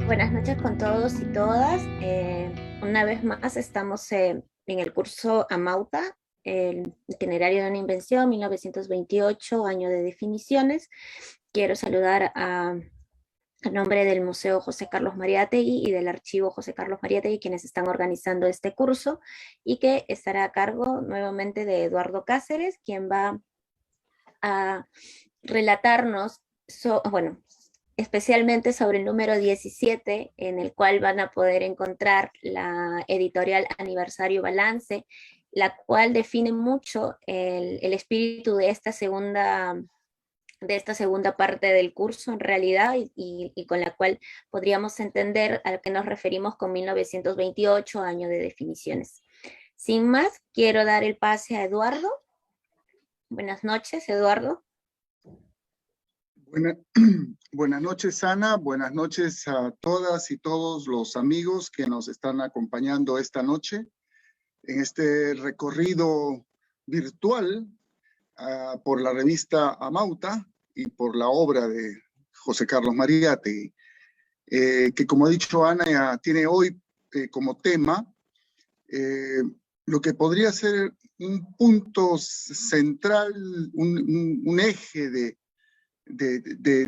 Buenas noches con todos y todas. Una vez más estamos en el curso Amauta, el itinerario de una invención, 1928, año de definiciones. Quiero saludar a nombre del Museo José Carlos Mariátegui y del Archivo José Carlos Mariátegui, quienes están organizando este curso, y que estará a cargo nuevamente de Eduardo Cáceres, quien va a relatarnos, bueno, especialmente sobre el número 17, en el cual van a poder encontrar la editorial Aniversario Balance, la cual define mucho el espíritu de esta segunda parte del curso en realidad, y con la cual podríamos entender a qué nos referimos con 1928, año de definiciones. Sin más, quiero dar el pase a Eduardo. Buenas noches, Eduardo. Buenas noches, Ana. Buenas noches a todas y todos los amigos que nos están acompañando esta noche en este recorrido virtual por la revista Amauta y por la obra de José Carlos Mariátegui, que, como ha dicho Ana, tiene hoy como tema lo que podría ser un punto central, un eje de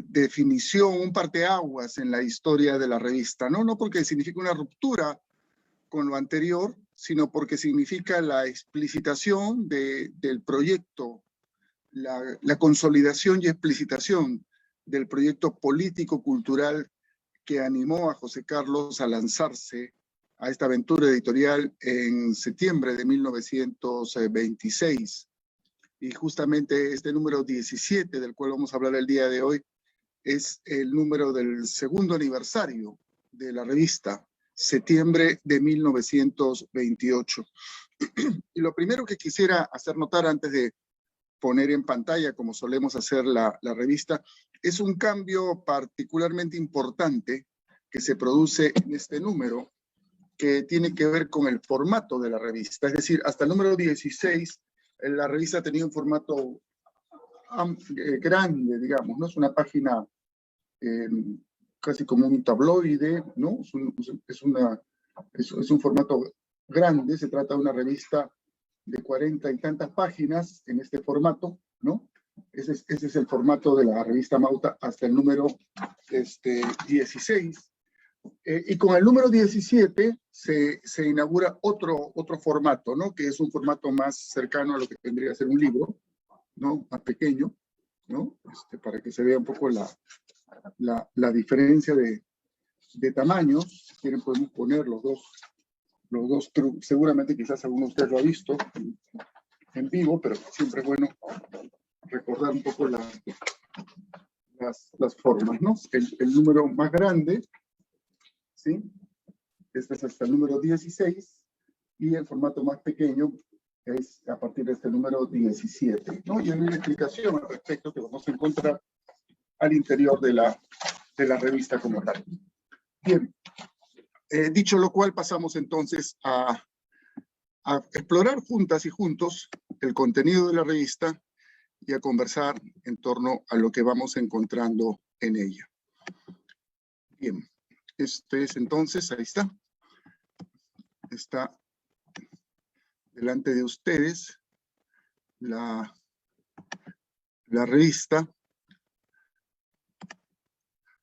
definición, un parteaguas en la historia de la revista, ¿no? No porque significa una ruptura con lo anterior, sino porque significa la explicitación del proyecto, la consolidación y explicitación del proyecto político-cultural que animó a José Carlos a lanzarse a esta aventura editorial en septiembre de 1926. Y justamente este número 17, del cual vamos a hablar el día de hoy, es el número del segundo aniversario de la revista, septiembre de 1928. Y lo primero que quisiera hacer notar antes de poner en pantalla, como solemos hacer la revista, es un cambio particularmente importante que se produce en este número, que tiene que ver con el formato de la revista. Es decir, hasta el número 16, la revista tenía un formato grande, digamos, ¿no? Es una página casi como un tabloide, ¿no? Es un formato grande, se trata de una revista de 40 y tantas páginas en este formato, ¿no? Ese es el formato de la revista Amauta hasta el número 16. Y con el número 17 se inaugura otro formato, ¿no? Que es un formato más cercano a lo que tendría que ser un libro, ¿no? Más pequeño, ¿no? Para que se vea un poco la diferencia de tamaños. Si quieren podemos poner los dos, seguramente quizás alguno de ustedes lo ha visto en vivo, pero siempre es bueno recordar un poco las formas, ¿no? El número más grande, ¿sí? Este es hasta el número 16, y el formato más pequeño es a partir de este número 17, ¿no? Y hay una explicación al respecto que vamos a encontrar al interior de la revista como tal. Bien, dicho lo cual, pasamos entonces a explorar juntas y juntos el contenido de la revista y a conversar en torno a lo que vamos encontrando en ella. Bien, este es entonces, ahí está. Está delante de ustedes la revista,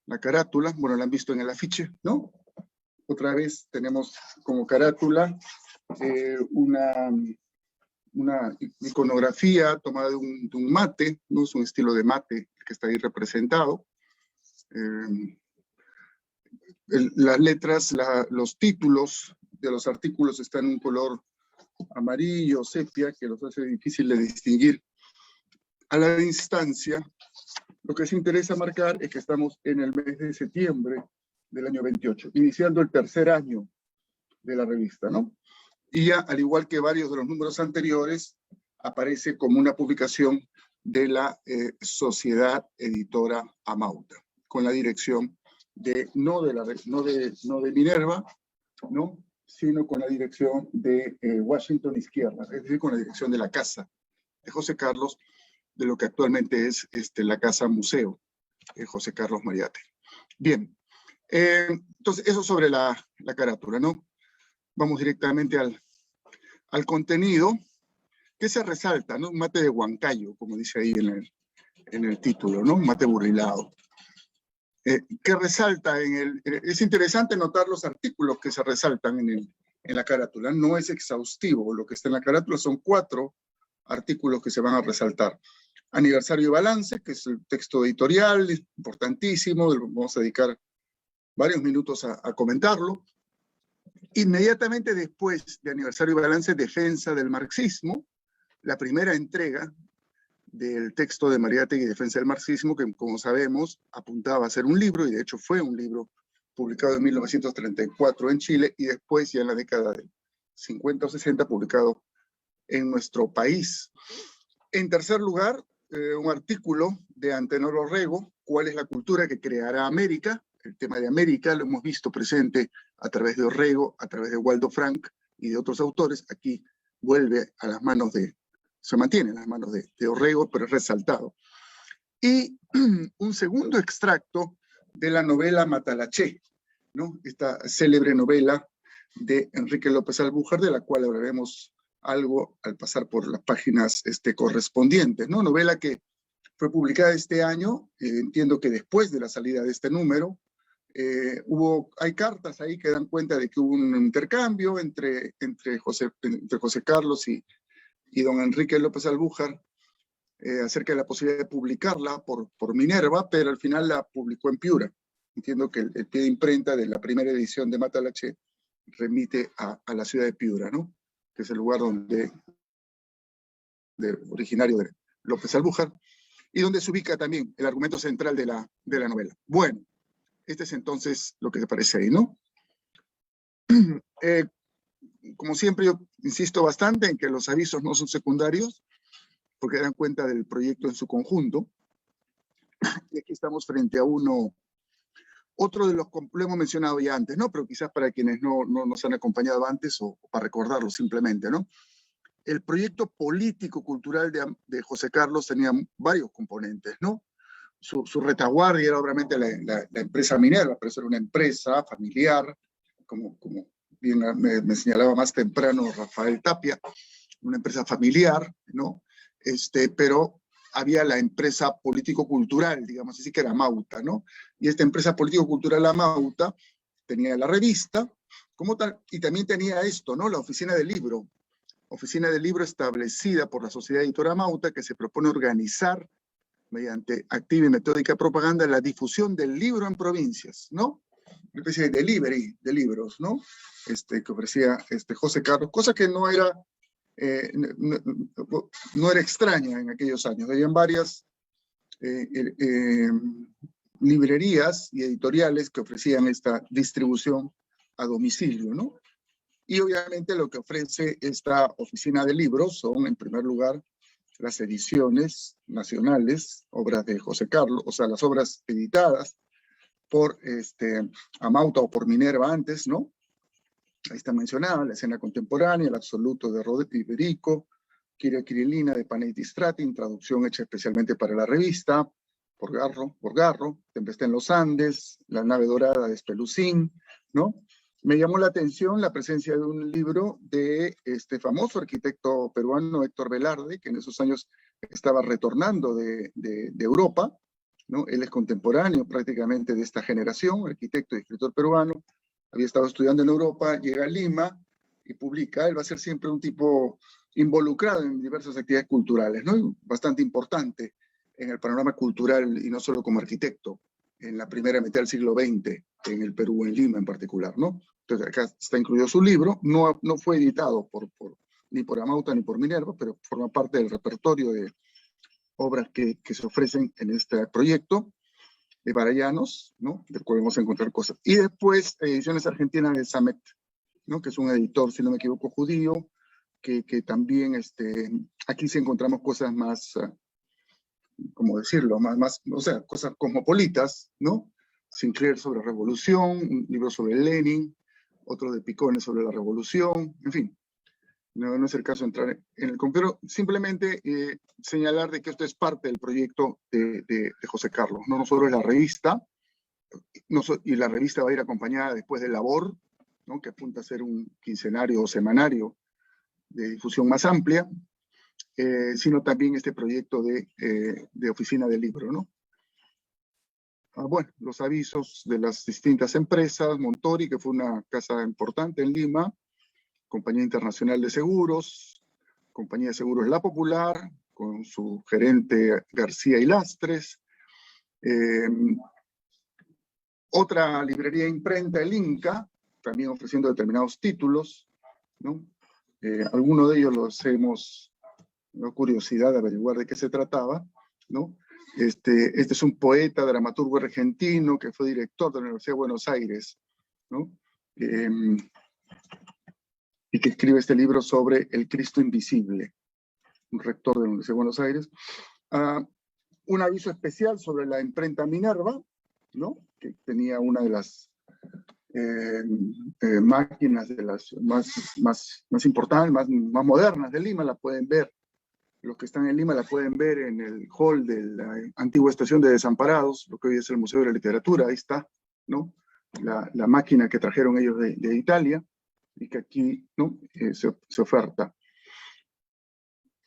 la carátula. Bueno, la han visto en el afiche, ¿no? Otra vez tenemos como carátula una iconografía tomada de un mate, ¿no? Es un estilo de mate que está ahí representado. Las letras, los títulos de los artículos están en un color amarillo, sepia, que los hace difícil de distinguir a la distancia. Lo que se interesa marcar es que estamos en el mes de septiembre del año 28, iniciando el tercer año de la revista, ¿no? Y ya, al igual que varios de los números anteriores, aparece como una publicación de la Sociedad Editora Amauta, con la dirección no de Minerva, ¿no? Sino con la dirección de Washington Izquierda, es decir, con la dirección de la casa de José Carlos, de lo que actualmente es la casa museo José Carlos Mariátegui. Bien, Entonces, eso sobre la carátula, ¿no? Vamos directamente al contenido, que se resalta, ¿no? Un mate de Huancayo, como dice ahí en el título, ¿no? Un mate burrilado. Que resalta es interesante notar los artículos que se resaltan en la carátula. No es exhaustivo lo que está en la carátula, son 4 artículos que se van a resaltar. Aniversario y balance, que es el texto editorial, importantísimo, vamos a dedicar varios minutos a comentarlo. Inmediatamente después de aniversario y balance, defensa del marxismo, la primera entrega del texto de Mariátegui, Defensa del Marxismo, que como sabemos apuntaba a ser un libro, y de hecho fue un libro publicado en 1934 en Chile, y después ya en la década de 50 o 60 publicado en nuestro país. En tercer lugar, un artículo de Antenor Orrego, ¿Cuál es la cultura que creará América? El tema de América lo hemos visto presente a través de Orrego, a través de Waldo Frank y de otros autores. Aquí vuelve a las manos se mantiene en las manos de Orrego, pero es resaltado. Y un segundo extracto de la novela Matalaché, ¿no? Esta célebre novela de Enrique López Albújar, de la cual hablaremos algo al pasar por las páginas correspondientes, ¿no? Novela que fue publicada este año, entiendo que después de la salida de este número. Hay cartas ahí que dan cuenta de que hubo un intercambio entre José Carlos y don Enrique López Albújar acerca de la posibilidad de publicarla por Minerva, pero al final la publicó en Piura. Entiendo que el pie de imprenta de la primera edición de Matalaché remite a la ciudad de Piura, ¿no? Que es el lugar originario de López Albújar, y donde se ubica también el argumento central de la novela. Bueno, este es entonces lo que aparece ahí, ¿no? Como siempre, yo insisto bastante en que los avisos no son secundarios, porque dan cuenta del proyecto en su conjunto. Y aquí estamos frente a otro de los, lo hemos mencionado ya antes, ¿no? Pero quizás para quienes no nos han acompañado antes o para recordarlo simplemente, ¿no? El proyecto político-cultural de José Carlos tenía varios componentes, ¿no? Su retaguardia era obviamente la empresa Minerva, pero eso era una empresa familiar, como bien me señalaba más temprano Rafael Tapia, una empresa familiar, ¿no? Pero había la empresa político-cultural, digamos así, que era Amauta, ¿no? Y esta empresa político-cultural Amauta tenía la revista, como tal, y también tenía esto, ¿no? La oficina del libro establecida por la Sociedad Editora Amauta, que se propone organizar mediante activa y metódica propaganda la difusión del libro en provincias, ¿no? Una especie de delivery de libros, ¿no? Que ofrecía José Carlos, cosa que no era extraña en aquellos años. Habían varias librerías y editoriales que ofrecían esta distribución a domicilio, ¿no? Y obviamente lo que ofrece esta oficina de libros son, en primer lugar, las ediciones nacionales, obras de José Carlos, o sea, las obras editadas por Amauta o por Minerva antes, ¿no? Ahí está mencionada la escena contemporánea, el absoluto de Rodetti Iberico, Kyria Kirilina de Panetti Strati, traducción hecha especialmente para la revista, por Garro, Tempestad en los Andes, La nave dorada de Espelucín, ¿no? Me llamó la atención la presencia de un libro de este famoso arquitecto peruano Héctor Velarde, que en esos años estaba retornando de Europa, ¿no? Él es contemporáneo prácticamente de esta generación, arquitecto y escritor peruano, había estado estudiando en Europa, llega a Lima y publica. Él va a ser siempre un tipo involucrado en diversas actividades culturales, ¿no? Bastante importante en el panorama cultural y no solo como arquitecto, en la primera mitad del siglo XX, en el Perú, en Lima en particular, ¿no? Entonces acá está incluido su libro, no fue editado ni por Amauta ni por Minerva, pero forma parte del repertorio de obras que se ofrecen en este proyecto de Barayanos, ¿no? Del cual vamos a encontrar cosas. Y después, Ediciones Argentinas de Samet, ¿no? Que es un editor, si no me equivoco, judío, que también aquí sí encontramos cosas más, ¿cómo decirlo? O sea, cosas cosmopolitas, ¿no? Sinclair sobre revolución, un libro sobre Lenin, otro de Picones sobre la revolución, en fin. No es el caso de entrar en el pero simplemente señalar de que esto es parte del proyecto de José Carlos, no solo es la revista, y la revista va a ir acompañada después de Labor, ¿no? Que apunta a ser un quincenario o semanario de difusión más amplia, sino también este proyecto de oficina del libro, ¿no? Bueno, los avisos de las distintas empresas, Montori, que fue una casa importante en Lima, Compañía Internacional de Seguros, Compañía de Seguros La Popular, con su gerente García y Lastres, otra librería imprenta, el Inca, también ofreciendo determinados títulos, ¿no? Algunos de ellos los hemos, ¿no?, curiosidad de averiguar de qué se trataba, ¿no? Este es un poeta, dramaturgo argentino que fue director de la Universidad de Buenos Aires, ¿no? Y que escribe este libro sobre el Cristo invisible, un rector de la Universidad de Buenos Aires. Un aviso especial sobre la imprenta Minerva, ¿no? Que tenía una de las máquinas de las más importantes, más modernas de Lima. La pueden ver, los que están en Lima la pueden ver en el hall de la antigua estación de Desamparados, lo que hoy es el Museo de la Literatura. Ahí está, ¿no? La máquina que trajeron ellos de Italia y que aquí, ¿no?, se oferta.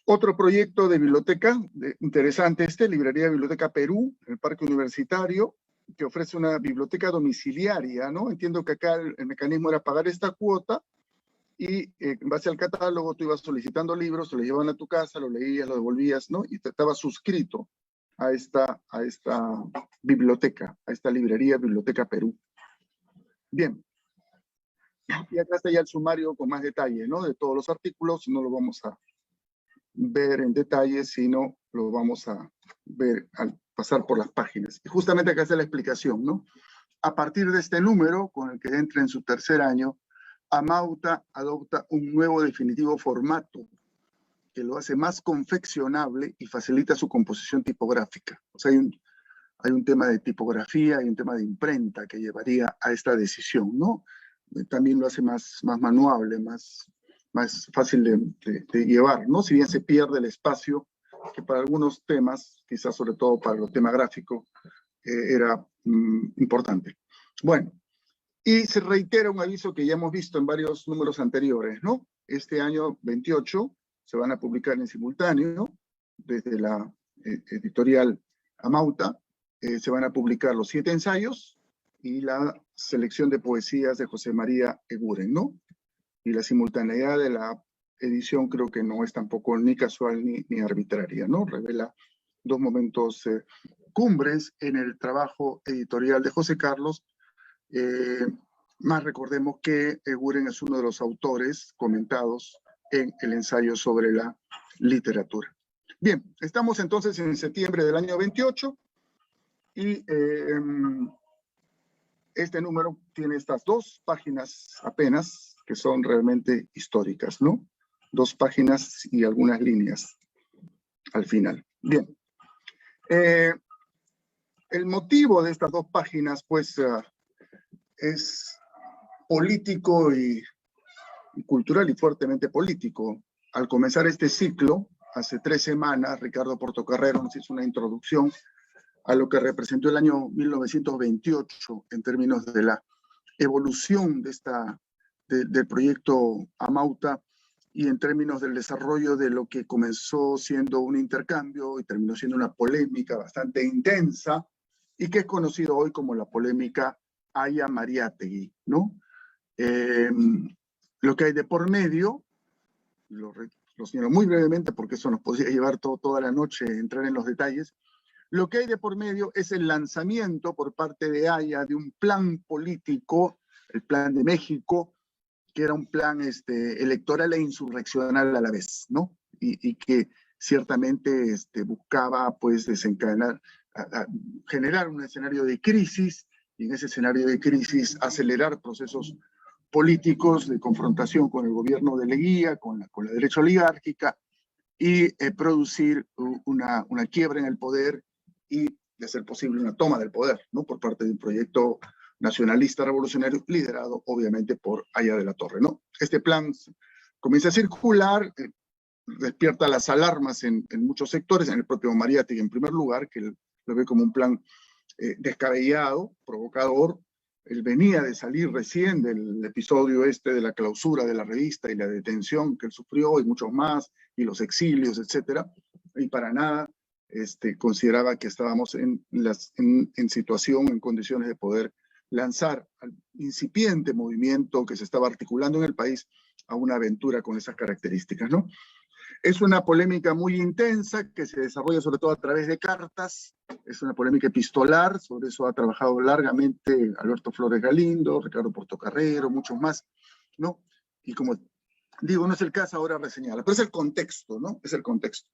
Otro proyecto de biblioteca interesante, Librería de Biblioteca Perú, en el Parque Universitario, que ofrece una biblioteca domiciliaria, ¿no? Entiendo que acá el mecanismo era pagar esta cuota y en base al catálogo tú ibas solicitando libros, te los llevaban a tu casa, lo leías, lo devolvías, ¿no? Y te estabas suscrito a esta biblioteca, a esta librería Biblioteca Perú. Bien. Y acá está ya el sumario con más detalle, ¿no? De todos los artículos. No lo vamos a ver en detalle, sino lo vamos a ver al pasar por las páginas. Y justamente acá está la explicación, ¿no? A partir de este número, con el que entra en su tercer año, Amauta adopta un nuevo definitivo formato que lo hace más confeccionable y facilita su composición tipográfica. O sea, hay un tema de tipografía y un tema de imprenta que llevaría a esta decisión, ¿no? También lo hace más manuable, más fácil de llevar, ¿no? Si bien se pierde el espacio, que para algunos temas, quizás sobre todo para los temas gráficos, era importante. Bueno, y se reitera un aviso que ya hemos visto en varios números anteriores, ¿no? Este año 28 se van a publicar en simultáneo, desde la editorial Amauta, se van a publicar los 7 ensayos y la selección de poesías de José María Eguren, ¿no? Y la simultaneidad de la edición creo que no es tampoco ni casual ni arbitraria, ¿no? Revela dos momentos cumbres en el trabajo editorial de José Carlos. Más recordemos que Eguren es uno de los autores comentados en el ensayo sobre la literatura. Bien, estamos entonces en septiembre del año 28 y este número tiene estas 2 páginas apenas, que son realmente históricas, ¿no? 2 páginas y algunas líneas al final. Bien. El motivo de estas 2 páginas, pues, es político y cultural y fuertemente político. Al comenzar este ciclo, hace 3 semanas, Ricardo Portocarrero nos hizo una introducción a lo que representó el año 1928 en términos de la evolución del proyecto Amauta y en términos del desarrollo de lo que comenzó siendo un intercambio y terminó siendo una polémica bastante intensa y que es conocido hoy como la polémica Haya-Mariátegui, ¿no? Lo que hay de por medio, lo señalo muy brevemente porque eso nos podría llevar toda la noche entrar en los detalles. Lo que hay de por medio es el lanzamiento por parte de Haya de un plan político, el Plan de México, que era un plan electoral e insurreccional a la vez, ¿no? Y que ciertamente buscaba, pues, desencadenar, generar un escenario de crisis, y en ese escenario de crisis acelerar procesos políticos de confrontación con el gobierno de Leguía, con la derecha oligárquica, y producir una quiebra en el poder y de ser posible una toma del poder, ¿no? Por parte de un proyecto nacionalista revolucionario liderado obviamente por Haya de la Torre, ¿no? Este plan comienza a circular, despierta las alarmas en muchos sectores, en el propio Mariátegui en primer lugar, que lo ve como un plan descabellado, provocador. Él venía de salir recién del episodio de la clausura de la revista y la detención que él sufrió y muchos más, y los exilios, etcétera, y para nada consideraba que estábamos en situación, en condiciones de poder lanzar al incipiente movimiento que se estaba articulando en el país a una aventura con esas características, ¿no? Es una polémica muy intensa que se desarrolla sobre todo a través de cartas, es una polémica epistolar, sobre eso ha trabajado largamente Alberto Flores Galindo, Ricardo Portocarrero, muchos más, ¿no? Y como digo, no es el caso ahora reseñarla, pero es el contexto, ¿no? Es el contexto.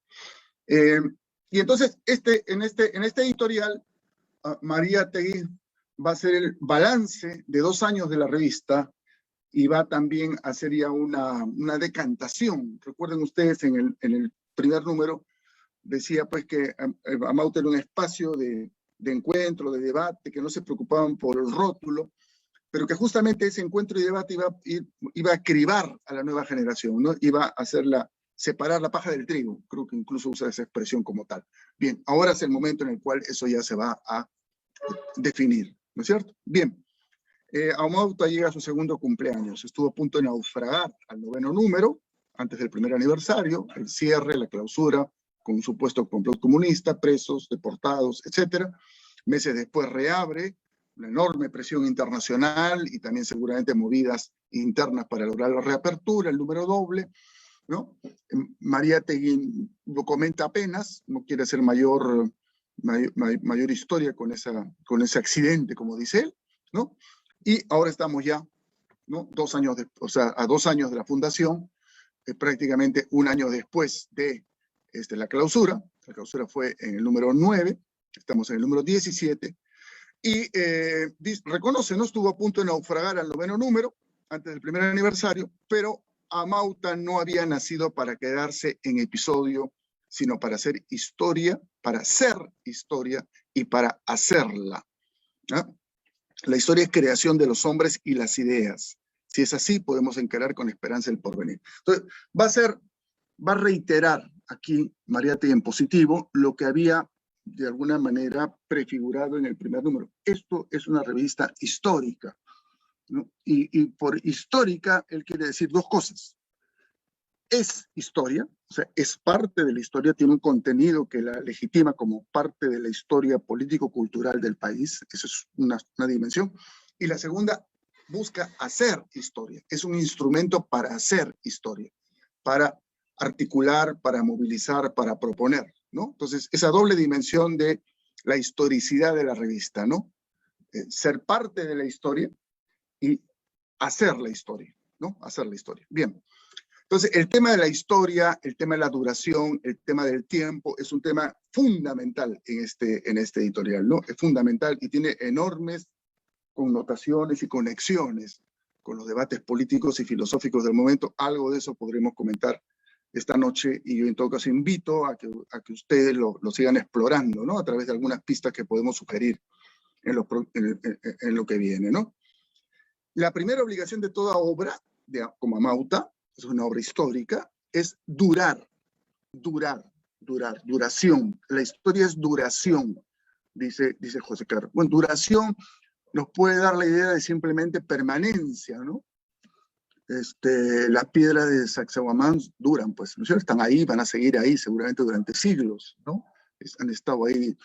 Y entonces, en este editorial, Mariátegui va a hacer el balance de 2 años de la revista y va también a hacer ya una decantación. Recuerden ustedes, en el primer número, decía pues que Amauta era un espacio de encuentro, de debate, que no se preocupaban por el rótulo, pero que justamente ese encuentro y debate iba a cribar a la nueva generación, ¿no? Iba a separar la paja del trigo, creo que incluso usa esa expresión como tal. Bien, ahora es el momento en el cual eso ya se va a definir, ¿no es cierto? Bien, Amauta llega a su segundo cumpleaños, estuvo a punto de naufragar al 9º número, antes del primer aniversario, el cierre, la clausura, con un supuesto complot comunista, presos, deportados, etc. Meses después reabre, una enorme presión internacional y también seguramente movidas internas para lograr la reapertura, el número doble, ¿no? Mariátegui lo comenta apenas, no quiere hacer mayor historia con ese accidente, como dice él, ¿no? Y ahora estamos ya, ¿no? 2 años a 2 años de la fundación, prácticamente 1 año después de la clausura. La clausura fue en el número 9, estamos en el número 17, y reconoce, no estuvo a punto de naufragar al 9º número, antes del primer aniversario, pero Amauta no había nacido para quedarse en episodio, sino para hacer historia, para ser historia y para hacerla, ¿no? La historia es creación de los hombres y las ideas. Si es así, podemos encarar con esperanza el porvenir. Entonces, va a reiterar aquí Mariátegui en positivo lo que había de alguna manera prefigurado en el primer número. Esto es una revista histórica, ¿no? Y por histórica, él quiere decir 2 cosas. Es historia, o sea, es parte de la historia, tiene un contenido que la legitima como parte de la historia político-cultural del país, esa es una dimensión. Y la segunda, busca hacer historia, es un instrumento para hacer historia, para articular, para movilizar, para proponer, ¿no? Entonces, esa doble dimensión de la historicidad de la revista, ¿no? Ser parte de la historia y hacer la historia, ¿no? Hacer la historia. Bien. Entonces, el tema de la historia, el tema de la duración, el tema del tiempo, es un tema fundamental en este editorial, ¿no? Es fundamental y tiene enormes connotaciones y conexiones con los debates políticos y filosóficos del momento. Algo de eso podremos comentar esta noche y yo en todo caso invito a que ustedes lo sigan explorando, ¿no? A través de algunas pistas que podemos sugerir en lo que viene, ¿no? La primera obligación de toda obra, como Amauta, es una obra histórica, es duración. La historia es duración, dice José Carlos. Bueno, duración nos puede dar la idea de simplemente permanencia, ¿no? Las piedras de Sacsayhuamán duran, pues, ¿no? Están ahí, van a seguir ahí seguramente durante siglos, ¿no? Han estado ahí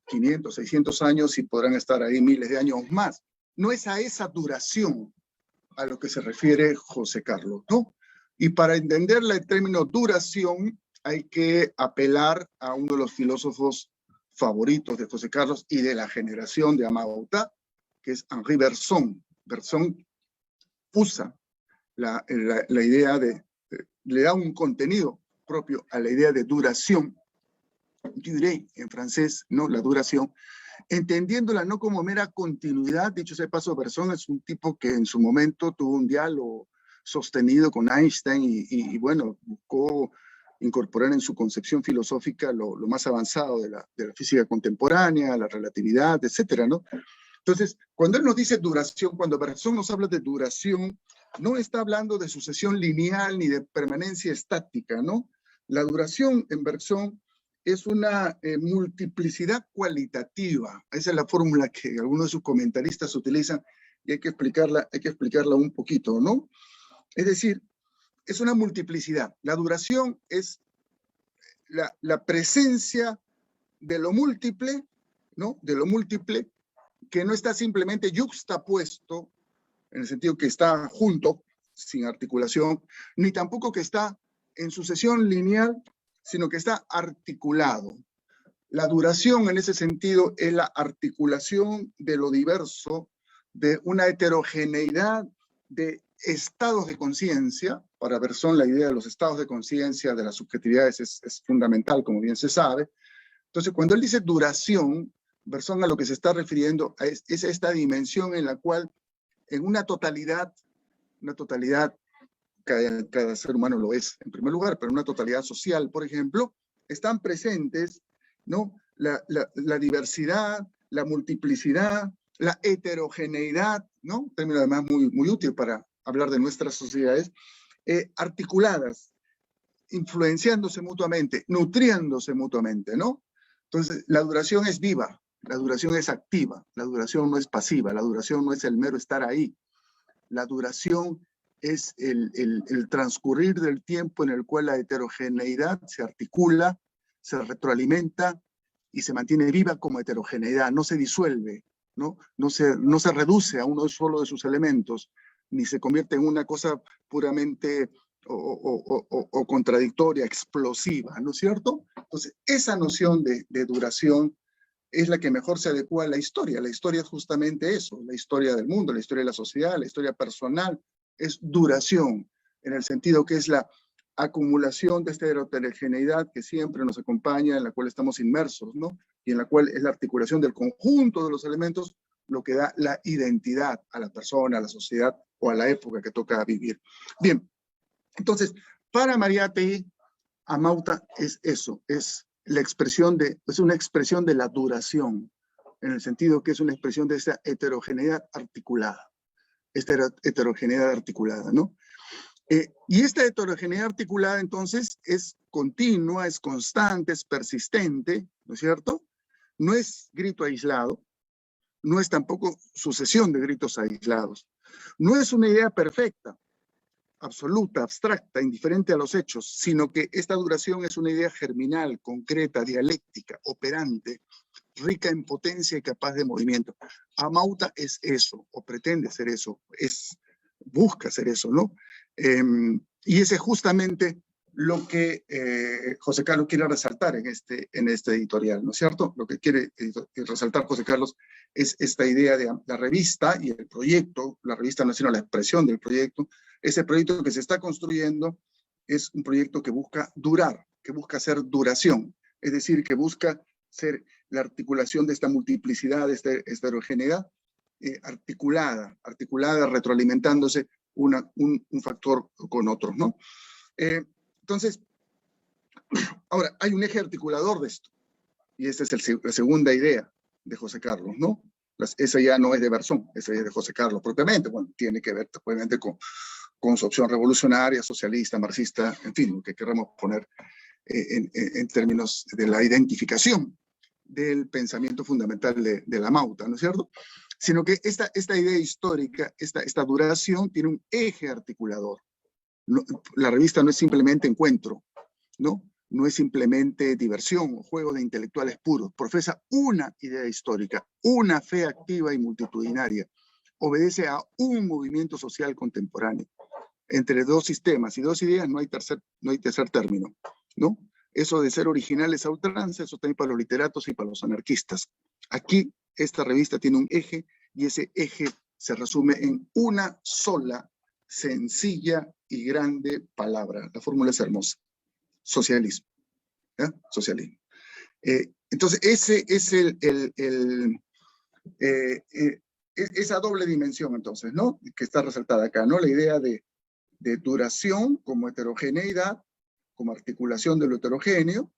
500, 600 años y podrán estar ahí miles de años más. No es a esa duración a lo que se refiere José Carlos, ¿no? Y para entender el término duración hay que apelar a uno de los filósofos favoritos de José Carlos y de la generación de Amauta, que es Henri Bergson. Bergson usa la idea le da un contenido propio a la idea de duración, durée en francés, ¿no? La duración, entendiéndola no como mera continuidad. Dicho sea de paso, Bergson es un tipo que en su momento tuvo un diálogo sostenido con Einstein y bueno, buscó incorporar en su concepción filosófica lo más avanzado de la física contemporánea, la relatividad, etcétera, ¿no? Entonces, cuando él nos dice duración, cuando Bergson nos habla de duración, no está hablando de sucesión lineal ni de permanencia estática, ¿no? La duración en Bergson es una multiplicidad cualitativa. Esa es la fórmula que algunos de sus comentaristas utilizan y hay que explicarla un poquito, ¿no? Es decir, es una multiplicidad. La duración es la presencia de lo múltiple, ¿no? De lo múltiple que no está simplemente yuxtapuesto, en el sentido que está junto, sin articulación, ni tampoco que está en sucesión lineal, sino que está articulado. La duración en ese sentido es la articulación de lo diverso, de una heterogeneidad de estados de conciencia. Para Berzón la idea de los estados de conciencia, de las subjetividades es fundamental, como bien se sabe. Entonces, cuando él dice duración, Berzón a lo que se está refiriendo es esta dimensión en la cual en una totalidad, cada ser humano lo es en primer lugar, pero una totalidad social, por ejemplo, están presentes, ¿no? La diversidad, la multiplicidad, la heterogeneidad, ¿no? Un término además muy útil para hablar de nuestras sociedades, articuladas, influenciándose mutuamente, nutriéndose mutuamente, ¿no? Entonces, la duración es viva, la duración es activa, la duración no es pasiva, la duración no es el mero estar ahí. La duración es el transcurrir del tiempo en el cual la heterogeneidad se articula, se retroalimenta y se mantiene viva como heterogeneidad, no se disuelve, ¿no? No se reduce a uno solo de sus elementos, ni se convierte en una cosa puramente o contradictoria, explosiva, ¿no es cierto? Entonces, esa noción de duración es la que mejor se adecua a la historia. La historia es justamente eso, la historia del mundo, la historia de la sociedad, la historia personal, es duración, en el sentido que es la acumulación de esta heterogeneidad que siempre nos acompaña, en la cual estamos inmersos, ¿no? Y en la cual es la articulación del conjunto de los elementos lo que da la identidad a la persona, a la sociedad o a la época que toca vivir. Bien, entonces, para Mariátegui, Amauta es eso, es una expresión de la duración, en el sentido que es una expresión de esa heterogeneidad articulada, ¿no? Y esta heterogeneidad articulada, entonces, es continua, es constante, es persistente, ¿no es cierto? No es grito aislado, no es tampoco sucesión de gritos aislados, no es una idea perfecta, absoluta, abstracta, indiferente a los hechos, sino que esta duración es una idea germinal, concreta, dialéctica, operante, rica en potencia y capaz de movimiento. Amauta es eso, o pretende ser eso, busca ser eso, ¿no? Y ese es justamente lo que José Carlos quiere resaltar en este editorial, ¿no es cierto? Lo que quiere resaltar José Carlos es esta idea de la revista y el proyecto. La revista no es sino la expresión del proyecto. Ese proyecto que se está construyendo es un proyecto que busca durar, que busca ser duración, es decir, que busca ser la articulación de esta multiplicidad, de esta heterogeneidad, articulada, retroalimentándose un factor con otros, ¿no? Entonces, ahora, hay un eje articulador de esto, y esta es la segunda idea de José Carlos, ¿no? Esa ya no es de Berzón, esa es de José Carlos propiamente, bueno, tiene que ver obviamente con su opción revolucionaria, socialista, marxista, en fin, lo que queramos poner en términos de la identificación del pensamiento fundamental de la Amauta, ¿no es cierto? Sino que esta idea histórica, esta duración tiene un eje articulador. No, la revista no es simplemente encuentro, ¿no? No es simplemente diversión o juego de intelectuales puros. Profesa una idea histórica, una fe activa y multitudinaria. Obedece a un movimiento social contemporáneo. Entre dos sistemas y dos ideas no hay tercer término, ¿no? Eso de ser originales a ultranza, eso también para los literatos y para los anarquistas. Aquí esta revista tiene un eje y ese eje se resume en una sola, sencilla y grande palabra. La fórmula es hermosa. Socialismo. ¿Ya? Socialismo. Entonces, ese es esa doble dimensión, entonces, ¿no? Que está resaltada acá, ¿no? La idea de duración como heterogeneidad, como articulación de lo heterogéneo,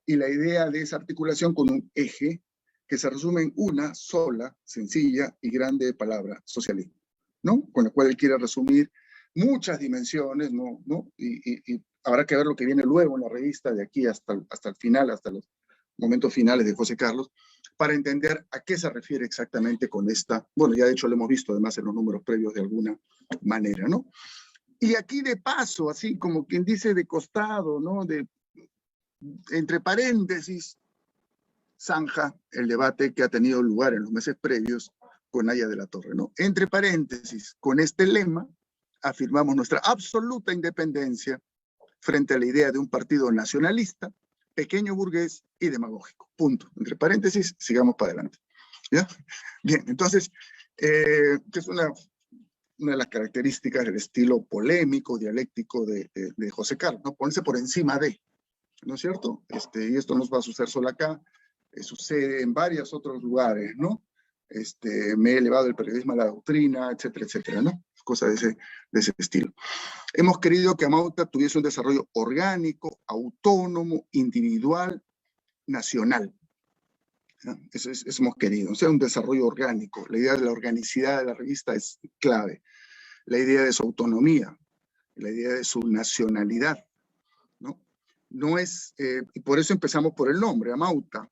y la idea de esa articulación con un eje que se resume en una sola, sencilla y grande palabra, socialismo, ¿no? Con la cual él quiere resumir muchas dimensiones, ¿no? Y habrá que ver lo que viene luego en la revista, de aquí hasta el final, hasta los momentos finales de José Carlos, para entender a qué se refiere exactamente con esta, bueno, ya de hecho lo hemos visto además en los números previos de alguna manera, ¿no? Y aquí de paso, así como quien dice de costado, ¿no? Entre paréntesis, zanja el debate que ha tenido lugar en los meses previos con Aya de la Torre, ¿no? Entre paréntesis, con este lema, afirmamos nuestra absoluta independencia frente a la idea de un partido nacionalista, pequeño burgués y demagógico. Punto. Entre paréntesis, sigamos para adelante. ¿Ya? Bien, entonces, que es una de las características del estilo polémico, dialéctico de José Carlos, ¿no? Ponerse por encima de, ¿no es cierto? Y esto no va a suceder solo acá, sucede en varios otros lugares, ¿no? Me he elevado el periodismo a la doctrina, etcétera, etcétera, ¿no? Cosas de ese estilo. Hemos querido que Amauta tuviese un desarrollo orgánico, autónomo, individual, nacional. Eso hemos querido, o sea, un desarrollo orgánico. La idea de la organicidad de la revista es clave. La idea de su autonomía, la idea de su nacionalidad, ¿no? No es, y por eso empezamos por el nombre, Amauta,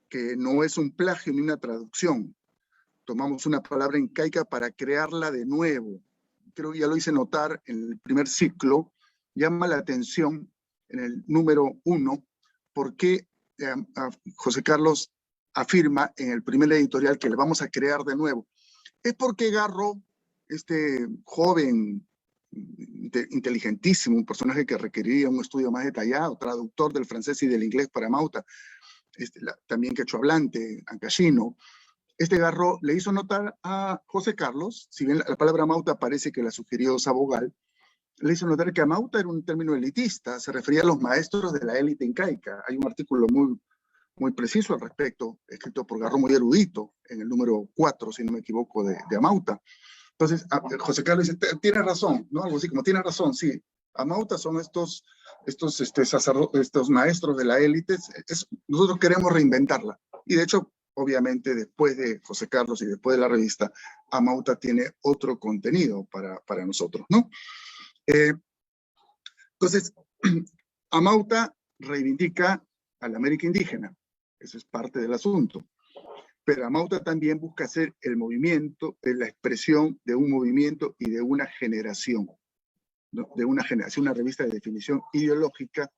que no es un plagio ni una traducción. Tomamos una palabra incaica para crearla de nuevo. Creo que ya lo hice notar en el primer ciclo. Llama la atención en el número 1 porque José Carlos afirma en el primer editorial que le vamos a crear de nuevo. Es porque Garro, este joven inteligentísimo, un personaje que requeriría un estudio más detallado, traductor del francés y del inglés para Amauta, también quechohablante, ancashino, Garro le hizo notar a José Carlos, si bien la palabra Amauta parece que la sugirió Sabogal, le hizo notar que Amauta era un término elitista, se refería a los maestros de la élite incaica. Hay un artículo muy preciso al respecto, escrito por Garro, muy erudito, en el número 4, si no me equivoco, de Amauta. Entonces, José Carlos dice, tiene razón, ¿no? Algo así como, tiene razón, sí. Amauta son estos maestros de la élite. Nosotros queremos reinventarla. Y de hecho, obviamente, después de José Carlos y después de la revista, Amauta tiene otro contenido para nosotros, ¿no? Entonces, Amauta reivindica a la América indígena. Eso es parte del asunto. Pero Amauta también busca ser el movimiento, la expresión de un movimiento y de una generación, ¿no? De una generación, una revista de definición ideológica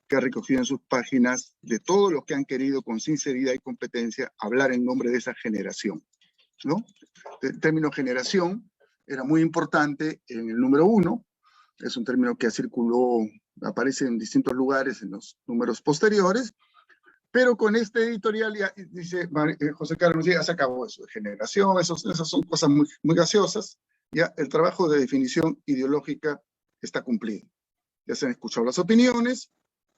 que ha recogido en sus páginas de todos los que han querido con sinceridad y competencia hablar en nombre de esa generación, ¿no? El término generación era muy importante en el número 1, es un término que aparece en distintos lugares en los números posteriores, pero con este editorial ya dice José Carlos, ya se acabó eso de generación, esas son cosas muy gaseosas, ya el trabajo de definición ideológica está cumplido. Ya se han escuchado las opiniones,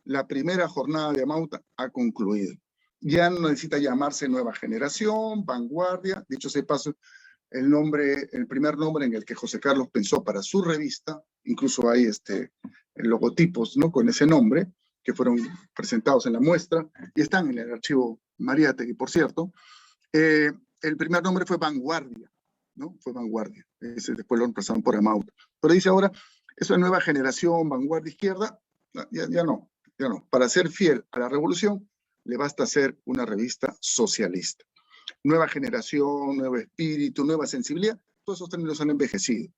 la primera jornada de Amauta ha concluido. Ya no necesita llamarse Nueva Generación, Vanguardia, dicho sea de paso, el primer nombre en el que José Carlos pensó para su revista, incluso hay logotipos, ¿no? Con ese nombre, que fueron presentados en la muestra y están en el archivo Mariátegui, por cierto. El primer nombre fue Vanguardia, ¿no? Fue Vanguardia. Después lo reemplazaron por Amauta. Pero dice ahora, eso de Nueva Generación, Vanguardia, Izquierda, ya no. Para ser fiel a la revolución, le basta ser una revista socialista. Nueva generación, nuevo espíritu, nueva sensibilidad, todos esos términos han envejecido.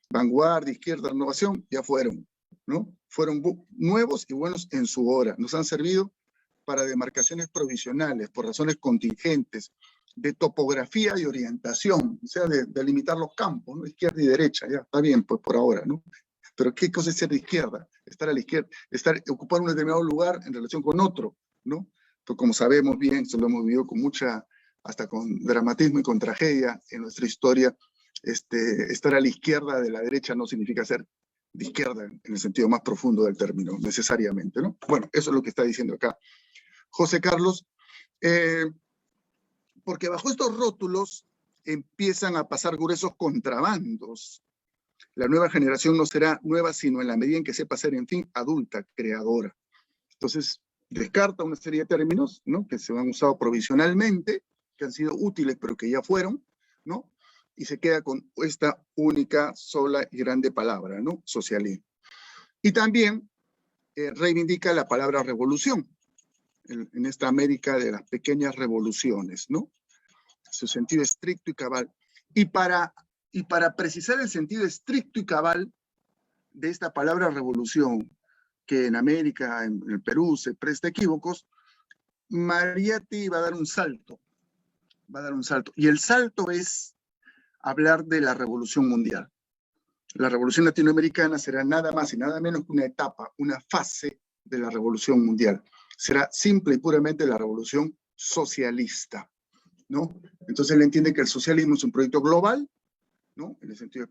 Vanguardia, izquierda, renovación, ya fueron, ¿no? Fueron nuevos y buenos en su hora. Nos han servido para demarcaciones provisionales, por razones contingentes, de topografía y orientación, o sea, de delimitar los campos, ¿no? Izquierda y derecha, ya, está bien, pues por ahora, ¿no? Pero ¿qué cosa es ser de izquierda? Estar a la izquierda, ocupar un determinado lugar en relación con otro, ¿no? Pues como sabemos bien, se lo hemos vivido hasta con dramatismo y con tragedia en nuestra historia, estar a la izquierda de la derecha no significa ser de izquierda en el sentido más profundo del término, necesariamente, ¿no? Bueno, eso es lo que está diciendo acá José Carlos, porque bajo estos rótulos empiezan a pasar gruesos contrabandos. La nueva generación no será nueva sino en la medida en que sepa ser, en fin, adulta, creadora. Entonces, descarta una serie de términos, ¿no? Que se han usado provisionalmente, que han sido útiles, pero que ya fueron, ¿no? Y se queda con esta única, sola y grande palabra, ¿no? Socialismo. Y también reivindica la palabra revolución, en esta América de las pequeñas revoluciones, ¿no? Su sentido estricto y cabal. Y para precisar el sentido estricto y cabal de esta palabra revolución, que en América, en el Perú, se presta equívocos, Mariátegui va a dar un salto. Y el salto es hablar de la revolución mundial. La revolución latinoamericana será nada más y nada menos que una etapa, una fase de la revolución mundial. Será simple y puramente la revolución socialista, ¿no? Entonces él entiende que el socialismo es un proyecto global, ¿no? En el sentido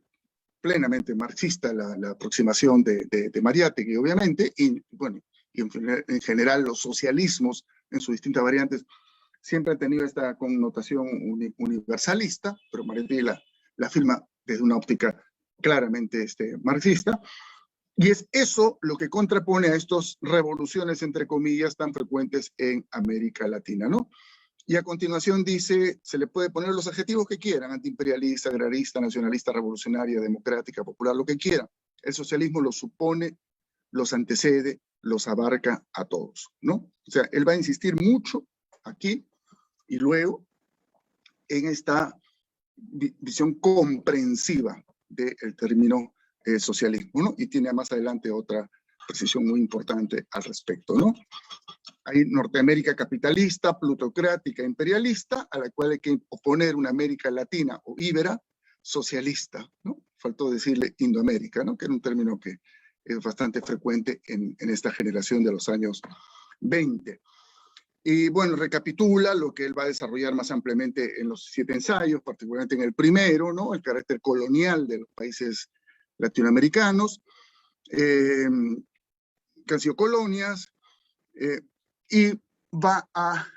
plenamente marxista, la aproximación de Mariátegui, obviamente, y bueno, y en general los socialismos en sus distintas variantes siempre han tenido esta connotación universalista, pero Mariátegui la afirma desde una óptica claramente marxista, y es eso lo que contrapone a estas revoluciones, entre comillas, tan frecuentes en América Latina, ¿no? Y a continuación dice, se le puede poner los adjetivos que quieran, antiimperialista, agrarista, nacionalista, revolucionaria, democrática, popular, lo que quieran. El socialismo los supone, los antecede, los abarca a todos, ¿no? O sea, él va a insistir mucho aquí y luego en esta visión comprensiva del término socialismo, ¿no? Y tiene más adelante otra precisión muy importante al respecto, ¿no? Hay Norteamérica capitalista, plutocrática, imperialista, a la cual hay que oponer una América Latina o íbera socialista, ¿no? Faltó decirle Indoamérica, ¿no? Que era un término que es bastante frecuente en esta generación de los años 20. Y bueno, recapitula lo que él va a desarrollar más ampliamente en los 7 ensayos, particularmente en el primero, ¿no? El carácter colonial de los países latinoamericanos, que han sido colonias, y va a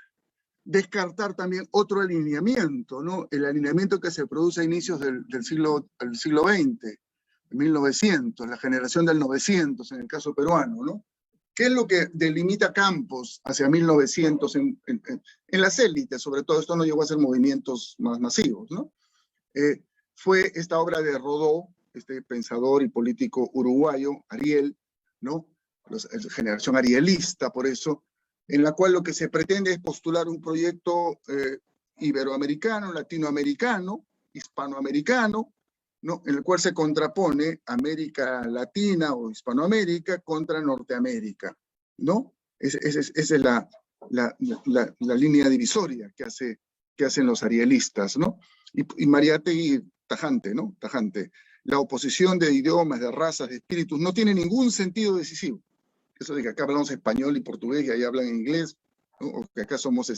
descartar también otro alineamiento, ¿no? El alineamiento que se produce a inicios del siglo XX, 1900, la generación del 900 en el caso peruano, ¿no? ¿Qué es lo que delimita campos hacia 1900 en las élites? Sobre todo, esto no llegó a ser movimientos más masivos, ¿no? Fue esta obra de Rodó, este pensador y político uruguayo, Ariel, ¿no? Generación arielista, por eso, en la cual lo que se pretende es postular un proyecto iberoamericano, latinoamericano, hispanoamericano, ¿no? En el cual se contrapone América Latina o Hispanoamérica contra Norteamérica, ¿no? Esa es la línea divisoria que hacen los arielistas, ¿no? Y Mariátegui, tajante, ¿no? Tajante. La oposición de idiomas, de razas, de espíritus, no tiene ningún sentido decisivo. Eso de que acá hablamos español y portugués y allá hablan inglés, ¿no? O que acá somos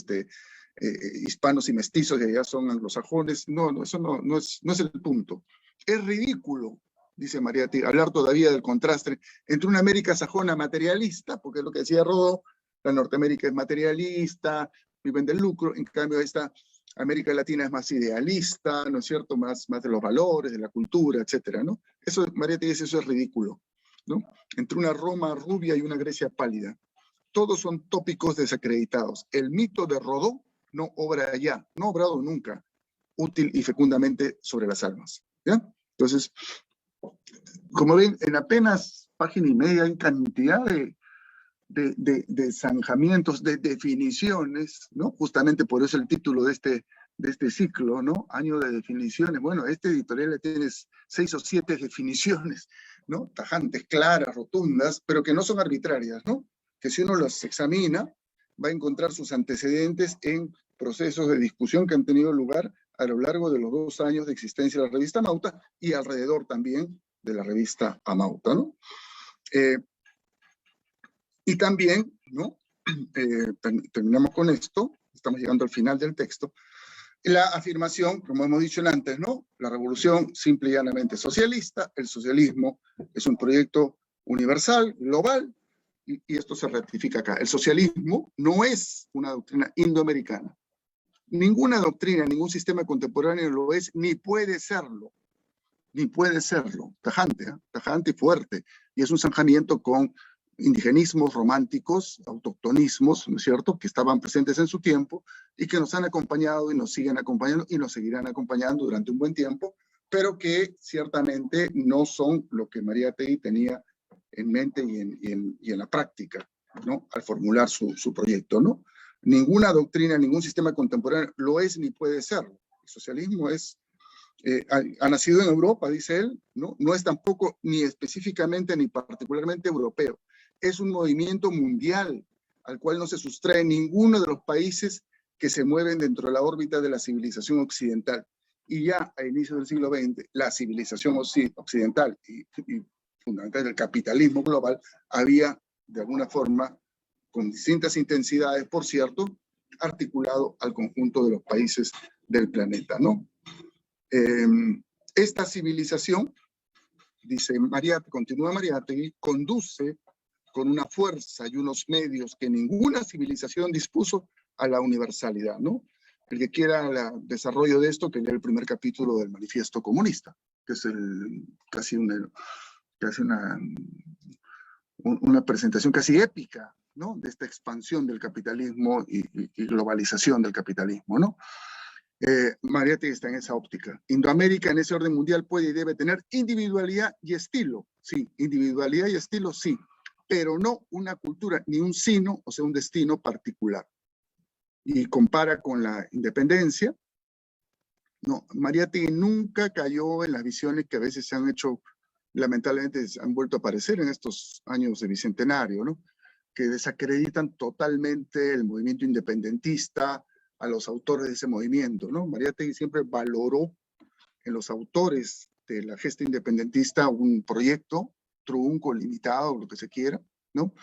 hispanos y mestizos y allá son anglosajones. No, eso no es el punto. Es ridículo, dice Mariátegui, hablar todavía del contraste entre una América sajona materialista, porque es lo que decía Rodó, la Norteamérica es materialista, viven del lucro, en cambio esta América Latina es más idealista, ¿no es cierto?, más de los valores, de la cultura, etcétera, ¿no? Eso, Mariátegui dice, eso es ridículo, ¿no? Entre una Roma rubia y una Grecia pálida. Todos son tópicos desacreditados. El mito de Rodó no obra allá, no ha obrado nunca, útil y fecundamente sobre las almas, ¿ya? Entonces, como ven, en apenas página y media hay cantidad de zanjamientos, de definiciones, ¿no? Justamente por eso el título de este ciclo, ¿no? Año de definiciones. Bueno, este editorial tiene 6 o 7 definiciones, ¿no? Tajantes, claras, rotundas, pero que no son arbitrarias, ¿no? Que si uno las examina, va a encontrar sus antecedentes en procesos de discusión que han tenido lugar a lo largo de los 2 años de existencia de la revista Amauta y alrededor también de la revista Amauta, ¿no? Y también, ¿no? Terminamos con esto, estamos llegando al final del texto, la afirmación, como hemos dicho antes, ¿no? La revolución simple y llanamente socialista, el socialismo es un proyecto universal, global, y esto se ratifica acá. El socialismo no es una doctrina indoamericana. Ninguna doctrina, ningún sistema contemporáneo lo es, ni puede serlo. Ni puede serlo. Tajante, ¿eh? Tajante y fuerte. Y es un zanjamiento con indigenismos románticos, autoctonismos, ¿no es cierto?, que estaban presentes en su tiempo y que nos han acompañado y nos siguen acompañando y nos seguirán acompañando durante un buen tiempo, pero que ciertamente no son lo que Mariátegui tenía en mente y en la prácca, ¿no? Al formular su proyecto, ¿no? Ninguna doctrina, ningún sistema contemporáneo lo es ni puede ser. El socialismo ha nacido en Europa, dice él, ¿no? No es tampoco ni específicamente ni particularmente europeo. Es un movimiento mundial al cual no se sustrae ninguno de los países que se mueven dentro de la órbita de la civilización occidental. Y ya a inicios del siglo XX, la civilización occidental y fundamentalmente el capitalismo global había, de alguna forma, con distintas intensidades, por cierto, articulado al conjunto de los países del planeta, ¿no? Esta civilización, dice Mariátegui, continúa Mariátegui, conduce con una fuerza y unos medios que ninguna civilización dispuso a la universalidad, ¿no? El que quiera el desarrollo de esto, que lea el primer capítulo del Manifiesto Comunista, que es casi una presentación casi épica, ¿no? De esta expansión del capitalismo y globalización del capitalismo, ¿no? Mariátegui está en esa óptica. Indoamérica en ese orden mundial puede y debe tener individualidad y estilo, sí, individualidad y estilo, sí, pero no una cultura, ni un sino, o sea, un destino particular. Y compara con la independencia. No, Mariátegui nunca cayó en las visiones que a veces se han hecho, lamentablemente han vuelto a aparecer en estos años de bicentenario, ¿no? Que desacreditan totalmente el movimiento independentista, a los autores de ese movimiento, ¿no? Mariátegui siempre valoró en los autores de la gesta independentista un proyecto, trunco, limitado, lo que se quiera, ¿no?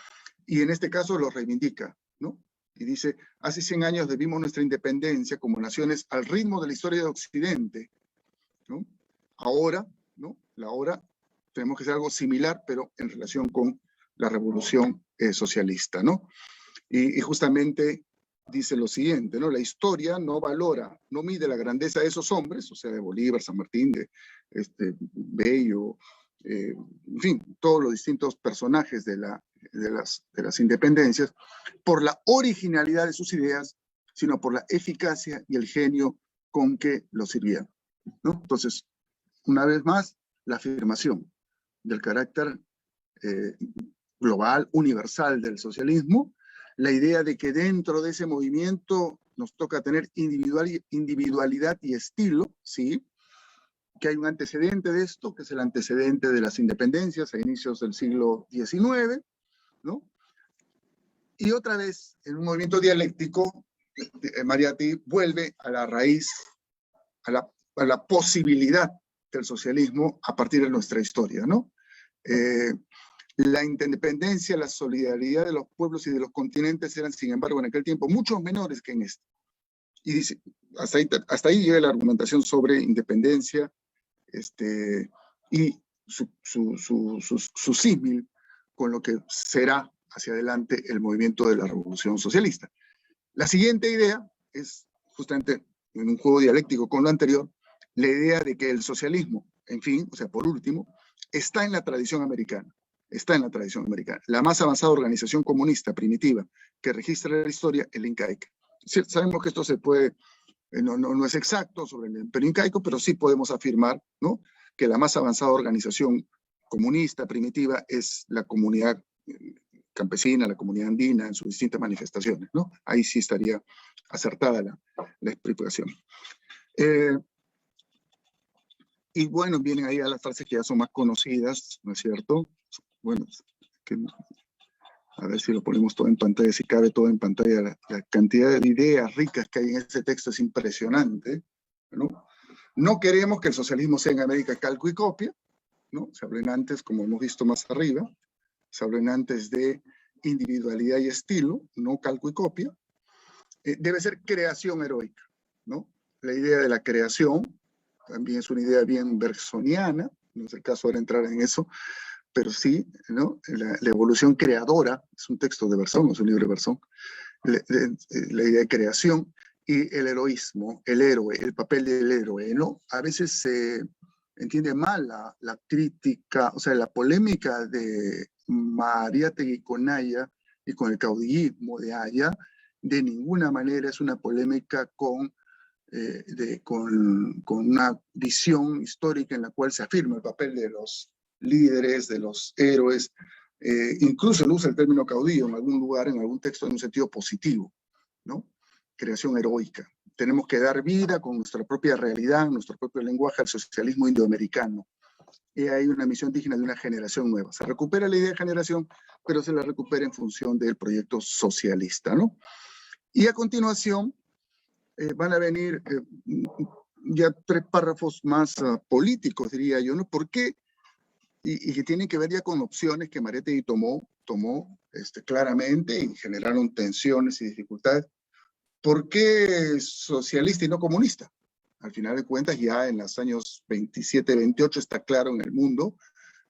Y en este caso lo reivindica, ¿no? Y dice, hace 100 años debimos nuestra independencia como naciones al ritmo de la historia de Occidente, ¿no? Ahora, ¿no? Ahora tenemos que hacer algo similar, pero en relación con la revolución socialista, ¿no? Y justamente dice lo siguiente, ¿no? La historia no valora, no mide la grandeza de esos hombres, o sea, de Bolívar, San Martín, de Bello, en fin, todos los distintos personajes de las independencias, por la originalidad de sus ideas, sino por la eficacia y el genio con que lo sirvieron, ¿no? Entonces, una vez más, la afirmación del carácter global, universal del socialismo, la idea de que dentro de ese movimiento nos toca tener individualidad y estilo, ¿sí? Que hay un antecedente de esto, que es el antecedente de las independencias a inicios del siglo XIX, ¿no? Y otra vez, en un movimiento dialéctico, Mariátegui vuelve a la raíz, a la posibilidad del socialismo a partir de nuestra historia, ¿no? La independencia, la solidaridad de los pueblos y de los continentes eran, sin embargo, en aquel tiempo mucho menores que en este. Y dice, hasta ahí llega la argumentación sobre independencia y su símil con lo que será hacia adelante el movimiento de la revolución socialista. La siguiente idea es, justamente en un juego dialéctico con lo anterior, la idea de que el socialismo, en fin, o sea, por último, está en la tradición americana. Está en la tradición americana. La más avanzada organización comunista primitiva que registra la historia, el incaica. Sabemos que esto se puede, no es exacto sobre el imperio incaico, pero sí podemos afirmar, ¿no?, que la más avanzada organización comunista primitiva es la comunidad campesina, la comunidad andina en sus distintas manifestaciones, ¿no? Ahí sí estaría acertada la explicación. Y bueno, vienen ahí a las frases que ya son más conocidas, ¿no es cierto? Bueno, a ver si lo ponemos todo en pantalla, si cabe todo en pantalla. La cantidad de ideas ricas que hay en ese texto es impresionante, ¿no? No queremos que el socialismo sea en América calco y copia, ¿no? Se hablen antes, como hemos visto más arriba, se hablen antes de individualidad y estilo, no calco y copia. Debe ser creación heroica, ¿no? La idea de la creación también es una idea bien bersoniana, no es el caso ahora entrar en eso, pero sí, ¿no? La evolución creadora, es un texto de Bersón, es un libro de Bersón, la idea de creación y el heroísmo, el héroe, el papel del héroe, ¿no? A veces se entiende mal la crítica, o sea, la polémica de Mariátegui con Aya y con el caudillismo de Aya, de ninguna manera es una polémica con una visión histórica en la cual se afirma el papel de los líderes, de los héroes, Incluso él usa el término caudillo en algún lugar, en algún texto, en un sentido positivo, ¿no? Creación heroica. Tenemos que dar vida con nuestra propia realidad, nuestro propio lenguaje al socialismo indoamericano. Y hay una misión digna de una generación nueva. Se recupera la idea de generación, pero se la recupera en función del proyecto socialista, ¿no? Y a continuación van a venir ya 3 párrafos más políticos, diría yo, ¿no? ¿Por qué? Y que tienen que ver ya con opciones que Mariátegui tomó claramente y generaron tensiones y dificultades. ¿Por qué socialista y no comunista? Al final de cuentas, ya en los años 27, 28 está claro en el mundo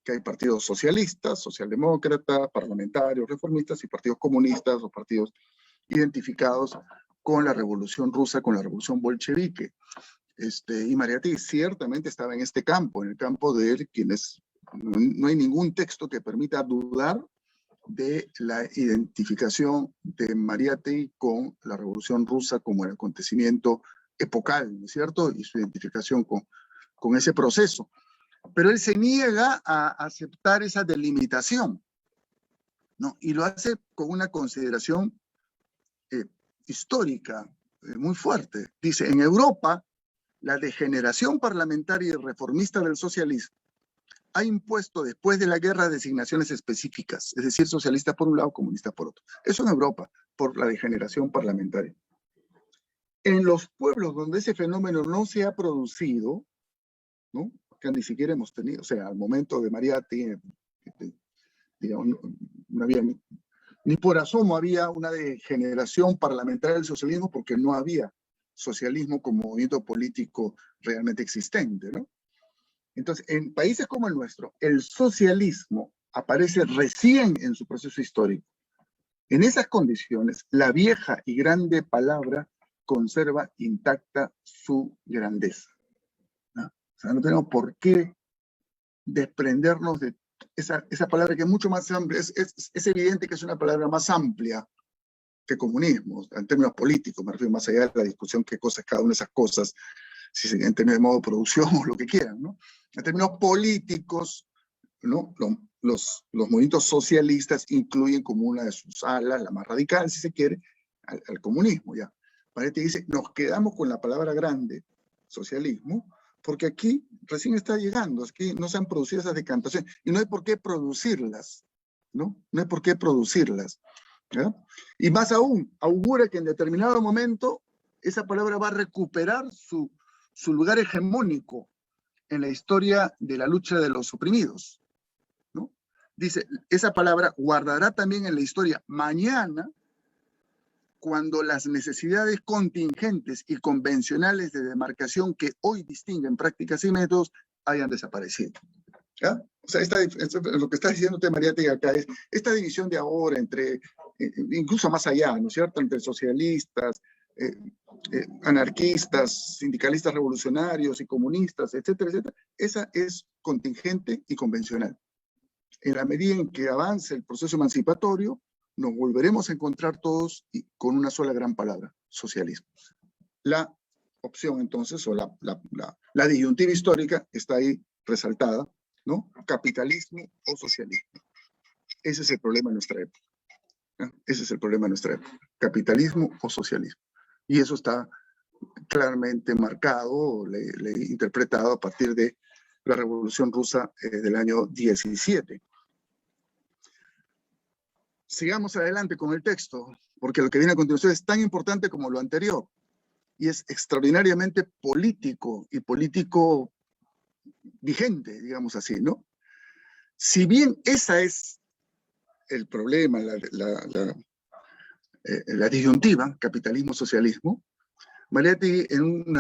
que hay partidos socialistas, socialdemócratas, parlamentarios, reformistas y partidos comunistas o partidos identificados con la revolución rusa, con la revolución bolchevique. Y Mariátegui ciertamente estaba en este campo, en el campo de quienes no hay ningún texto que permita dudar de la identificación de Mariátegui con la Revolución Rusa como el acontecimiento epocal, ¿no es cierto? Y su identificación con ese proceso. Pero él se niega a aceptar esa delimitación, ¿no? Y lo hace con una consideración histórica muy fuerte. Dice, en Europa, la degeneración parlamentaria y reformista del socialismo ha impuesto después de la guerra designaciones específicas, es decir, socialista por un lado, comunista por otro. Eso en Europa, por la degeneración parlamentaria. En los pueblos donde ese fenómeno no se ha producido, ¿no? Que ni siquiera hemos tenido, o sea, al momento de Mariátegui, digamos, no había ni por asomo había una degeneración parlamentaria del socialismo porque no había socialismo como movimiento político realmente existente, ¿no? Entonces, en países como el nuestro, el socialismo aparece recién en su proceso histórico. En esas condiciones, la vieja y grande palabra conserva intacta su grandeza, ¿no? O sea, no tenemos por qué desprendernos de esa palabra que es mucho más amplia. Es evidente que es una palabra más amplia que comunismo, en términos políticos, me refiero más allá de la discusión qué cosa es cada una de esas cosas, si en términos de modo de producción o lo que quieran, ¿no? En términos políticos, ¿no? Los movimientos socialistas incluyen como una de sus alas, la más radical, si se quiere, al comunismo, ya. Mariátegui dice, nos quedamos con la palabra grande, socialismo, porque aquí recién está llegando, aquí no se han producido esas decantaciones, y no hay por qué producirlas, ¿no? No hay por qué producirlas, ¿ya? Y más aún, augura que en determinado momento esa palabra va a recuperar su lugar hegemónico en la historia de la lucha de los oprimidos, ¿no? Dice, esa palabra guardará también en la historia mañana cuando las necesidades contingentes y convencionales de demarcación que hoy distinguen prácticas y métodos hayan desaparecido, ¿ya? O sea, lo que está diciendo Mariátegui acá es esta división de ahora entre, incluso más allá, ¿no es cierto?, entre socialistas, anarquistas, sindicalistas revolucionarios y comunistas, etcétera, etcétera, esa es contingente y convencional. En la medida en que avance el proceso emancipatorio, nos volveremos a encontrar todos con una sola gran palabra, socialismo. La opción entonces, o la disyuntiva histórica está ahí resaltada, ¿no? Capitalismo o socialismo. Ese es el problema de nuestra época, ¿no? Ese es el problema de nuestra época. Capitalismo o socialismo. Y eso está claramente marcado, interpretado a partir de la Revolución Rusa del año 17. Sigamos adelante con el texto, porque lo que viene a continuación es tan importante como lo anterior, y es extraordinariamente político, y político vigente, digamos así, ¿no? Si bien esa es el problema, la disyuntiva, capitalismo-socialismo, Mariátegui, en un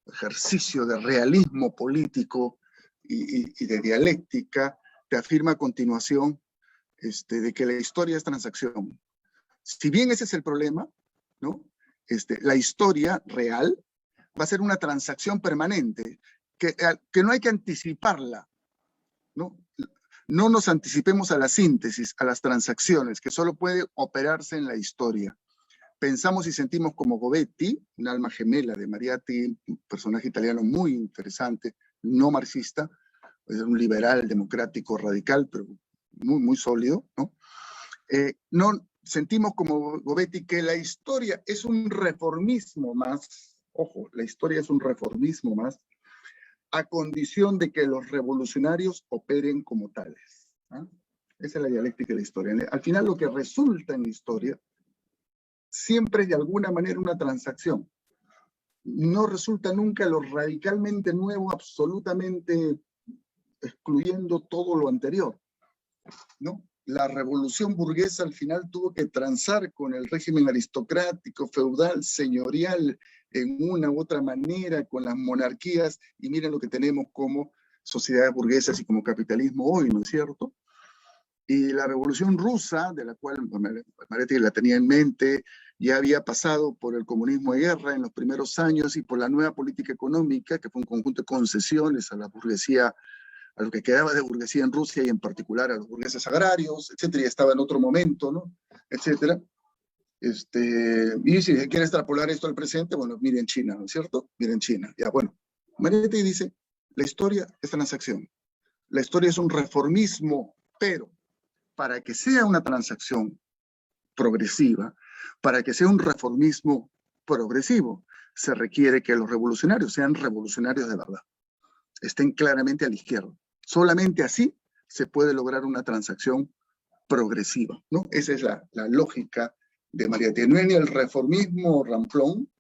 ejercicio de realismo político y de dialéctica, te afirma a continuación de que la historia es transacción. Si bien ese es el problema, ¿no? La historia real va a ser una transacción permanente, que no hay que anticiparla, ¿no? No nos anticipemos a la síntesis, a las transacciones, que solo puede operarse en la historia. Pensamos y sentimos como Gobetti, un alma gemela de Mariátegui, un personaje italiano muy interesante, no marxista, es un liberal, democrático, radical, pero muy, muy sólido, ¿no? No sentimos como Gobetti que la historia es un reformismo más, ojo, la historia es un reformismo más, a condición de que los revolucionarios operen como tales. ¿Ah? Esa es la dialéctica de la historia. Al final lo que resulta en la historia siempre es de alguna manera una transacción. No resulta nunca lo radicalmente nuevo, absolutamente excluyendo todo lo anterior, ¿no? La revolución burguesa al final tuvo que transar con el régimen aristocrático, feudal, señorial, en una u otra manera, con las monarquías, y miren lo que tenemos como sociedades burguesas y como capitalismo hoy, ¿no es cierto? Y la revolución rusa, de la cual Mariátegui la tenía en mente, ya había pasado por el comunismo de guerra en los primeros años y por la nueva política económica, que fue un conjunto de concesiones a la burguesía, a lo que quedaba de burguesía en Rusia y en particular a los burgueses agrarios, etcétera, ya estaba en otro momento, ¿no? Etcétera. Y si quiere extrapolar esto al presente, bueno, miren China, ¿no es cierto? Miren China. Ya, bueno, Mariátegui dice, la historia es transacción. La historia es un reformismo, pero para que sea una transacción progresiva, para que sea un reformismo progresivo, se requiere que los revolucionarios sean revolucionarios de verdad, estén claramente a la izquierda. Solamente así se puede lograr una transacción progresiva, ¿no? Esa es la lógica de Mariátegui. No es ni el reformismo ramplón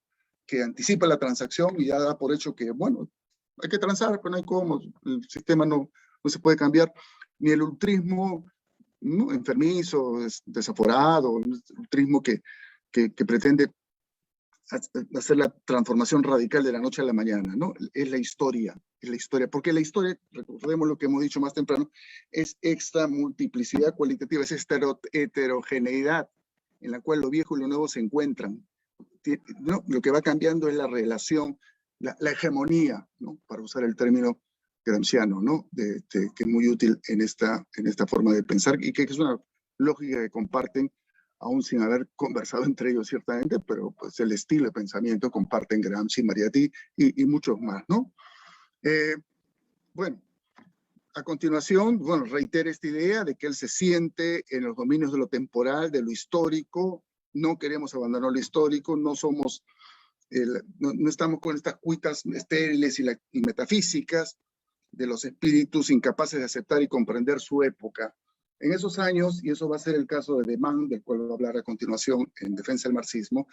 que anticipa la transacción y ya da por hecho que, bueno, hay que transar, pero no hay cómo, el sistema no se puede cambiar, ni el ultrismo, ¿no? Enfermizo, desaforado, un ultrismo que pretende hacer la transformación radical de la noche a la mañana, ¿no? Es la historia, porque la historia, recordemos lo que hemos dicho más temprano, es esta multiplicidad cualitativa, es esta heterogeneidad en la cual lo viejo y lo nuevo se encuentran, ¿no? Lo que va cambiando es la relación, la hegemonía, ¿no? Para usar el término gramsciano, ¿no? Que es muy útil en esta forma de pensar y que es una lógica que comparten aún sin haber conversado entre ellos ciertamente, pero pues el estilo de pensamiento comparten Gramsci, Mariátegui y muchos más, ¿no? Bueno, a continuación, bueno, reitera esta idea de que él se siente en los dominios de lo temporal, de lo histórico, no queremos abandonar lo histórico, no somos, no estamos con estas cuitas estériles y metafísicas de los espíritus incapaces de aceptar y comprender su época. En esos años, y eso va a ser el caso de Deman, del cual voy a hablar a continuación en defensa del marxismo,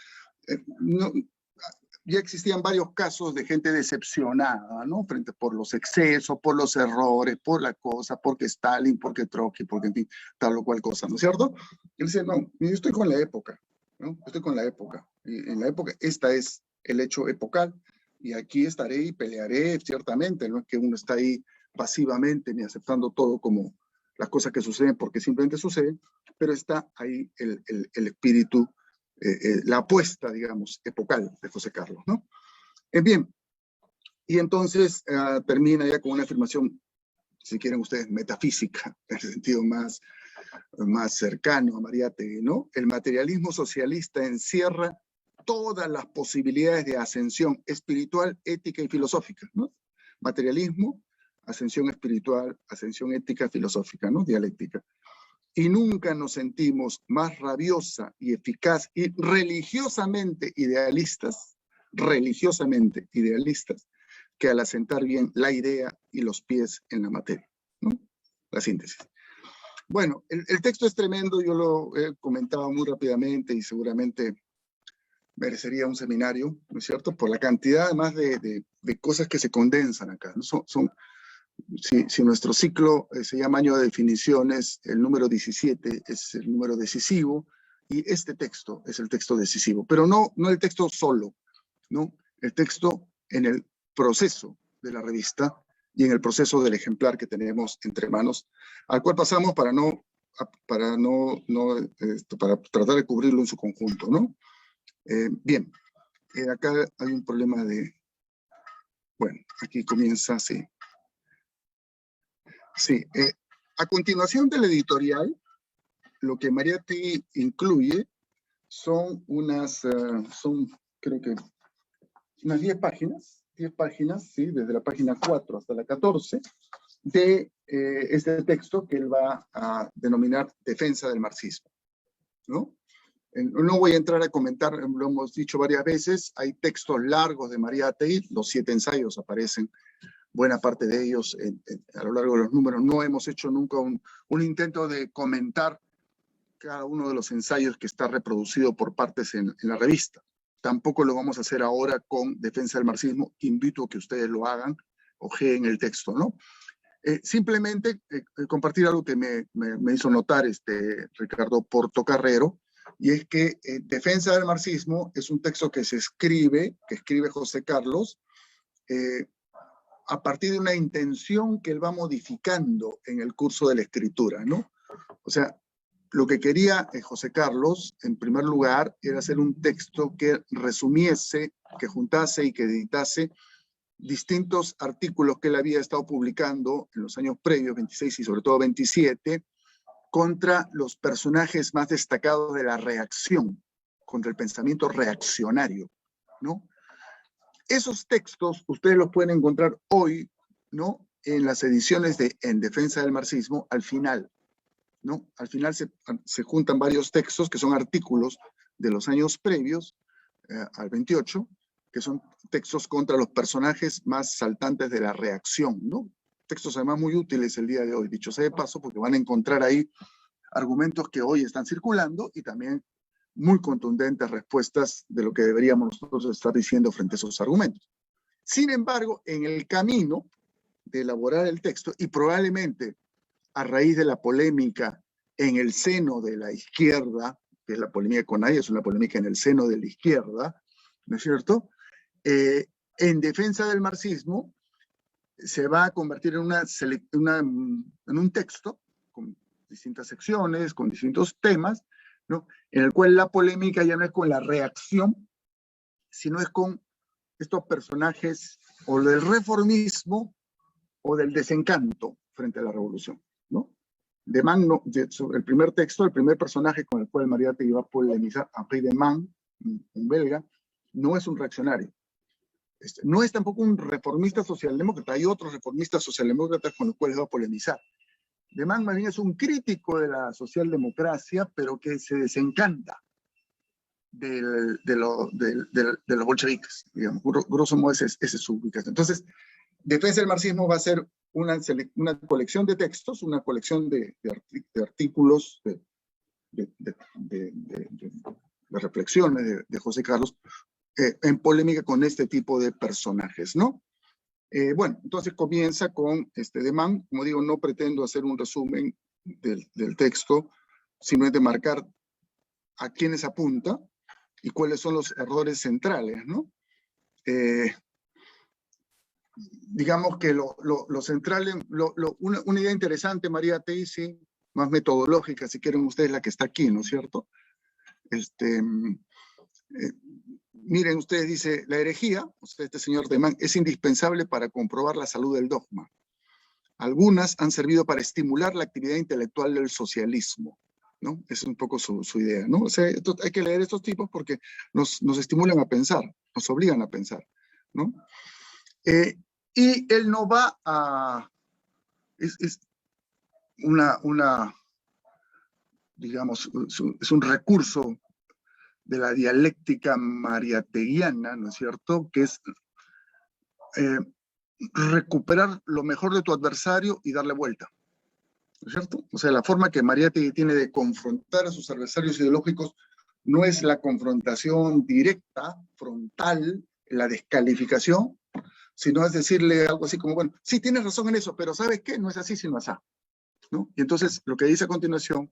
ya existían varios casos de gente decepcionada, ¿no? Por los excesos, por los errores, por la cosa, porque Stalin, porque Trotsky, porque en fin, tal o cual cosa, ¿no es cierto? Él dice, no, yo estoy con la época, ¿no? Estoy con la época. Y en la época, esta es el hecho epocal, y aquí estaré y pelearé, ciertamente, no es que uno está ahí pasivamente ni aceptando todo como las cosas que suceden porque simplemente suceden, pero está ahí el espíritu, la apuesta, digamos, epocal de José Carlos, ¿no? Bien, y entonces termina ya con una afirmación, si quieren ustedes, metafísica, en el sentido más cercano a Mariátegui, ¿no? El materialismo socialista encierra todas las posibilidades de ascensión espiritual, ética y filosófica, ¿no? Materialismo, ascensión espiritual, ascensión ética, filosófica, ¿no? Dialéctica. Y nunca nos sentimos más rabiosa y eficaz y religiosamente idealistas que al asentar bien la idea y los pies en la materia, ¿no? La síntesis. Bueno, el texto es tremendo, yo lo he comentado muy rápidamente y seguramente merecería un seminario, ¿no es cierto? Por la cantidad además de cosas que se condensan acá, ¿no? Si nuestro ciclo se llama año de definiciones, el número 17 es el número decisivo y este texto es el texto decisivo, pero no el texto solo, ¿no? El texto en el proceso de la revista y en el proceso del ejemplar que tenemos entre manos, al cual pasamos para tratar de cubrirlo en su conjunto, ¿no? Bien, acá hay un problema de, bueno, aquí comienza así. Sí, a continuación del editorial, lo que Mariátegui incluye son creo que unas 10 páginas, ¿sí? Desde la página 4 hasta la 14, de este texto que él va a denominar Defensa del Marxismo, ¿no? No voy a entrar a comentar, lo hemos dicho varias veces, hay textos largos de María Ategui, los 7 ensayos aparecen, buena parte de ellos a lo largo de los números. No hemos hecho nunca un intento de comentar cada uno de los ensayos que está reproducido por partes en la revista. Tampoco lo vamos a hacer ahora con Defensa del Marxismo. Invito a que ustedes lo hagan, ojeen el texto, ¿no? Simplemente compartir algo que me hizo notar Ricardo Portocarrero, y es que Defensa del Marxismo es un texto que escribe José Carlos, a partir de una intención que él va modificando en el curso de la escritura, ¿no? O sea, lo que quería José Carlos, en primer lugar, era hacer un texto que resumiese, que juntase y que editase distintos artículos que él había estado publicando en los años previos, 26 y sobre todo 27, contra los personajes más destacados de la reacción, contra el pensamiento reaccionario, ¿no? Esos textos ustedes los pueden encontrar hoy, ¿no? En las ediciones de En Defensa del Marxismo, al final, ¿no? Al final se juntan varios textos que son artículos de los años previos al 28, que son textos contra los personajes más saltantes de la reacción, ¿no? Textos además muy útiles el día de hoy, dicho sea de paso, porque van a encontrar ahí argumentos que hoy están circulando y también muy contundentes respuestas de lo que deberíamos nosotros estar diciendo frente a esos argumentos. Sin embargo, en el camino de elaborar el texto, y probablemente a raíz de la polémica en el seno de la izquierda, que es la polémica con nadie, es una polémica en el seno de la izquierda, ¿no es cierto? En Defensa del Marxismo se va a convertir en un texto con distintas secciones, con distintos temas, ¿no? En el cual la polémica ya no es con la reacción, sino es con estos personajes o del reformismo o del desencanto frente a la revolución, ¿no? De Man, sobre el primer texto, el primer personaje con el cual María Ategui va a polemizar, Henri de Man, un belga, no es un reaccionario. No es tampoco un reformista socialdemócrata. Hay otros reformistas socialdemócratas con los cuales va a polemizar. De Man más bien es un crítico de la socialdemocracia, pero que se desencanta de los bolcheviques, digamos. Grosso modo esa es su ubicación. Entonces, Defensa del Marxismo va a ser una colección de textos, una colección de artículos, de reflexiones de José Carlos, en polémica con este tipo de personajes, ¿no? Bueno, entonces comienza con de Man. Como digo, no pretendo hacer un resumen del texto, simplemente marcar a quiénes apunta y cuáles son los errores centrales, ¿no? Digamos que lo central, una idea interesante, María Ategui, sí, más metodológica, si quieren ustedes, la que está aquí, ¿no es cierto? Miren, ustedes dice, la herejía, o sea, este señor de Man, es indispensable para comprobar la salud del dogma. Algunas han servido para estimular la actividad intelectual del socialismo, ¿no? Esa es un poco su idea, ¿no? O sea, hay que leer estos tipos porque nos estimulan a pensar, nos obligan a pensar, ¿no? Y él no va a... Es digamos, es un recurso de la dialéctica mariateguiana, ¿no es cierto?, que es recuperar lo mejor de tu adversario y darle vuelta, ¿no es cierto? O sea, la forma que Mariátegui tiene de confrontar a sus adversarios ideológicos no es la confrontación directa, frontal, la descalificación, sino es decirle algo así como, bueno, sí, tienes razón en eso, pero ¿sabes qué? No es así, sino así, ¿no? Y entonces, lo que dice a continuación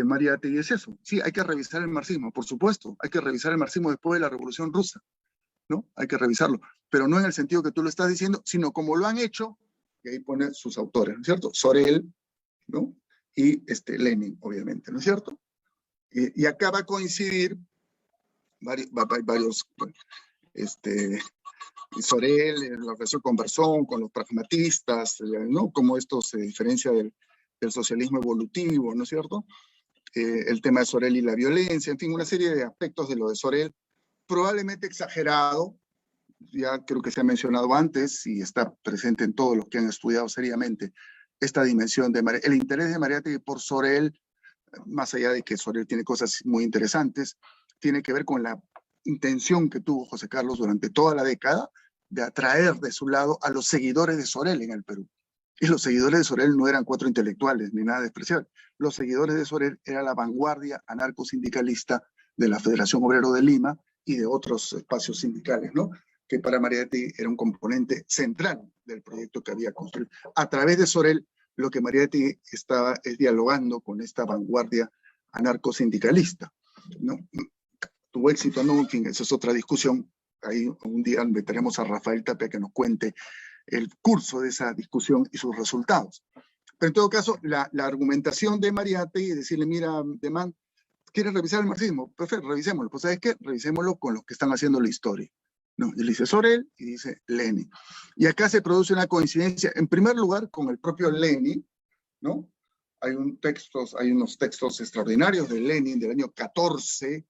María Ategui es eso. Sí, hay que revisar el marxismo, por supuesto. Hay que revisar el marxismo después de la Revolución Rusa, ¿no? Hay que revisarlo. Pero no en el sentido que tú lo estás diciendo, sino como lo han hecho, y ahí pone sus autores, ¿no es cierto? Sorel, ¿no? Y Lenin, obviamente, ¿no es cierto? Y acá va a coincidir varios Sorel, la relación con Berzón, con los pragmatistas, ¿no? Cómo esto se diferencia del socialismo evolutivo, ¿no es cierto? El tema de Sorel y la violencia, en fin, una serie de aspectos de lo de Sorel, probablemente exagerado, ya creo que se ha mencionado antes y está presente en todos los que han estudiado seriamente esta dimensión de el interés de Mariátegui por Sorel, más allá de que Sorel tiene cosas muy interesantes, tiene que ver con la intención que tuvo José Carlos durante toda la década de atraer de su lado a los seguidores de Sorel en el Perú. Y los seguidores de Sorel no eran cuatro intelectuales ni nada despreciable. Los seguidores de Sorel era la vanguardia anarcosindicalista de la Federación Obrero de Lima y de otros espacios sindicales, ¿no? Que para Mariátegui era un componente central del proyecto que había construido. A través de Sorel, lo que Mariátegui estaba es dialogando con esta vanguardia anarcosindicalista, ¿no? Tuvo éxito, ¿no? En fin, esa es otra discusión. Ahí un día invitaremos a Rafael Tapia que nos cuente el curso de esa discusión y sus resultados. Pero en todo caso, la argumentación de Mariátegui, decirle, mira, Deman, ¿quieres revisar el marxismo? Perfecto, revisémoslo. Pues ¿sabes qué? Revisémoslo con los que están haciendo la historia. No, él dice Sorel y dice Lenin. Y acá se produce una coincidencia, en primer lugar, con el propio Lenin, ¿no? Hay unos textos extraordinarios de Lenin del año 14,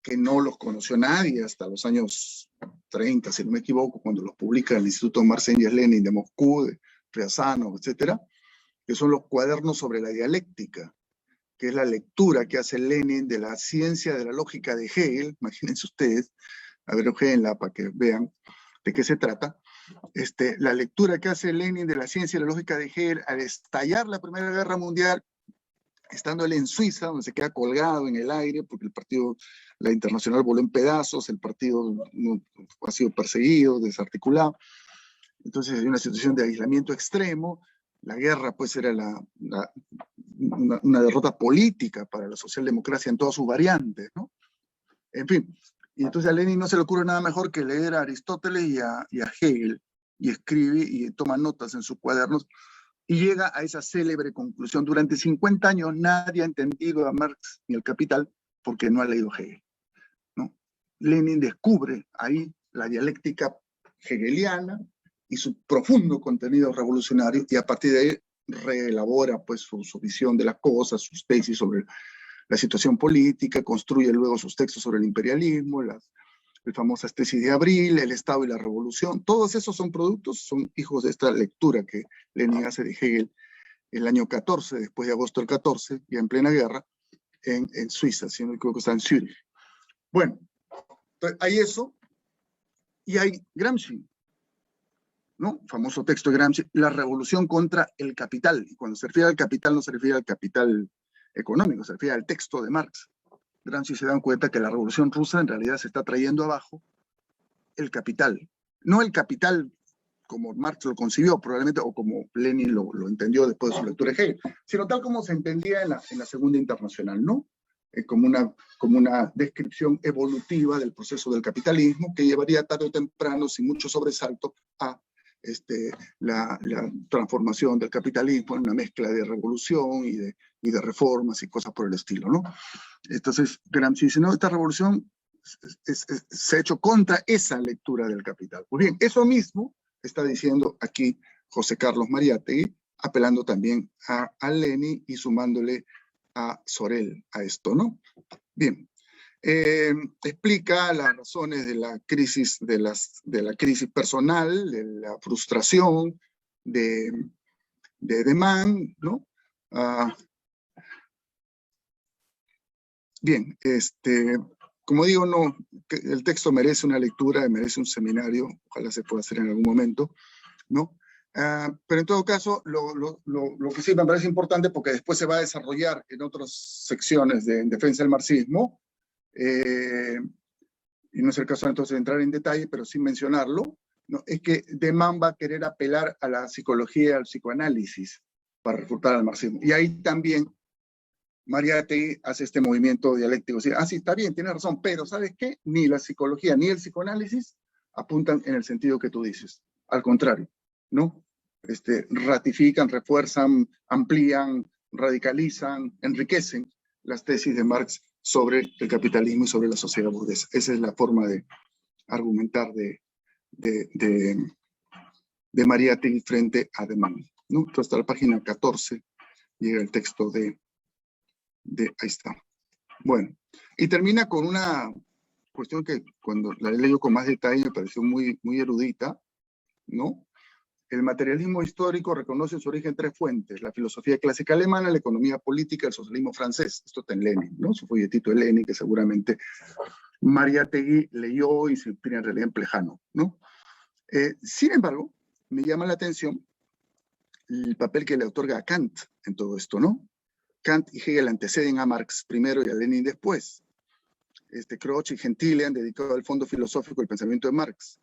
que no los conoció nadie hasta los años 30, si no me equivoco, cuando los publica el Instituto Marcengel Lenin de Moscú, de Ryazanov, etcétera, que son los cuadernos sobre la dialéctica, que es la lectura que hace Lenin de la ciencia de la lógica de Hegel. Imagínense ustedes, a ver, ojenla para que vean de qué se trata. La lectura que hace Lenin de la ciencia y la lógica de Hegel al estallar la Primera Guerra Mundial, estando él en Suiza, donde se queda colgado en el aire, porque el partido, la Internacional voló en pedazos, el partido no, ha sido perseguido, desarticulado. Entonces hay una situación de aislamiento extremo. La guerra pues era una derrota política para la socialdemocracia en todas sus variantes, ¿no? En fin, y entonces a Lenin no se le ocurre nada mejor que leer a Aristóteles y a Hegel, y escribe y toma notas en sus cuadernos, y llega a esa célebre conclusión. Durante 50 años nadie ha entendido a Marx ni el Capital porque no ha leído Hegel, ¿no? Lenin descubre ahí la dialéctica hegeliana y su profundo contenido revolucionario, y a partir de ahí reelabora pues su visión de las cosas, sus tesis sobre la situación política, construye luego sus textos sobre el imperialismo, las famosas tesis de Abril, el Estado y la Revolución. Todos esos son productos, son hijos de esta lectura que Lenin hace de Hegel el año 14, después de agosto del 14, ya en plena guerra, en Suiza, si no me equivoco, está en Zúrich. Bueno, entonces hay eso, y hay Gramsci, ¿no? Famoso texto de Gramsci, La revolución contra el capital. Y cuando se refiere al capital, no se refiere al capital económico, se refiere al texto de Marx. Gramsci se dan cuenta que la revolución rusa en realidad se está trayendo abajo el capital. No el capital como Marx lo concibió probablemente, o como Lenin lo entendió después de su lectura de Hegel, sino tal como se entendía en la Segunda Internacional, ¿no? Como una descripción evolutiva del proceso del capitalismo que llevaría tarde o temprano, sin mucho sobresalto, a la transformación del capitalismo en una mezcla de revolución y de reformas y cosas por el estilo, ¿no? Entonces, Gramsci dice, no, esta revolución se ha hecho contra esa lectura del capital. Pues bien, eso mismo está diciendo aquí José Carlos Mariátegui, apelando también a Lenin y sumándole a Sorel a esto, ¿no? Bien, explica las razones de la crisis, de la crisis personal, de la frustración de Deman, ¿no? Bien, como digo, no, el texto merece una lectura, merece un seminario, ojalá se pueda hacer en algún momento, ¿no? Pero en todo caso, lo que sí me parece importante, porque después se va a desarrollar en otras secciones en defensa del marxismo, y no es el caso entonces de entrar en detalle, pero sin mencionarlo, ¿no? Es que Deman va a querer apelar a la psicología, al psicoanálisis, para refutar al marxismo. Y ahí también Mariátegui hace este movimiento dialéctico. Sí, está bien, tiene razón, pero ¿sabes qué? Ni la psicología ni el psicoanálisis apuntan en el sentido que tú dices. Al contrario, ¿no? Ratifican, refuerzan, amplían, radicalizan, enriquecen las tesis de Marx sobre el capitalismo y sobre la sociedad burguesa. Esa es la forma de argumentar de Mariátegui frente a Deman, ¿no? Entonces, hasta la página 14 llega el texto ahí está. Bueno, y termina con una cuestión que cuando la leo con más detalle me pareció muy, muy erudita, ¿no? El materialismo histórico reconoce en su origen tres fuentes: la filosofía clásica alemana, la economía política, el socialismo francés. Esto está en Lenin, ¿no? Su folletito de Lenin, que seguramente Mariátegui leyó y se tiene en realidad en Plejano, ¿no? Sin embargo, me llama la atención el papel que le otorga a Kant en todo esto, ¿no? Kant y Hegel anteceden a Marx primero y a Lenin después. Croce y Gentile han dedicado al fondo filosófico el pensamiento de Marx,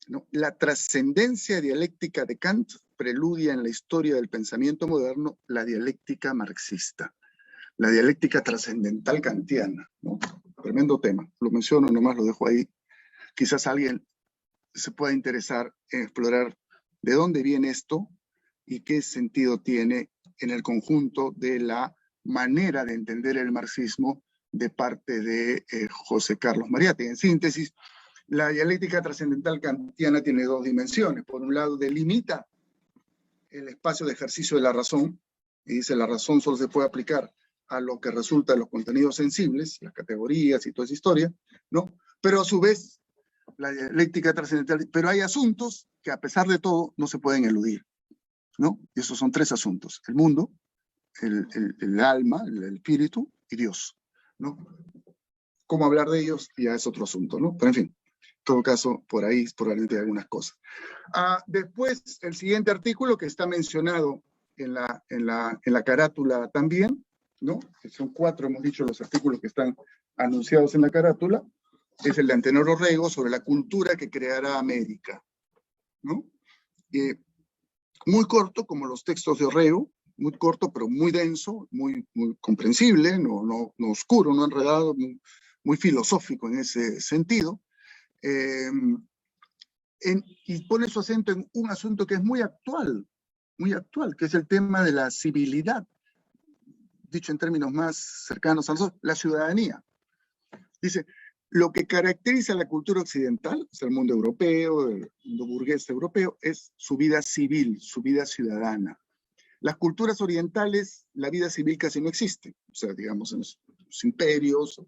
¿no? La trascendencia dialéctica de Kant preludia en la historia del pensamiento moderno la dialéctica marxista, la dialéctica trascendental kantiana, ¿no? Tremendo tema, lo menciono, nomás lo dejo ahí. Quizás alguien se pueda interesar en explorar de dónde viene esto y qué sentido tiene en el conjunto de la manera de entender el marxismo de parte de José Carlos Mariátegui. En síntesis, la dialéctica trascendental kantiana tiene dos dimensiones. Por un lado, delimita el espacio de ejercicio de la razón, y dice la razón solo se puede aplicar a lo que resulta de los contenidos sensibles, las categorías y toda esa historia, ¿no? Pero a su vez, la dialéctica trascendental, pero hay asuntos que a pesar de todo no se pueden eludir, ¿no? Y esos son tres asuntos: el mundo, el alma, el espíritu y Dios, ¿no? Cómo hablar de ellos ya es otro asunto, ¿no? Pero en fin, en todo caso, por ahí probablemente hay algunas cosas. Después, el siguiente artículo que está mencionado en la carátula también, ¿no? Son 4, hemos dicho, los artículos que están anunciados en la carátula, es el de Antenor Orrego sobre la cultura que creará América, ¿no? Muy corto, como los textos de Orrego, muy corto, pero muy denso, muy comprensible, no oscuro, no enredado, muy filosófico en ese sentido. Y pone su acento en un asunto que es muy actual, que es el tema de la civilidad, dicho en términos más cercanos a nosotros, la ciudadanía. Dice, lo que caracteriza a la cultura occidental, es el mundo europeo, el mundo burgués europeo, es su vida civil, su vida ciudadana. Las culturas orientales, la vida civil casi no existe. O sea, digamos, en los imperios,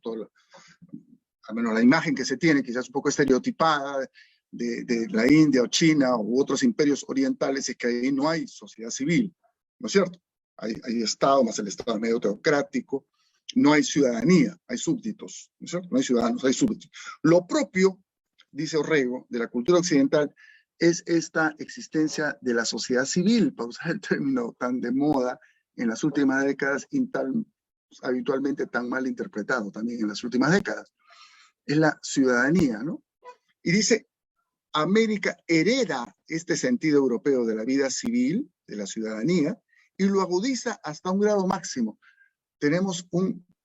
al menos la imagen que se tiene, quizás un poco estereotipada, de la India o China u otros imperios orientales, es que ahí no hay sociedad civil, ¿no es cierto? Hay Estado, más el Estado medio teocrático, no hay ciudadanía, hay súbditos, ¿no es cierto? No hay ciudadanos, hay súbditos. Lo propio, dice Orrego, de la cultura occidental es esta existencia de la sociedad civil, para usar el término tan de moda en las últimas décadas y tan habitualmente tan mal interpretado también en las últimas décadas. Es la ciudadanía, ¿no? Y dice, América hereda este sentido europeo de la vida civil, de la ciudadanía, y lo agudiza hasta un grado máximo. Tenemos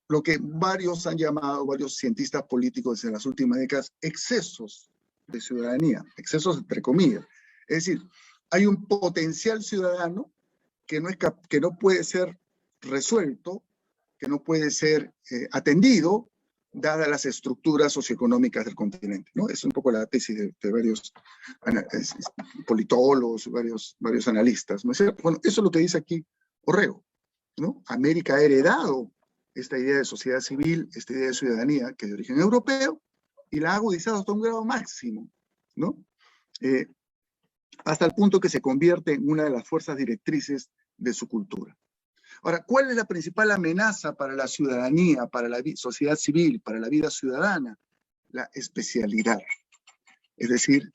lo que varios han llamado, varios cientistas políticos en las últimas décadas, excesos de ciudadanía, excesos entre comillas. Es decir, hay un potencial ciudadano que no puede ser resuelto, que no puede ser atendido, dadas las estructuras socioeconómicas del continente, ¿no? Es un poco la tesis de varios politólogos, varios analistas, ¿no es cierto? Bueno, eso es lo que dice aquí Orrego, ¿no? América ha heredado esta idea de sociedad civil, esta idea de ciudadanía, que es de origen europeo, y la ha agudizado hasta un grado máximo, ¿no? Hasta el punto que se convierte en una de las fuerzas directrices de su cultura. Ahora, ¿cuál es la principal amenaza para la ciudadanía, para la sociedad civil, para la vida ciudadana? La especialidad. Es decir,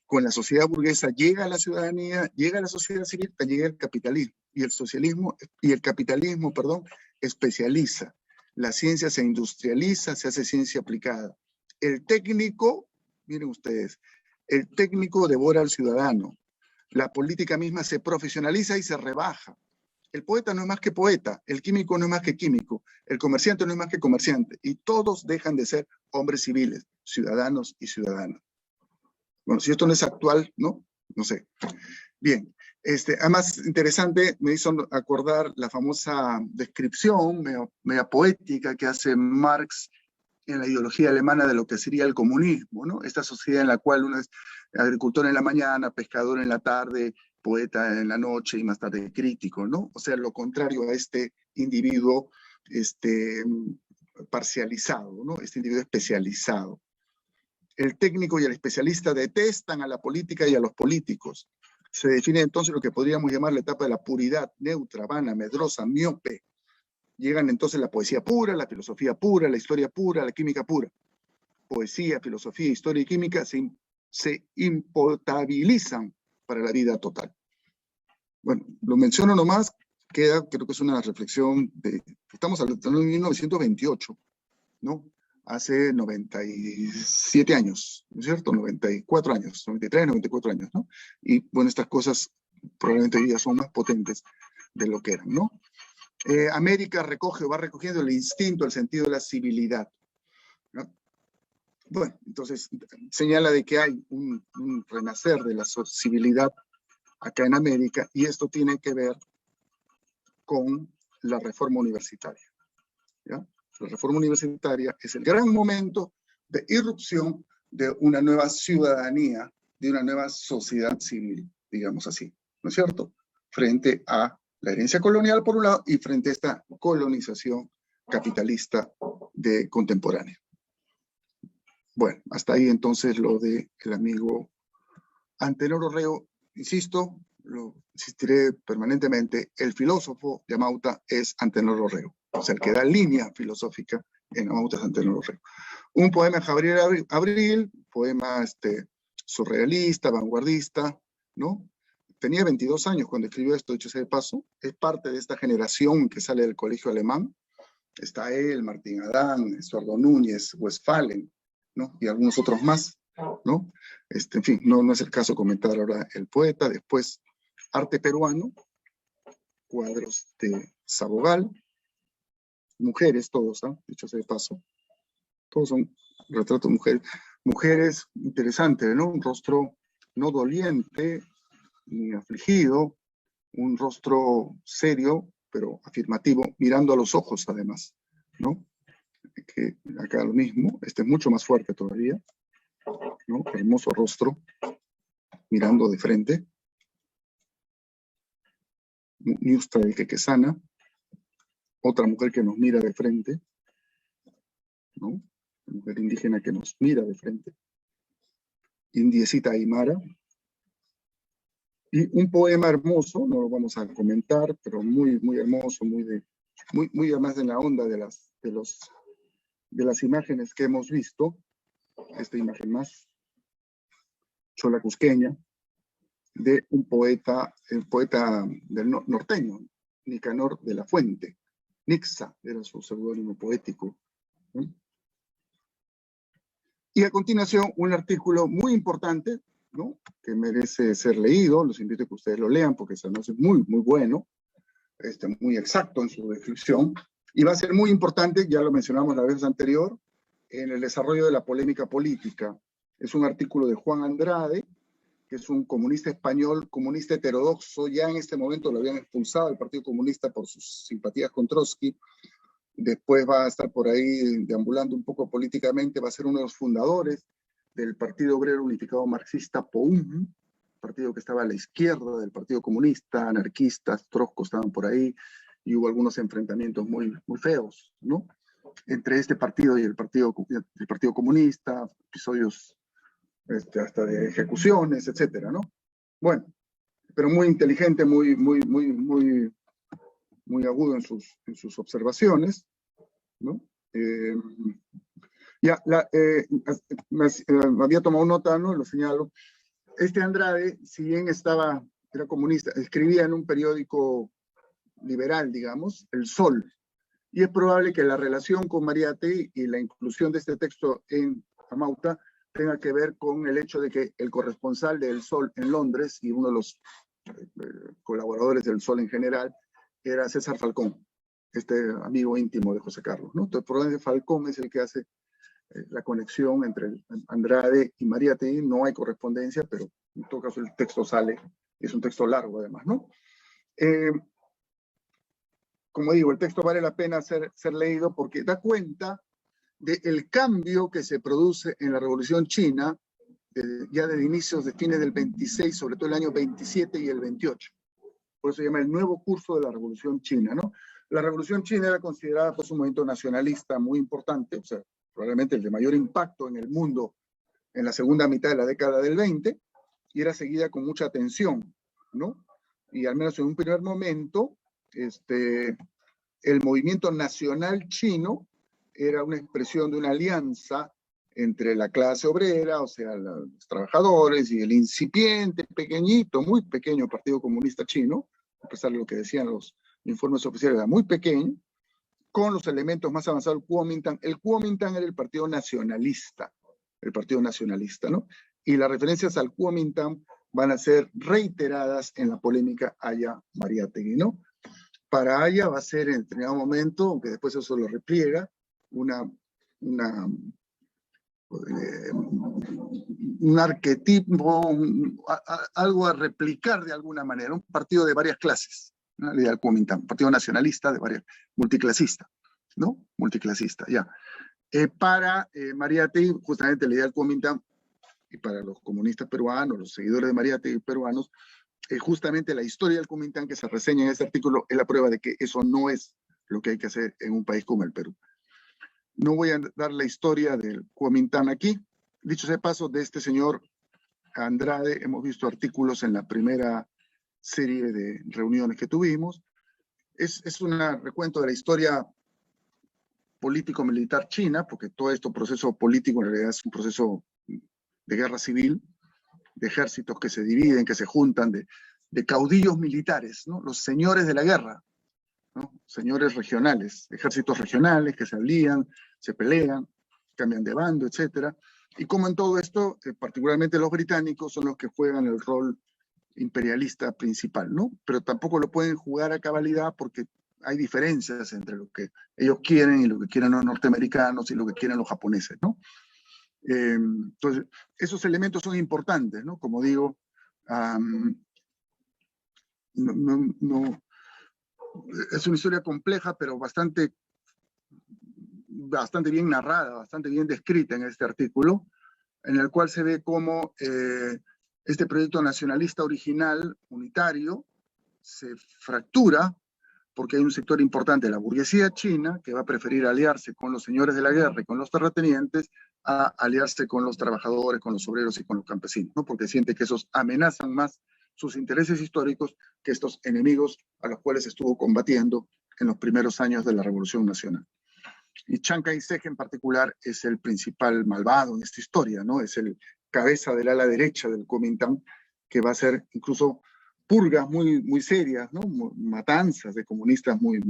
con la sociedad burguesa llega la ciudadanía, llega la sociedad civil, llega el capitalismo. Y el capitalismo, especializa. La ciencia se industrializa, se hace ciencia aplicada. El técnico, miren ustedes, el técnico devora al ciudadano. La política misma se profesionaliza y se rebaja. El poeta no es más que poeta, el químico no es más que químico, el comerciante no es más que comerciante, y todos dejan de ser hombres civiles, ciudadanos y ciudadanas. Bueno, si esto no es actual, ¿no? No sé. Bien, además interesante, me hizo acordar la famosa descripción media poética que hace Marx en la ideología alemana de lo que sería el comunismo, ¿no? Esta sociedad en la cual uno es agricultor en la mañana, pescador en la tarde, poeta en la noche y más tarde crítico, ¿no? O sea, lo contrario a este individuo parcializado, ¿no? Este individuo especializado. El técnico y el especialista detestan a la política y a los políticos. Se define entonces lo que podríamos llamar la etapa de la puridad, neutra, vana, medrosa, miope. Llegan entonces la poesía pura, la filosofía pura, la historia pura, la química pura. Poesía, filosofía, historia y química se impotabilizan para la vida total. Bueno, lo menciono nomás, creo que es una reflexión estamos hablando de 1928, ¿no? Hace 97 años, ¿no es cierto? 94 años, 93, 94 años, ¿no? Y bueno, estas cosas probablemente hoy día son más potentes de lo que eran, ¿no? América va recogiendo el instinto, el sentido de la civilidad, ¿no? Bueno, entonces señala de que hay un renacer de la civilidad acá en América, y esto tiene que ver con la reforma universitaria, ¿ya? La reforma universitaria es el gran momento de irrupción de una nueva ciudadanía, de una nueva sociedad civil, digamos así, ¿no es cierto? Frente a la herencia colonial por un lado y frente a esta colonización capitalista contemporánea. Bueno, hasta ahí entonces lo del amigo Antenor Orrego. Insisto, lo insistiré permanentemente, el filósofo de Amauta es Antenor Orrego. O sea, el que da línea filosófica en Amauta es Antenor Orrego. Un poema de Gabriel Abril, poema surrealista, vanguardista, ¿no? Tenía 22 años cuando escribió esto, dicho sea de paso. Es parte de esta generación que sale del colegio alemán. Está él, Martín Adán, Estuardo Núñez, Westphalen, ¿no? Y algunos otros más, ¿no? En fin, no es el caso comentar ahora el poeta. Después, arte peruano, cuadros de Sabogal, mujeres todos, ¿eh? Dicho sea de paso, todos son retratos de mujeres. Mujeres interesantes, ¿no? Un rostro no doliente ni afligido, un rostro serio, pero afirmativo, mirando a los ojos además, ¿no? Que acá lo mismo, este es mucho más fuerte todavía, ¿no? Hermoso rostro, mirando de frente. Niusta de Quequesana, otra mujer que nos mira de frente, ¿no? Una mujer indígena que nos mira de frente. Indiecita Aymara. Y un poema hermoso, no lo vamos a comentar, pero muy, muy hermoso, muy además en la onda de las imágenes que hemos visto. Esta imagen más chola cusqueña, de un poeta, el poeta del norteño, Nicanor de la Fuente. Nixa era su seudónimo poético, ¿no? Y a continuación, un artículo muy importante, ¿no? Que merece ser leído. Los invito a que ustedes lo lean porque es muy, muy bueno, muy exacto en su descripción, y va a ser muy importante, ya lo mencionamos la vez anterior, en el desarrollo de la polémica política. Es un artículo de Juan Andrade, que es un comunista español, comunista heterodoxo. Ya en este momento lo habían expulsado del Partido Comunista por sus simpatías con Trotsky. Después va a estar por ahí deambulando un poco políticamente, va a ser uno de los fundadores del Partido Obrero Unificado Marxista, POUM, partido que estaba a la izquierda del Partido Comunista, anarquistas, trotskos estaban por ahí, y hubo algunos enfrentamientos muy, muy feos, ¿no? Entre este partido y el Partido Comunista, episodios hasta de ejecuciones, etcétera, ¿no? Bueno, pero muy inteligente, muy agudo en sus observaciones, ¿no? Había tomado nota, ¿no? Lo señalo. Andrade, si bien era comunista, escribía en un periódico liberal, digamos, El Sol, y es probable que la relación con Mariátegui y la inclusión de este texto en Amauta tenga que ver con el hecho de que el corresponsal de El Sol en Londres y uno de los colaboradores del Sol en general era César Falcón, amigo íntimo de José Carlos, ¿no? Entonces, probablemente Falcón es el que hace la conexión entre Andrade y Mariátegui. No hay correspondencia, pero en todo caso el texto sale, es un texto largo además, ¿no? Como digo, el texto vale la pena ser leído porque da cuenta del cambio que se produce en la Revolución China, ya desde inicios de fines del 26, sobre todo el año 27 y el 28. Por eso se llama el nuevo curso de la Revolución China, ¿no? La Revolución China era considerada pues, un movimiento nacionalista muy importante, o sea, probablemente el de mayor impacto en el mundo en la segunda mitad de la década del 20, y era seguida con mucha atención, ¿no? Y al menos en un primer momento, el movimiento nacional chino era una expresión de una alianza entre la clase obrera, o sea, los trabajadores, y el incipiente, pequeñito, muy pequeño Partido Comunista Chino, a pesar de lo que decían los informes oficiales, era muy pequeño, con los elementos más avanzados del Kuomintang. El Kuomintang era el partido nacionalista, ¿no? Y las referencias al Kuomintang van a ser reiteradas en la polémica Haya-Mariátegui, ¿no? Para Haya va a ser en determinado momento, aunque después eso lo repliega, un arquetipo, algo a replicar de alguna manera, un partido de varias clases, ¿no? La idea del Kuomintang, un partido nacionalista de varias, multiclasista, ¿no? Multiclasista, ya. Para Mariátegui, justamente la idea del Kuomintang, y para los comunistas peruanos, los seguidores de Mariátegui peruanos, justamente la historia del Kuomintang que se reseña en este artículo es la prueba de que eso no es lo que hay que hacer en un país como el Perú. No voy a dar la historia del Kuomintang aquí. Dicho sea de paso, de este señor Andrade hemos visto artículos en la primera serie de reuniones que tuvimos. Es un recuento de la historia político-militar china, porque todo este proceso político en realidad es un proceso de guerra civil, de ejércitos que se dividen, que se juntan, de caudillos militares, ¿no? Los señores de la guerra, ¿no? Señores regionales, ejércitos regionales que se alían, se pelean, cambian de bando, etc. Y como en todo esto, particularmente los británicos son los que juegan el rol imperialista principal, ¿no? Pero tampoco lo pueden jugar a cabalidad porque hay diferencias entre lo que ellos quieren y lo que quieren los norteamericanos y lo que quieren los japoneses, ¿no? Entonces, esos elementos son importantes, ¿no? Como digo, es una historia compleja, pero bastante bien narrada, bastante bien descrita en este artículo, en el cual se ve cómo este proyecto nacionalista original, unitario, se fractura porque hay un sector importante de la burguesía china que va a preferir aliarse con los señores de la guerra y con los terratenientes a aliarse con los trabajadores, con los obreros y con los campesinos, ¿no? Porque siente que esos amenazan más sus intereses históricos que estos enemigos a los cuales estuvo combatiendo en los primeros años de la Revolución Nacional. Y Chiang Kai-shek en particular es el principal malvado en esta historia, ¿no? Es el cabeza del ala derecha del Kuomintang, que va a hacer incluso purgas muy serias, ¿no? Matanzas de comunistas muy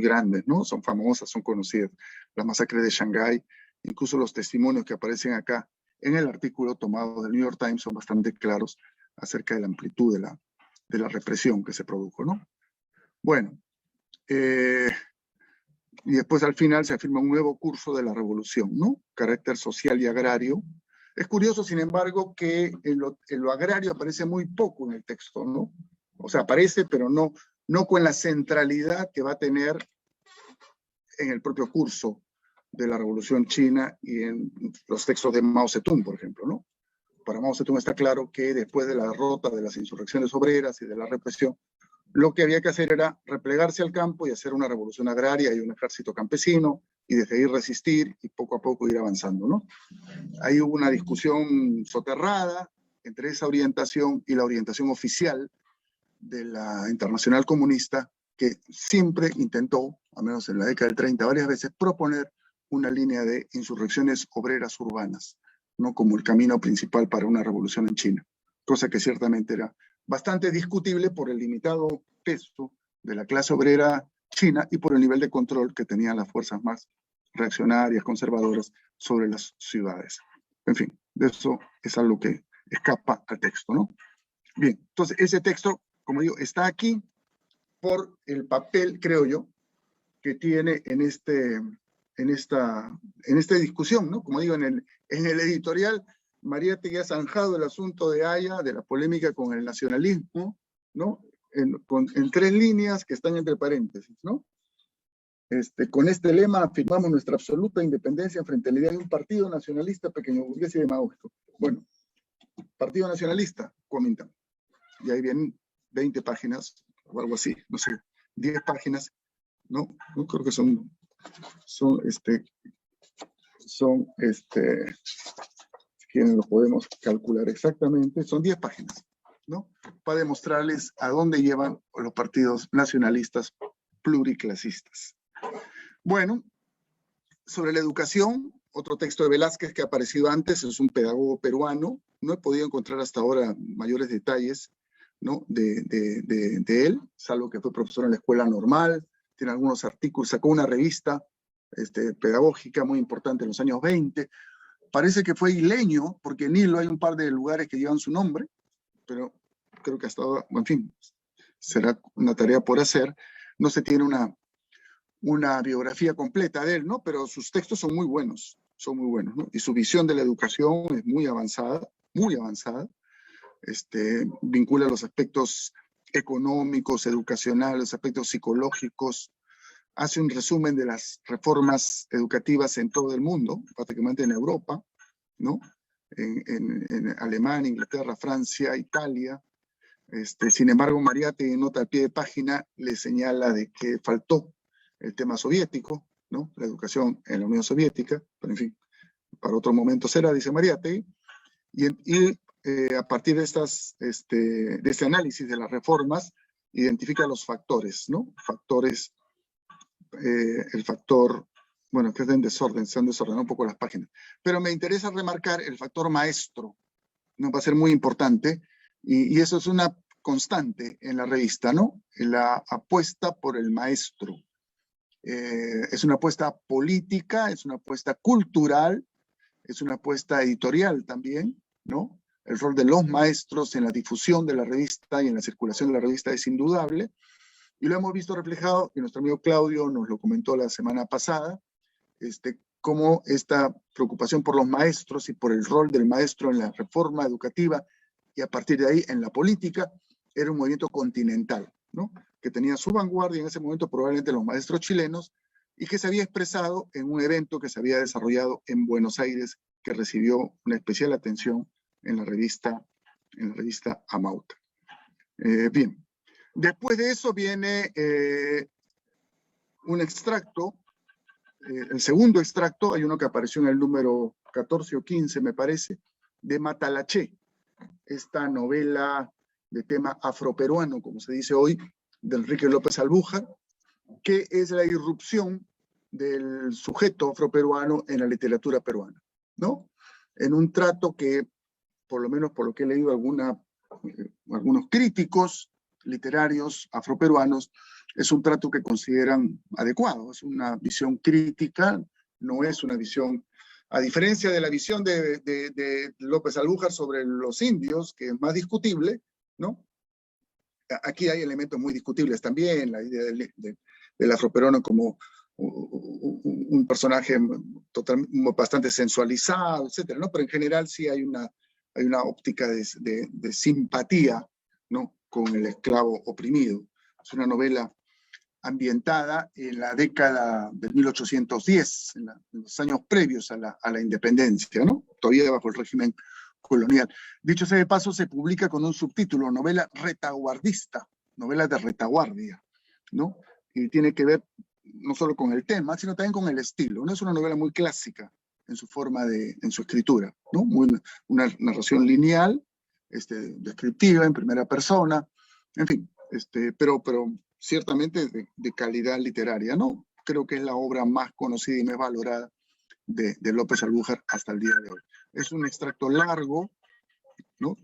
grandes, ¿no? Son famosas, son conocidas. Las masacres de Shanghái, incluso los testimonios que aparecen acá en el artículo tomado del New York Times son bastante claros acerca de la amplitud de la represión que se produjo, ¿no? Bueno, y después al final se afirma un nuevo curso de la revolución, ¿no? Carácter social y agrario. Es curioso, sin embargo, que en lo agrario aparece muy poco en el texto, ¿no? O sea, aparece, pero no con la centralidad que va a tener en el propio curso de la Revolución China y en los textos de Mao Zedong, por ejemplo, ¿no? Para Mao Zedong está claro que después de la derrota de las insurrecciones obreras y de la represión, lo que había que hacer era replegarse al campo y hacer una revolución agraria y un ejército campesino, y desde ahí resistir y poco a poco ir avanzando, ¿no? Ahí hubo una discusión soterrada entre esa orientación y la orientación oficial de la Internacional Comunista, que siempre intentó, al menos en la década del 30, varias veces, proponer una línea de insurrecciones obreras urbanas, ¿no? Como el camino principal para una revolución en China, cosa que ciertamente era bastante discutible por el limitado peso de la clase obrera china y por el nivel de control que tenían las fuerzas más reaccionarias, conservadoras, sobre las ciudades. En fin, de eso es algo que escapa al texto, ¿no? Bien, entonces ese texto, como digo, está aquí por el papel, creo yo, que tiene en esta discusión, ¿no? Como digo, en el editorial, Mariátegui ha zanjado el asunto de Haya, de la polémica con el nacionalismo, ¿no? En 3 líneas que están entre paréntesis, ¿no? Con este lema afirmamos nuestra absoluta independencia frente a la idea de un partido nacionalista pequeño burgués y demagógico. Bueno, partido nacionalista, Kuomintang. Y ahí vienen 20 páginas, o algo así, no sé, 10 páginas ¿no? No creo que son quienes lo podemos calcular exactamente, son 10 páginas, ¿no? Para demostrarles a dónde llevan los partidos nacionalistas pluriclasistas. Bueno, sobre la educación, otro texto de Velázquez que ha aparecido antes, es un pedagogo peruano. No he podido encontrar hasta ahora mayores detalles, ¿no? de él, salvo que fue profesor en la escuela normal, tiene algunos artículos, sacó una revista pedagógica muy importante en los años 20. Parece que fue isleño, porque en Hilo hay un par de lugares que llevan su nombre, pero creo que hasta ahora, en fin, será una tarea por hacer. No se tiene una biografía completa de él, ¿no? Pero sus textos son muy buenos, ¿no? Y su visión de la educación es muy avanzada, vincula los aspectos económicos, educacionales, aspectos psicológicos, hace un resumen de las reformas educativas en todo el mundo, prácticamente en Europa, ¿no? En Alemania, Inglaterra, Francia, Italia. Sin embargo, Mariátegui, en nota al pie de página, le señala de que faltó el tema soviético, ¿no? La educación en la Unión Soviética, pero en fin, para otro momento será, dice Mariátegui, y a partir de este análisis de las reformas, identifica los factores, ¿no? El factor, bueno, que es en desorden, se han desordenado un poco las páginas, pero me interesa remarcar el factor maestro, ¿no? Va a ser muy importante, y eso es una constante en la revista, ¿no? La apuesta por el maestro. Es una apuesta política, es una apuesta cultural, es una apuesta editorial también, ¿no? El rol de los maestros en la difusión de la revista y en la circulación de la revista es indudable, y lo hemos visto reflejado, y nuestro amigo Claudio nos lo comentó la semana pasada, cómo esta preocupación por los maestros y por el rol del maestro en la reforma educativa y a partir de ahí en la política era un movimiento continental, ¿no? Que tenía su vanguardia en ese momento probablemente los maestros chilenos y que se había expresado en un evento que se había desarrollado en Buenos Aires que recibió una especial atención en la revista Amauta. Bien, después de eso viene un extracto, el segundo extracto, hay uno que apareció en el número 14 o 15, me parece, de Matalaché, esta novela de tema afroperuano, como se dice hoy, de Enrique López Albújar, que es la irrupción del sujeto afroperuano en la literatura peruana, ¿no? En un trato que, por lo menos por lo que he leído algunos críticos literarios afroperuanos, es un trato que consideran adecuado, es una visión crítica, no es una visión, a diferencia de la visión de López Albújar sobre los indios, que es más discutible, ¿no? Aquí hay elementos muy discutibles también, la idea del afroperuano como un personaje bastante sensualizado, etcétera, ¿no? Pero en general sí hay una óptica de simpatía, ¿no? Con el esclavo oprimido. Es una novela ambientada en la década de 1810, en los años previos a la independencia, ¿no? Todavía bajo el régimen colonial. Dicho sea de paso, se publica con un subtítulo, novela retaguardista, novela de retaguardia, ¿no? Y tiene que ver no solo con el tema, sino también con el estilo, ¿no? Es una novela muy clásica en su forma en su escritura, ¿no? Una narración lineal, descriptiva, en primera persona, en fin, pero ciertamente de calidad literaria, ¿no? Creo que es la obra más conocida y más valorada de López Albújar hasta el día de hoy. Es un extracto largo, ¿no?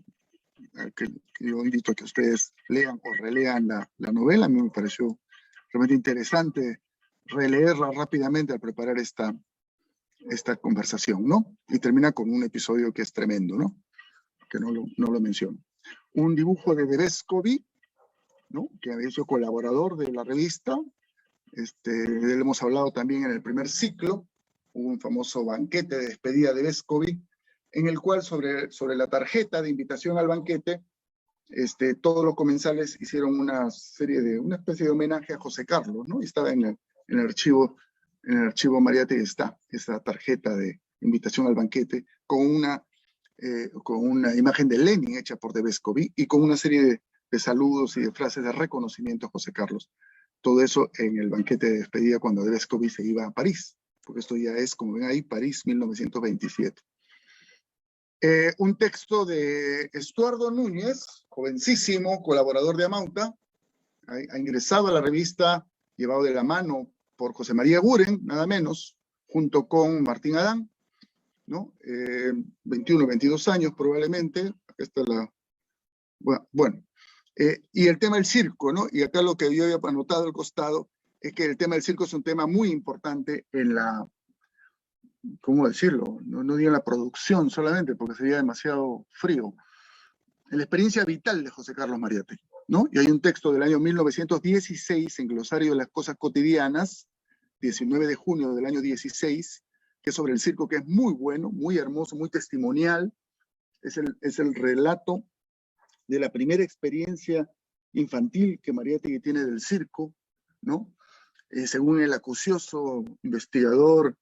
Que yo invito a que ustedes lean o relean la novela. A mí me pareció realmente interesante releerla rápidamente al preparar esta conversación, ¿no? Y termina con un episodio que es tremendo, ¿no? Que no lo menciono. Un dibujo de Devescovi, ¿no? Que había sido colaborador de la revista. De él hemos hablado también en el primer ciclo. Hubo un famoso banquete de despedida de Vescovi, en el cual sobre la tarjeta de invitación al banquete, todos los comensales hicieron una especie de homenaje a José Carlos, ¿no? Y estaba en el archivo Mariátegui está esa tarjeta de invitación al banquete con una imagen de Lenin hecha por de Vescovi y con una serie de saludos y de frases de reconocimiento a José Carlos. Todo eso en el banquete de despedida cuando Descovy se iba a París, porque esto ya es, como ven ahí, París 1927. Un texto de Estuardo Núñez, jovencísimo, colaborador de Amauta, ha ingresado a la revista, llevado de la mano por José María Guren, nada menos, junto con Martín Adán, ¿no? 21, 22 años probablemente. Acá está la... Bueno, y el tema del circo, ¿no? Y acá lo que yo había anotado al costado es que el tema del circo es un tema muy importante en la, ¿cómo decirlo? No digo en la producción solamente, porque sería demasiado frío. En la experiencia vital de José Carlos Mariátegui, ¿no? Y hay un texto del año 1916 en Glosario de las Cosas Cotidianas, 19 de junio del año 16, que es sobre el circo, que es muy bueno, muy hermoso, muy testimonial. Es el relato de la primera experiencia infantil que Mariátegui tiene del circo, ¿no? Según el acucioso investigador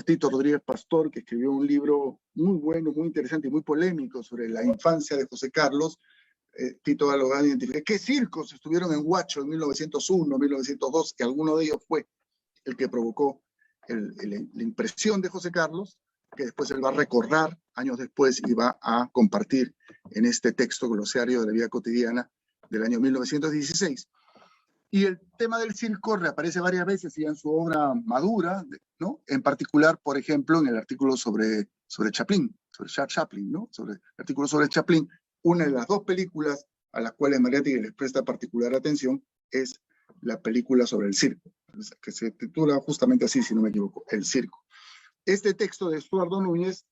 Tito Rodríguez Pastor, que escribió un libro muy bueno, muy interesante y muy polémico sobre la infancia de José Carlos, Tito ha logrado identificar qué circos estuvieron en Huacho en 1901, 1902, que alguno de ellos fue el que provocó la impresión de José Carlos, que después él va a recordar años después y va a compartir en este texto glosario de la vida cotidiana del año 1916. Y el tema del circo reaparece varias veces ya en su obra madura, ¿no? En particular, por ejemplo, en el artículo sobre Chaplin, sobre Charles Chaplin, ¿no? Sobre el artículo sobre Chaplin, una de las dos películas a las cuales Mariátegui les presta particular atención es la película sobre el circo, que se titula justamente así, si no me equivoco, El circo. Este texto de Estuardo Núñez,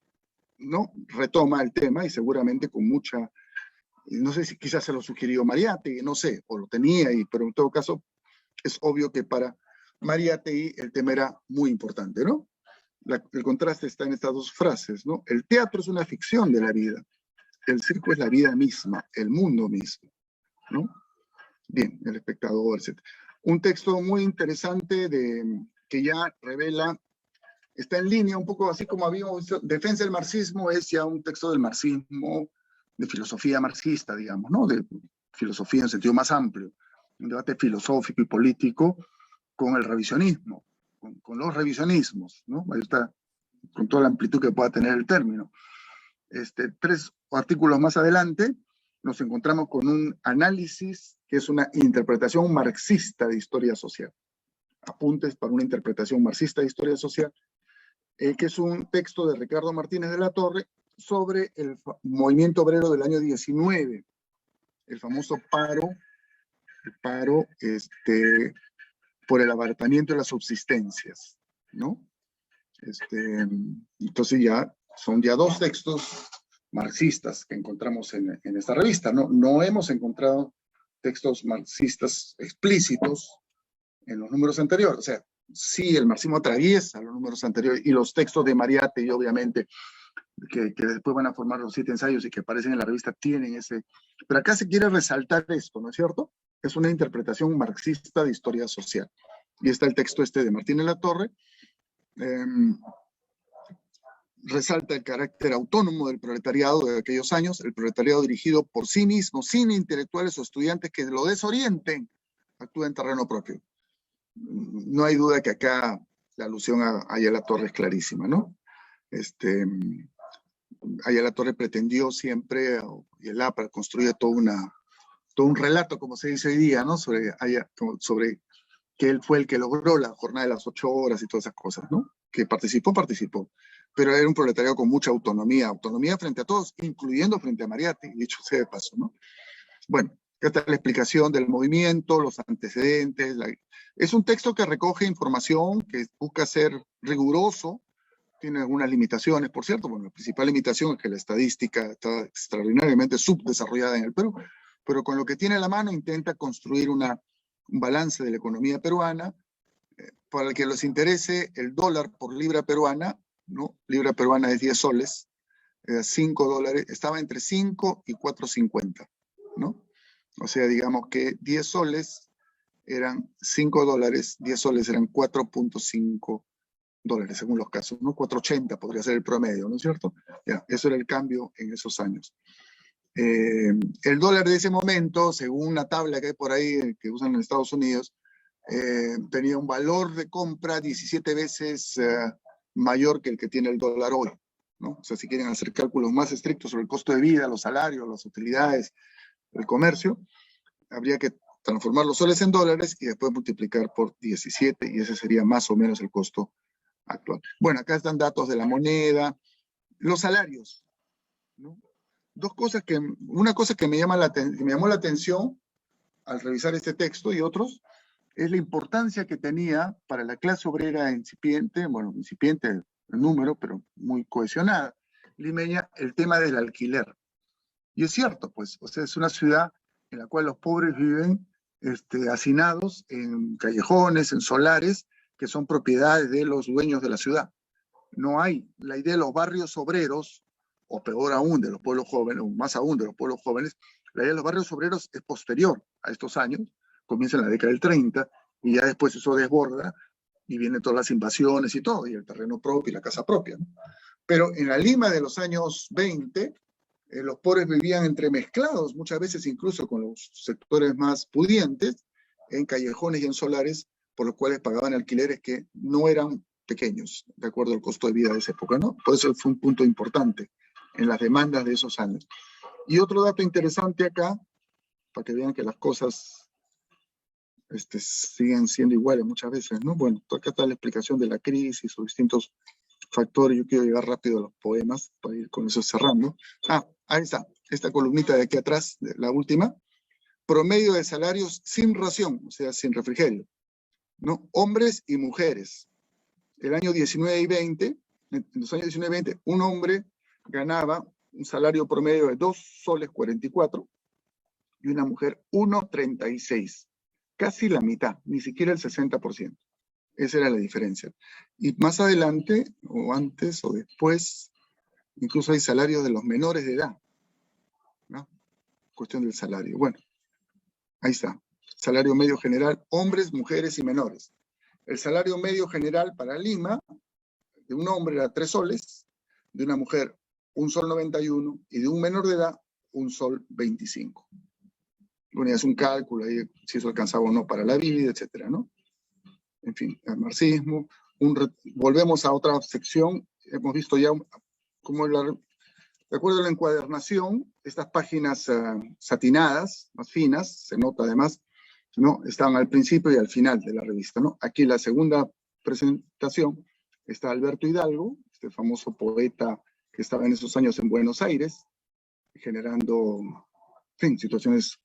¿no? Retoma el tema y seguramente con mucha... No sé si quizás se lo sugirió Mariátegui, no sé, o lo tenía, pero en todo caso es obvio que para Mariátegui el tema era muy importante, ¿no? El contraste está en estas dos frases, ¿no? El teatro es una ficción de la vida, el circo es la vida misma, el mundo mismo, ¿no? Bien, el espectador, etc. Un texto muy interesante que ya revela, está en línea un poco así como habíamos visto, Defensa del marxismo es ya un texto del marxismo, de filosofía marxista, digamos, ¿no? De filosofía en sentido más amplio, un debate filosófico y político con el revisionismo, con los revisionismos, ¿no? Ahí está, con toda la amplitud que pueda tener el término. 3 artículos más adelante nos encontramos con un análisis que es una interpretación marxista de historia social. Apuntes para una interpretación marxista de historia social, que es un texto de Ricardo Martínez de la Torre sobre el movimiento obrero del año 19, el famoso paro por el abaratamiento de las subsistencias, ¿no? Entonces son 2 textos marxistas que encontramos en esta revista, ¿no? No hemos encontrado textos marxistas explícitos en los números anteriores, o sea, sí, el marxismo atraviesa los números anteriores y los textos de Mariátegui, obviamente, que después van a formar los 7 ensayos y que aparecen en la revista, tienen ese... Pero acá se quiere resaltar esto, ¿no es cierto? Es una interpretación marxista de historia social. Y está el texto de Martínez de la Torre. Resalta el carácter autónomo del proletariado de aquellos años, el proletariado dirigido por sí mismo, sin intelectuales o estudiantes que lo desorienten, actúa en terreno propio. No hay duda que acá la alusión a Ayala Torre es clarísima, ¿no? Ayala Torre pretendió siempre, y el APRA construye todo un relato, como se dice hoy día, ¿no? Sobre que él fue el que logró la jornada de las 8 horas y todas esas cosas, ¿no? Que participó, pero era un proletariado con mucha autonomía frente a todos, incluyendo frente a Mariátegui, dicho sea de paso, ¿no? Bueno, esta es la explicación del movimiento, los antecedentes. Es un texto que recoge información, que busca ser riguroso, tiene algunas limitaciones, por cierto. Bueno, la principal limitación es que la estadística está extraordinariamente subdesarrollada en el Perú, pero con lo que tiene a la mano intenta construir un balance de la economía peruana. Para el que les interese, el dólar por libra peruana, ¿no? Libra peruana es 10 soles, $5, estaba entre 5 y 4.50, ¿no? O sea, digamos que 10 soles eran $5, 10 soles eran 4.5 dólares, según los casos, ¿no? 4.80 podría ser el promedio, ¿no es cierto? Ya, eso era el cambio en esos años. El dólar de ese momento, según una tabla que hay por ahí que usan en Estados Unidos, tenía un valor de compra 17 veces mayor que el que tiene el dólar hoy, ¿no? O sea, si quieren hacer cálculos más estrictos sobre el costo de vida, los salarios, las utilidades, el comercio, habría que transformar los soles en dólares y después multiplicar por 17, y ese sería más o menos el costo actual. Bueno, acá están datos de la moneda, los salarios, ¿no? Una cosa que me llamó la atención al revisar este texto y otros, es la importancia que tenía para la clase obrera incipiente, bueno, incipiente el número, pero muy cohesionada, limeña, el tema del alquiler. Y es cierto, pues, o sea, es una ciudad en la cual los pobres viven hacinados en callejones, en solares, que son propiedades de los dueños de la ciudad. No hay la idea de los barrios obreros, o peor aún, de los pueblos jóvenes, o más aún de los pueblos jóvenes. La idea de los barrios obreros es posterior a estos años, comienza en la década del 30, y ya después eso desborda, y vienen todas las invasiones y todo, y el terreno propio y la casa propia, ¿no? Pero en la Lima de los años 20, los pobres vivían entremezclados, muchas veces incluso con los sectores más pudientes, en callejones y en solares, por los cuales pagaban alquileres que no eran pequeños, de acuerdo al costo de vida de esa época, ¿no? Por eso fue un punto importante en las demandas de esos años. Y otro dato interesante acá, para que vean que las cosas siguen siendo iguales muchas veces, ¿no? Bueno, acá está la explicación de la crisis o distintos factores. Yo quiero llegar rápido a los poemas para ir con eso cerrando. Ahí está, esta columnita de aquí atrás, la última. Promedio de salarios sin ración, o sea, sin refrigerio, ¿no? Hombres y mujeres. El año 19 y 20, en los años 19 y 20, un hombre ganaba un salario promedio de 2 soles 44 y una mujer 1,36. Casi la mitad, ni siquiera el 60%. Esa era la diferencia. Y más adelante, o antes o después, incluso hay salarios de los menores de edad, ¿no? Cuestión del salario. Bueno, ahí está. Salario medio general, hombres, mujeres y menores. El salario medio general para Lima, de un hombre era 3 soles, de una mujer 1 sol 91 y de un menor de edad 1 sol 25. Bueno, ya es un cálculo ahí, si eso alcanzaba o no para la vida, etcétera, ¿no? En fin, el marxismo. Volvemos a otra sección. Hemos visto ya cómo, de acuerdo a la encuadernación, estas páginas satinadas, más finas, se nota además, ¿no? Están al principio y al final de la revista, ¿no? Aquí la segunda presentación está Alberto Hidalgo, este famoso poeta que estaba en esos años en Buenos Aires, generando, en fin, situaciones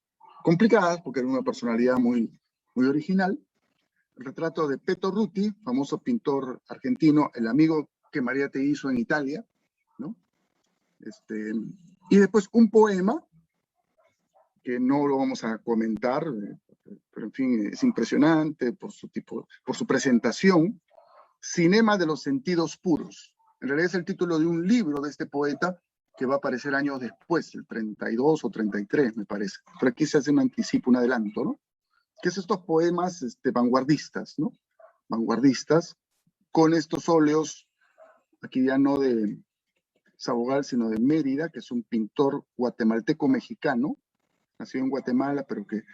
complicadas, porque era una personalidad muy, muy original. El retrato de Peto Ruti, famoso pintor argentino, el amigo que María te hizo en Italia, ¿no? Y después un poema, que no lo vamos a comentar, pero en fin, es impresionante por su presentación, Cinema de los Sentidos Puros. En realidad es el título de un libro de este poeta que va a aparecer años después, el 32 o 33, me parece. Pero aquí se hace un anticipo, un adelanto, ¿no? Que es estos poemas vanguardistas, ¿no? Vanguardistas, con estos óleos, aquí ya no de Sabogal, sino de Mérida, que es un pintor guatemalteco-mexicano, nacido en Guatemala, pero que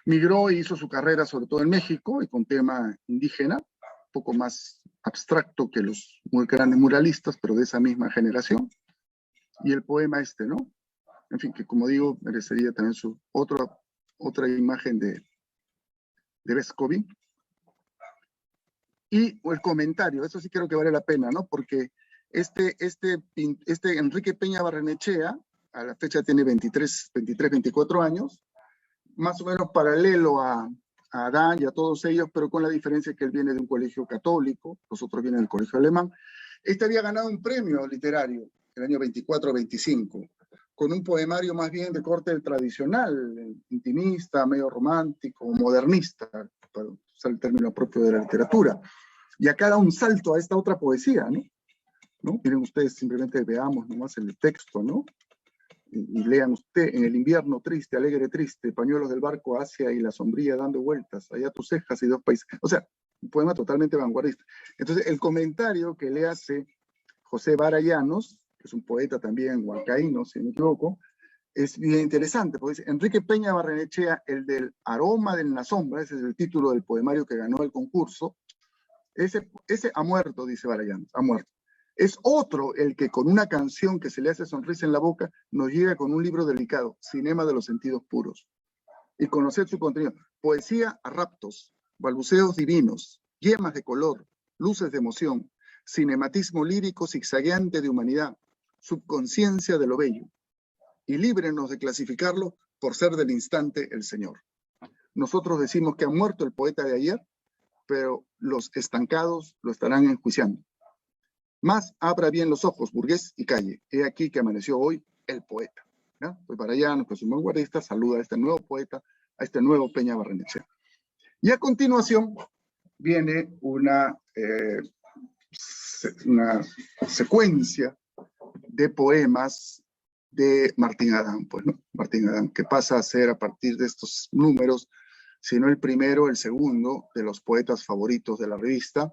migró y hizo su carrera sobre todo en México, y con tema indígena, un poco más abstracto que los muy grandes muralistas, pero de esa misma generación. Y el poema ¿no? En fin, que como digo, merecería también su otra imagen de Vescovi. Y el comentario, eso sí creo que vale la pena, ¿no? Porque este Enrique Peña Barrenechea, a la fecha tiene 24 años, más o menos paralelo a Adán y a todos ellos, pero con la diferencia que él viene de un colegio católico, los otros vienen del colegio alemán. Este había ganado un premio literario el año 24-25, con un poemario más bien de corte tradicional, intimista, medio romántico, modernista, para usar el término propio de la literatura. Y acá da un salto a esta otra poesía, ¿no? Miren ustedes, simplemente veamos nomás el texto, ¿no? Y lean usted: en el invierno triste, alegre triste, pañuelos del barco hacia y la sombrilla dando vueltas, allá tus cejas y 2 países. O sea, un poema totalmente vanguardista. Entonces, el comentario que le hace José Vara Llanos, que es un poeta también huancaíno, si no me equivoco, es bien interesante, porque dice, Enrique Peña Barrenechea, el del Aroma de la Sombra, ese es el título del poemario que ganó el concurso, ese ha muerto, dice Barayan, ha muerto. Es otro el que con una canción que se le hace sonrisa en la boca nos llega con un libro delicado, Cinema de los Sentidos Puros. Y conocer su contenido. Poesía a raptos, balbuceos divinos, yemas de color, luces de emoción, cinematismo lírico zigzagueante de humanidad, subconsciencia de lo bello. Y líbrenos de clasificarlo por ser del instante el Señor. Nosotros decimos que ha muerto el poeta de ayer, pero los estancados lo estarán enjuiciando. Más abra bien los ojos, burgués, y calle. He aquí que amaneció hoy el poeta. ¿Ya? Pues para allá, nuestro vanguardista saluda a este nuevo poeta, a este nuevo Peña Barrenechea. Y a continuación viene una secuencia de poemas de Martín Adán, pues, ¿no? Martín Adán, que pasa a ser a partir de estos números, si no el primero, el segundo de los poetas favoritos de la revista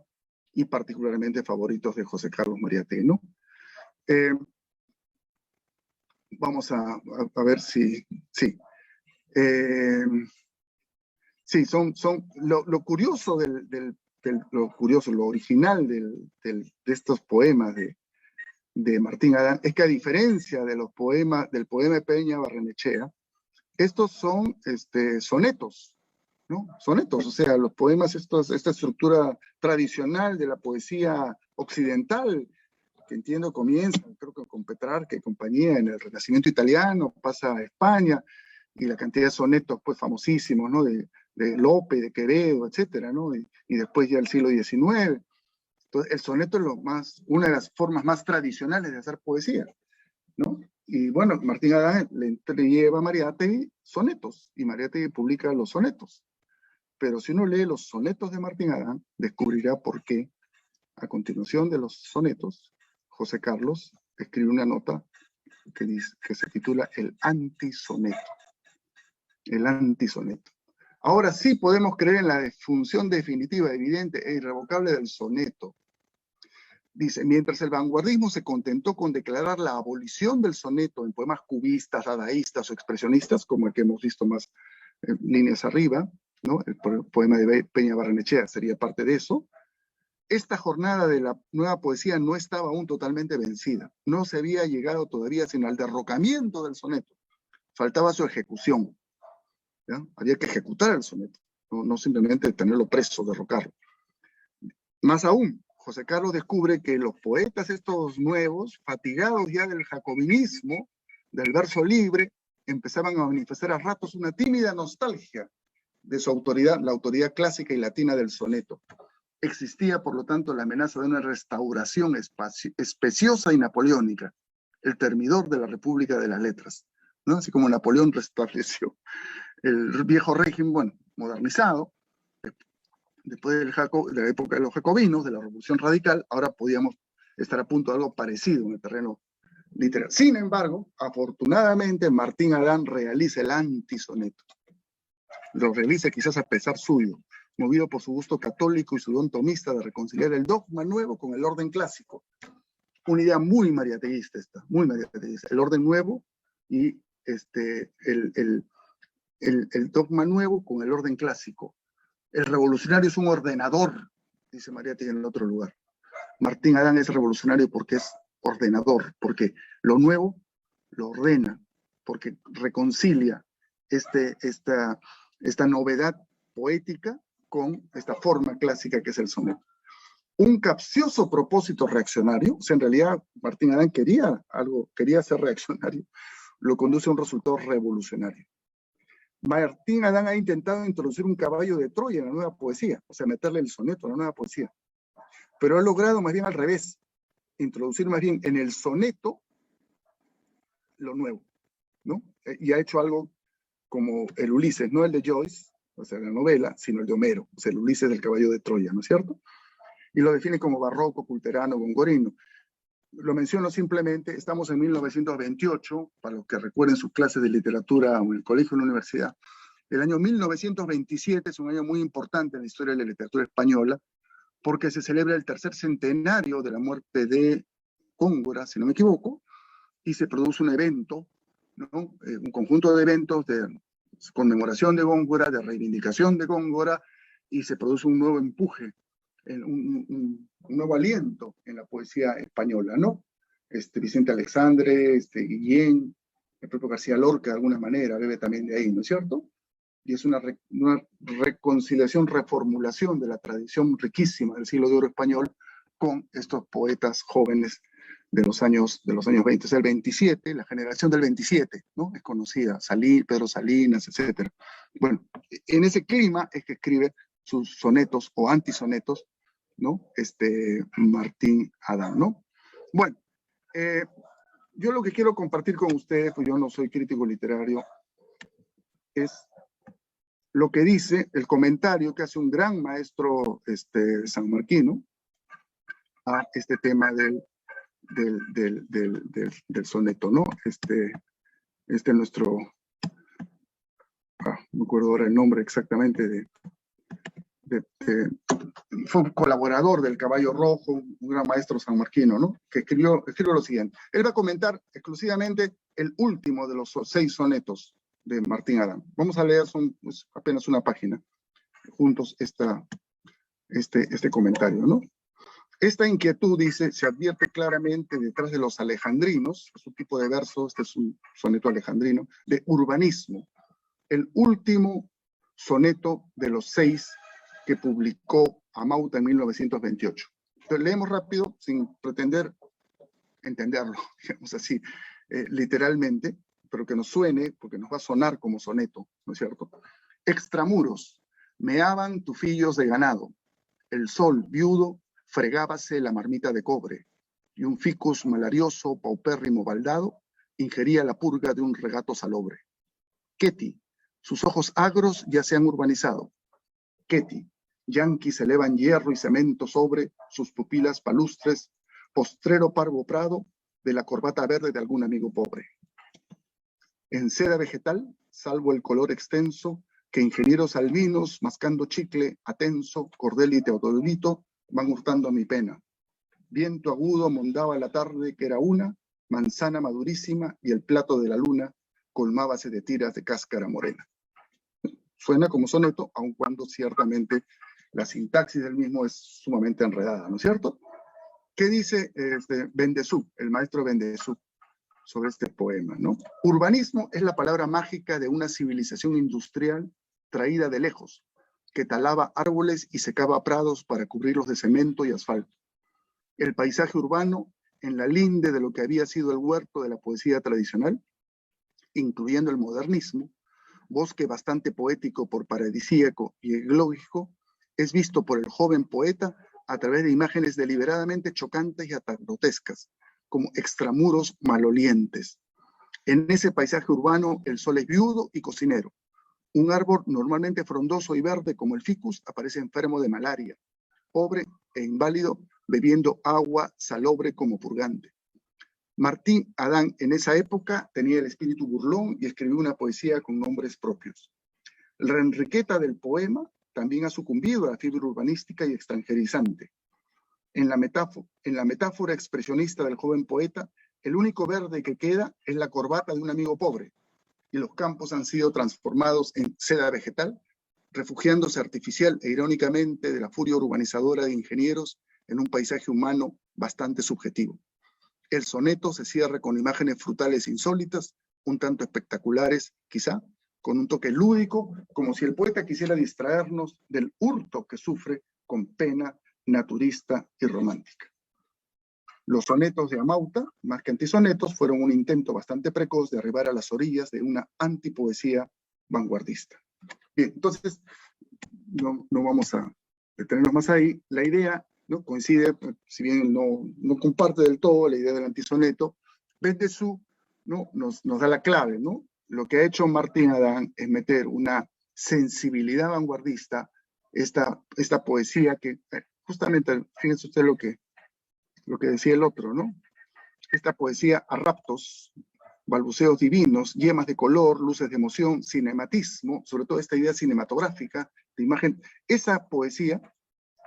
y particularmente favoritos de José Carlos Mariátegui, ¿no? Vamos a ver si... Sí. Sí, lo curioso lo original de estos poemas de Martín Adán es que a diferencia de los poemas, del poema de Peña Barrenechea, estos son sonetos, ¿no? Sonetos, o sea, los poemas, esta estructura tradicional de la poesía occidental, que entiendo comienza, creo que con Petrarca y compañía en el Renacimiento italiano, pasa a España, y la cantidad de sonetos pues famosísimos, ¿no? De Lope, de Quevedo, etcétera, ¿no? Y después ya el siglo XIX. Entonces, el soneto es una de las formas más tradicionales de hacer poesía, ¿no? Y bueno, Martín Adán le lleva a Mariátegui sonetos, y Mariátegui publica los sonetos. Pero si uno lee los sonetos de Martín Adán, descubrirá por qué, a continuación de los sonetos, José Carlos escribe una nota que se titula El antisoneto. El antisoneto. Ahora sí podemos creer en la disfunción definitiva, evidente e irrevocable del soneto. Dice, mientras el vanguardismo se contentó con declarar la abolición del soneto en poemas cubistas, dadaístas o expresionistas, como el que hemos visto más líneas arriba, ¿no? El poema de Peña Barrenechea sería parte de eso. Esta jornada de la nueva poesía no estaba aún totalmente vencida. No se había llegado todavía sino al derrocamiento del soneto. Faltaba su ejecución. ¿Ya? Había que ejecutar el soneto, no simplemente tenerlo preso, derrocarlo. Más aún, José Carlos descubre que los poetas estos nuevos, fatigados ya del jacobinismo, del verso libre, empezaban a manifestar a ratos una tímida nostalgia de su autoridad, la autoridad clásica y latina del soneto. Existía, por lo tanto, la amenaza de una restauración especiosa y napoleónica, el termidor de la República de las Letras, ¿no? Así como Napoleón restableció el viejo régimen, bueno, modernizado, después de la época de los jacobinos, de la Revolución Radical, ahora podíamos estar a punto de algo parecido en el terreno literal. Sin embargo, afortunadamente, Martín Adán realiza el antisoneto. Lo realiza quizás a pesar suyo, movido por su gusto católico y su don tomista de reconciliar el dogma nuevo con el orden clásico. Una idea muy mariateguista esta, muy mariateguista. El orden nuevo y el dogma nuevo con el orden clásico. El revolucionario es un ordenador, dice Mariátegui en otro lugar. Martín Adán es revolucionario porque es ordenador, porque lo nuevo lo ordena, porque reconcilia esta novedad poética con esta forma clásica que es el soneto. Un capcioso propósito reaccionario, o sea, en realidad Martín Adán quería ser reaccionario, lo conduce a un resultado revolucionario. Martín Adán ha intentado introducir un caballo de Troya en la nueva poesía, o sea, meterle el soneto a la nueva poesía, pero ha logrado más bien al revés, introducir más bien en el soneto lo nuevo, ¿no? Y ha hecho algo como el Ulises, no el de Joyce, o sea, la novela, sino el de Homero, o sea, el Ulises del caballo de Troya, ¿no es cierto? Y lo define como barroco, culterano, gongorino. Lo menciono simplemente, estamos en 1928, para los que recuerden sus clases de literatura o en el colegio o en la universidad. El año 1927 es un año muy importante en la historia de la literatura española, porque se celebra el tercer centenario de la muerte de Góngora, si no me equivoco, y se produce un evento ¿no? Un conjunto de eventos de conmemoración de Góngora, de reivindicación de Góngora, y se produce un nuevo empuje, un nuevo aliento en la poesía española, ¿no? Vicente Alexandre, Guillén, el propio García Lorca, de alguna manera, bebe también de ahí, ¿no es cierto? Y es una reconciliación, reformulación de la tradición riquísima del siglo de oro español con estos poetas jóvenes de los años 20. Es el 27, la generación del 27, ¿no? Es conocida, Pedro Salinas, etc. Bueno, en ese clima es que escribe sus sonetos o antisonetos, ¿no? Martín Adán, ¿no? Bueno, yo lo que quiero compartir con ustedes, pues yo no soy crítico literario, es lo que dice el comentario que hace un gran maestro sanmarquino a este tema del soneto, ¿no? Nuestro, no me acuerdo ahora el nombre exactamente, fue un colaborador del Caballo Rojo, un gran maestro sanmarquino, ¿no? Que escribió lo siguiente. Él va a comentar exclusivamente el último de los 6 sonetos de Martín Adán. Vamos a leer, son apenas una página, juntos este comentario, ¿no? Esta inquietud, dice, se advierte claramente detrás de los alejandrinos, es un tipo de verso, este es un soneto alejandrino, de urbanismo, el último soneto de los 6 que publicó Amauta en 1928. Entonces leemos rápido, sin pretender entenderlo, digamos así, literalmente, pero que nos suene, porque nos va a sonar como soneto, ¿no es cierto? Extramuros, meaban tufillos de ganado, el sol viudo fregábase la marmita de cobre, y un ficus malarioso, paupérrimo baldado, ingería la purga de un regato salobre. Ketty, sus ojos agros ya se han urbanizado. Ketty, yanquis elevan hierro y cemento sobre sus pupilas palustres, postrero parvo prado de la corbata verde de algún amigo pobre. En seda vegetal, salvo el color extenso, que ingenieros albinos, mascando chicle, Atenso, Cordelli y Teodolito, van hurtando a mi pena. Viento agudo mondaba la tarde que era una, manzana madurísima y el plato de la luna colmábase de tiras de cáscara morena. Suena como soneto, aun cuando ciertamente la sintaxis del mismo es sumamente enredada, ¿no es cierto? ¿Qué dice Bendezú, el maestro Bendezú, sobre este poema, ¿no? Urbanismo es la palabra mágica de una civilización industrial traída de lejos, que talaba árboles y secaba prados para cubrirlos de cemento y asfalto. El paisaje urbano, en la linde de lo que había sido el huerto de la poesía tradicional, incluyendo el modernismo, bosque bastante poético por paradisíaco y eglógico, es visto por el joven poeta a través de imágenes deliberadamente chocantes y hasta grotescas, como extramuros malolientes. En ese paisaje urbano, el sol es viudo y cocinero. Un árbol normalmente frondoso y verde como el ficus aparece enfermo de malaria, pobre e inválido, bebiendo agua salobre como purgante. Martín Adán en esa época tenía el espíritu burlón y escribió una poesía con nombres propios. La enriqueta del poema también ha sucumbido a la fibra urbanística y extranjerizante. En la metáfora expresionista del joven poeta, el único verde que queda es la corbata de un amigo pobre, y los campos han sido transformados en seda vegetal, refugiándose artificial e irónicamente de la furia urbanizadora de ingenieros en un paisaje humano bastante subjetivo. El soneto se cierra con imágenes frutales insólitas, un tanto espectaculares, quizá, con un toque lúdico, como si el poeta quisiera distraernos del hurto que sufre con pena naturista y romántica. Los sonetos de Amauta, más que antisonetos, fueron un intento bastante precoz de arribar a las orillas de una antipoesía vanguardista. Bien, entonces, no vamos a detenernos más ahí. La idea, ¿no?, coincide, si bien no comparte del todo la idea del antisoneto, Bendezú, ¿no?, nos da la clave, ¿no? Lo que ha hecho Martín Adán es meter una sensibilidad vanguardista, esta poesía que, justamente, fíjense usted lo que decía el otro, ¿no? Esta poesía a raptos, balbuceos divinos, yemas de color, luces de emoción, cinematismo, sobre todo esta idea cinematográfica de imagen, esa poesía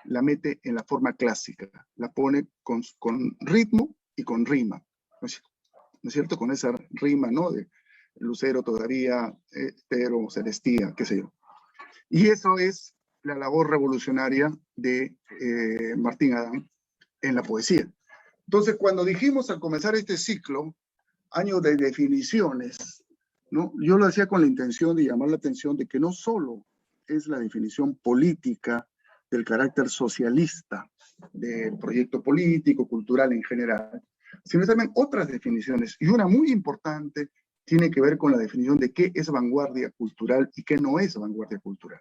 la mete en la forma clásica, la pone con ritmo y con rima, ¿no es cierto? Con esa rima, ¿no?, lucero todavía, pero celestía, qué sé yo. Y eso es la labor revolucionaria de Martín Adán en la poesía. Entonces, cuando dijimos al comenzar este ciclo, año de definiciones, ¿no? Yo lo hacía con la intención de llamar la atención de que no solo es la definición política del carácter socialista del proyecto político, cultural en general, sino también otras definiciones. Y una muy importante tiene que ver con la definición de qué es vanguardia cultural y qué no es vanguardia cultural.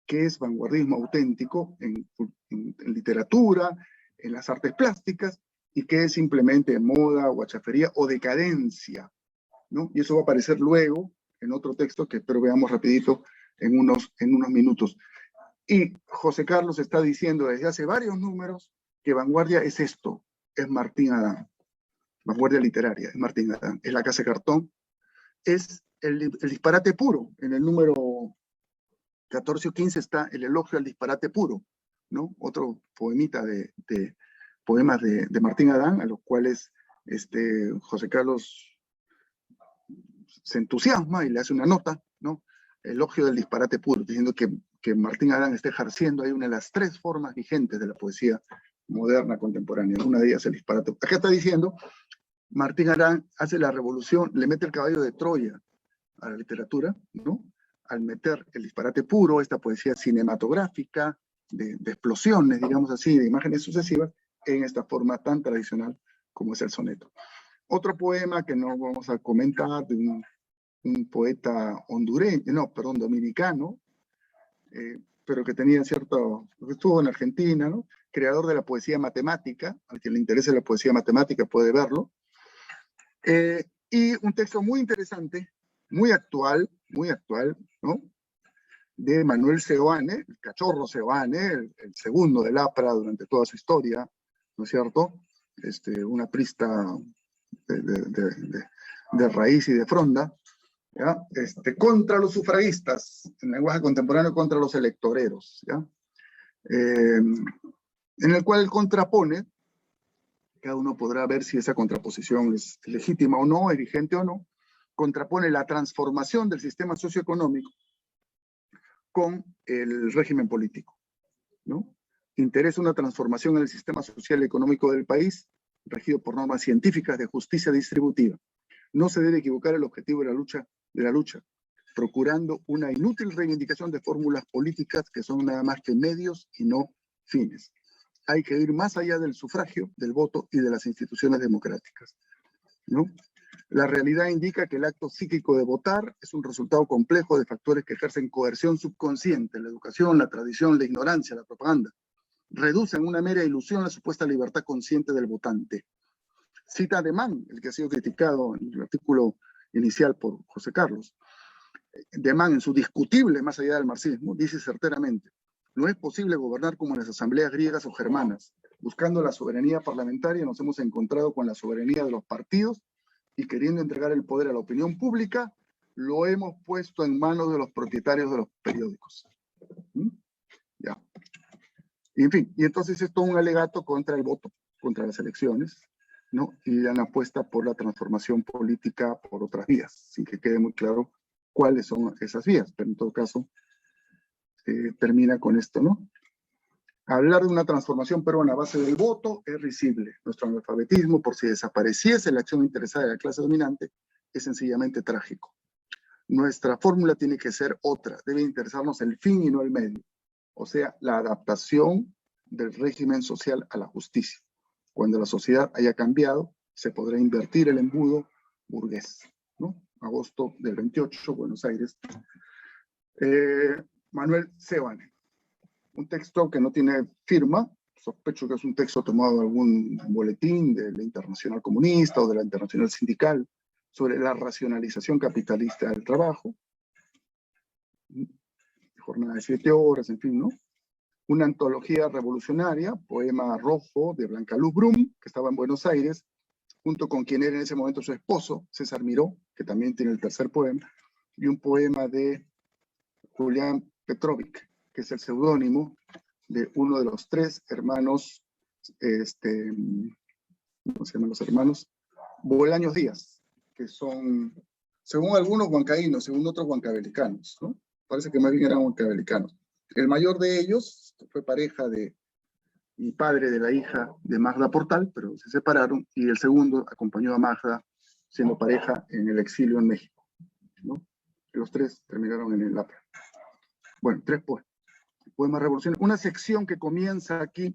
Qué es vanguardismo auténtico en literatura, en las artes plásticas, y qué es simplemente moda, guachafería o decadencia, ¿no? Y eso va a aparecer luego en otro texto que espero veamos rapidito en unos minutos. Y José Carlos está diciendo desde hace varios números que vanguardia es esto, es Martín Adán. Vanguardia literaria, es Martín Adán. Es La Casa de Cartón, es el disparate puro. En el número 14 o 15 está el elogio al disparate puro, ¿no? Otro poemita poemas de Martín Adán, a los cuales José Carlos se entusiasma y le hace una nota, ¿no? Elogio del disparate puro, diciendo que Martín Adán está ejerciendo ahí una de las tres formas vigentes de la poesía moderna contemporánea. Una de ellas el disparate. Acá está diciendo, Martín Adán hace la revolución, le mete el caballo de Troya a la literatura, ¿no? Al meter el disparate puro, esta poesía cinematográfica, de explosiones, digamos así, de imágenes sucesivas, en esta forma tan tradicional como es el soneto. Otro poema que no vamos a comentar, de un poeta dominicano, pero que tenía estuvo en Argentina, ¿no? Creador de la poesía matemática, al que le interese la poesía matemática puede verlo. Y un texto muy interesante, muy actual, ¿no? De Manuel Seoane, el cachorro Seoane, el segundo del APRA durante toda su historia, ¿no es cierto? Un aprista de raíz y de fronda, ¿ya? Contra los sufragistas, en lenguaje contemporáneo, contra los electoreros, ¿ya? En el cual él contrapone, cada uno podrá ver si esa contraposición es legítima o no, es vigente o no, contrapone la transformación del sistema socioeconómico con el régimen político, ¿no? Interesa una transformación en el sistema social y económico del país, regido por normas científicas de justicia distributiva. No se debe equivocar el objetivo de la lucha, procurando una inútil reivindicación de fórmulas políticas que son nada más que medios y no fines. Hay que ir más allá del sufragio, del voto y de las instituciones democráticas, ¿no? La realidad indica que el acto psíquico de votar es un resultado complejo de factores que ejercen coerción subconsciente, la educación, la tradición, la ignorancia, la propaganda. Reducen una mera ilusión la supuesta libertad consciente del votante. Cita de Mann, el que ha sido criticado en el artículo inicial por José Carlos. De Mann, en su discutible Más allá del marxismo, dice certeramente: no es posible gobernar como en las asambleas griegas o germanas. Buscando la soberanía parlamentaria nos hemos encontrado con la soberanía de los partidos y queriendo entregar el poder a la opinión pública, lo hemos puesto en manos de los propietarios de los periódicos. ¿Mm? Ya. Y en fin, y entonces es todo un alegato contra el voto, contra las elecciones, ¿no? Y dan apuesta por la transformación política por otras vías, sin que quede muy claro cuáles son esas vías, pero en todo caso termina con esto, ¿no? Hablar de una transformación peruana a base del voto es risible. Nuestro analfabetismo, por si desapareciese la acción interesada de la clase dominante, es sencillamente trágico. Nuestra fórmula tiene que ser otra, debe interesarnos el fin y no el medio, o sea, la adaptación del régimen social a la justicia. Cuando la sociedad haya cambiado, se podrá invertir el embudo burgués, ¿no? Agosto del 28, Buenos Aires. Manuel Seoane. Un texto que no tiene firma, sospecho que es un texto tomado de algún boletín de la Internacional Comunista o de la Internacional Sindical, sobre la racionalización capitalista del trabajo, jornada de 7 horas, en fin, ¿no? Una antología revolucionaria, poema rojo de Blanca Luz Brum, que estaba en Buenos Aires, junto con quien era en ese momento su esposo, César Miró, que también tiene el tercer poema, y un poema de Julián Petrovic, que es el seudónimo de uno de los 3 hermanos, ¿cómo se llaman los hermanos? Bolaños Díaz, que son según algunos huancaínos, según otros huancavelicanos, ¿no? Parece que más bien eran huancavelicanos. El mayor de ellos fue pareja de, y padre de la hija de Magda Portal, pero se separaron, y el segundo acompañó a Magda siendo pareja en el exilio en México, ¿no? Los tres terminaron en el APRA. Bueno, tres poemas revolucionarios. Una sección que comienza aquí,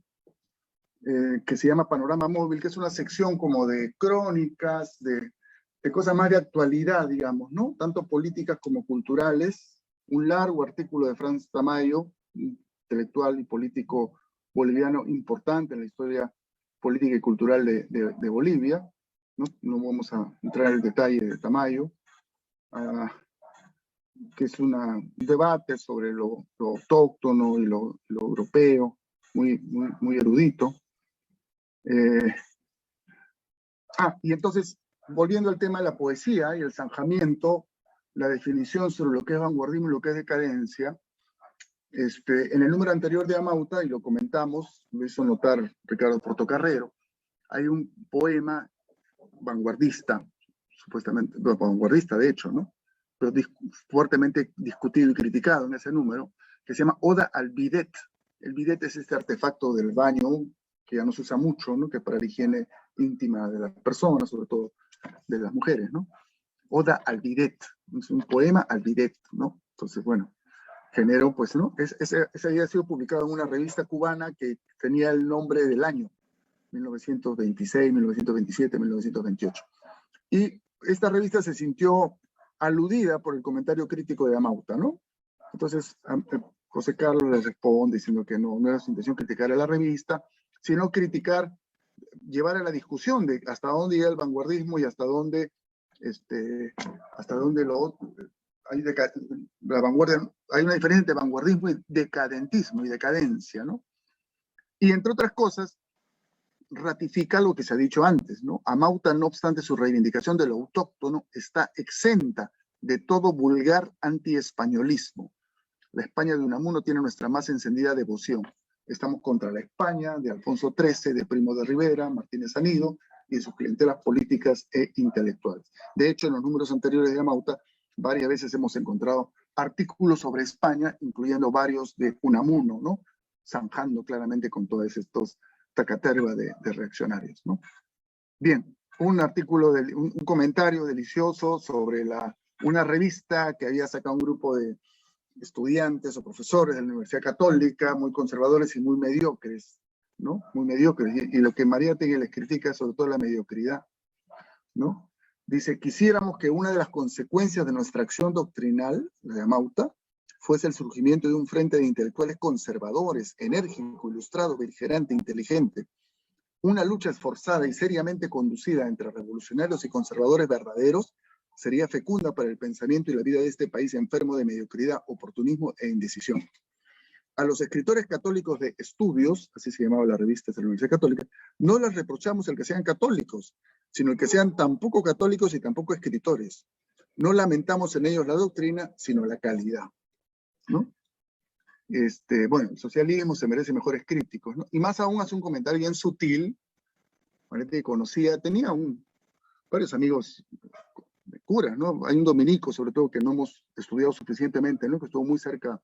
que se llama Panorama Móvil, que es una sección como de crónicas, de cosas más de actualidad, digamos, ¿no? Tanto políticas como culturales. Un largo artículo de Franz Tamayo, intelectual y político boliviano importante en la historia política y cultural de Bolivia, ¿no? No vamos a entrar en el detalle de Tamayo, que es un debate sobre lo autóctono y lo europeo, muy erudito. Y entonces, volviendo al tema de la poesía y el zanjamiento, la definición sobre lo que es vanguardismo y lo que es decadencia, en el número anterior de Amauta, y lo comentamos, lo hizo notar Ricardo Portocarrero, hay un poema vanguardista, supuestamente, vanguardista de hecho, ¿no? Pero fuertemente discutido y criticado en ese número, que se llama Oda al bidet. El bidet es este artefacto del baño que ya no se usa mucho, ¿no? Que para la higiene íntima de las personas, sobre todo de las mujeres, ¿no? Oda al bidet, es un poema al bidet, ¿no? Entonces, bueno, generó, pues, ¿no? Ese había sido publicado en una revista cubana que tenía el nombre del año, 1926, 1927, 1928. Y esta revista se sintió aludida por el comentario crítico de Amauta, ¿no? Entonces, José Carlos le responde diciendo que no era su intención criticar a la revista, sino criticar, llevar a la discusión de hasta dónde llega el vanguardismo y hasta dónde la vanguardia, hay una diferencia entre vanguardismo y decadentismo y decadencia, ¿no? Y entre otras cosas, ratifica lo que se ha dicho antes, ¿no? Amauta, no obstante su reivindicación de lo autóctono, está exenta de todo vulgar antiespañolismo. La España de Unamuno tiene nuestra más encendida devoción. Estamos contra la España de Alfonso XIII, de Primo de Rivera, Martínez Anido y de sus clientelas políticas e intelectuales. De hecho, en los números anteriores de Amauta, varias veces hemos encontrado artículos sobre España, incluyendo varios de Unamuno, ¿no? Zanjando claramente con todos estos tacaterva de reaccionarios, ¿no? Bien, un artículo, un comentario delicioso sobre una revista que había sacado un grupo de estudiantes o profesores de la Universidad Católica, muy conservadores y muy mediocres, ¿no? Muy mediocres. Y lo que Mariátegui les critica es sobre todo la mediocridad, ¿no? Dice, quisiéramos que una de las consecuencias de nuestra acción doctrinal, la de Amauta, fuese el surgimiento de un frente de intelectuales conservadores, enérgico, ilustrado, beligerante, inteligente. Una lucha esforzada y seriamente conducida entre revolucionarios y conservadores verdaderos sería fecunda para el pensamiento y la vida de este país enfermo de mediocridad, oportunismo e indecisión. A los escritores católicos de estudios, así se llamaba la revista de la Universidad Católica, no les reprochamos el que sean católicos, sino el que sean tampoco católicos y tampoco escritores. No lamentamos en ellos la doctrina, sino la calidad, ¿no? Bueno, el socialismo se merece mejores críticos, ¿no? Y más aún hace un comentario bien sutil, que conocía, tenía varios amigos de curas, ¿no? Hay un dominico, sobre todo, que no hemos estudiado suficientemente, ¿no? Que estuvo muy cerca.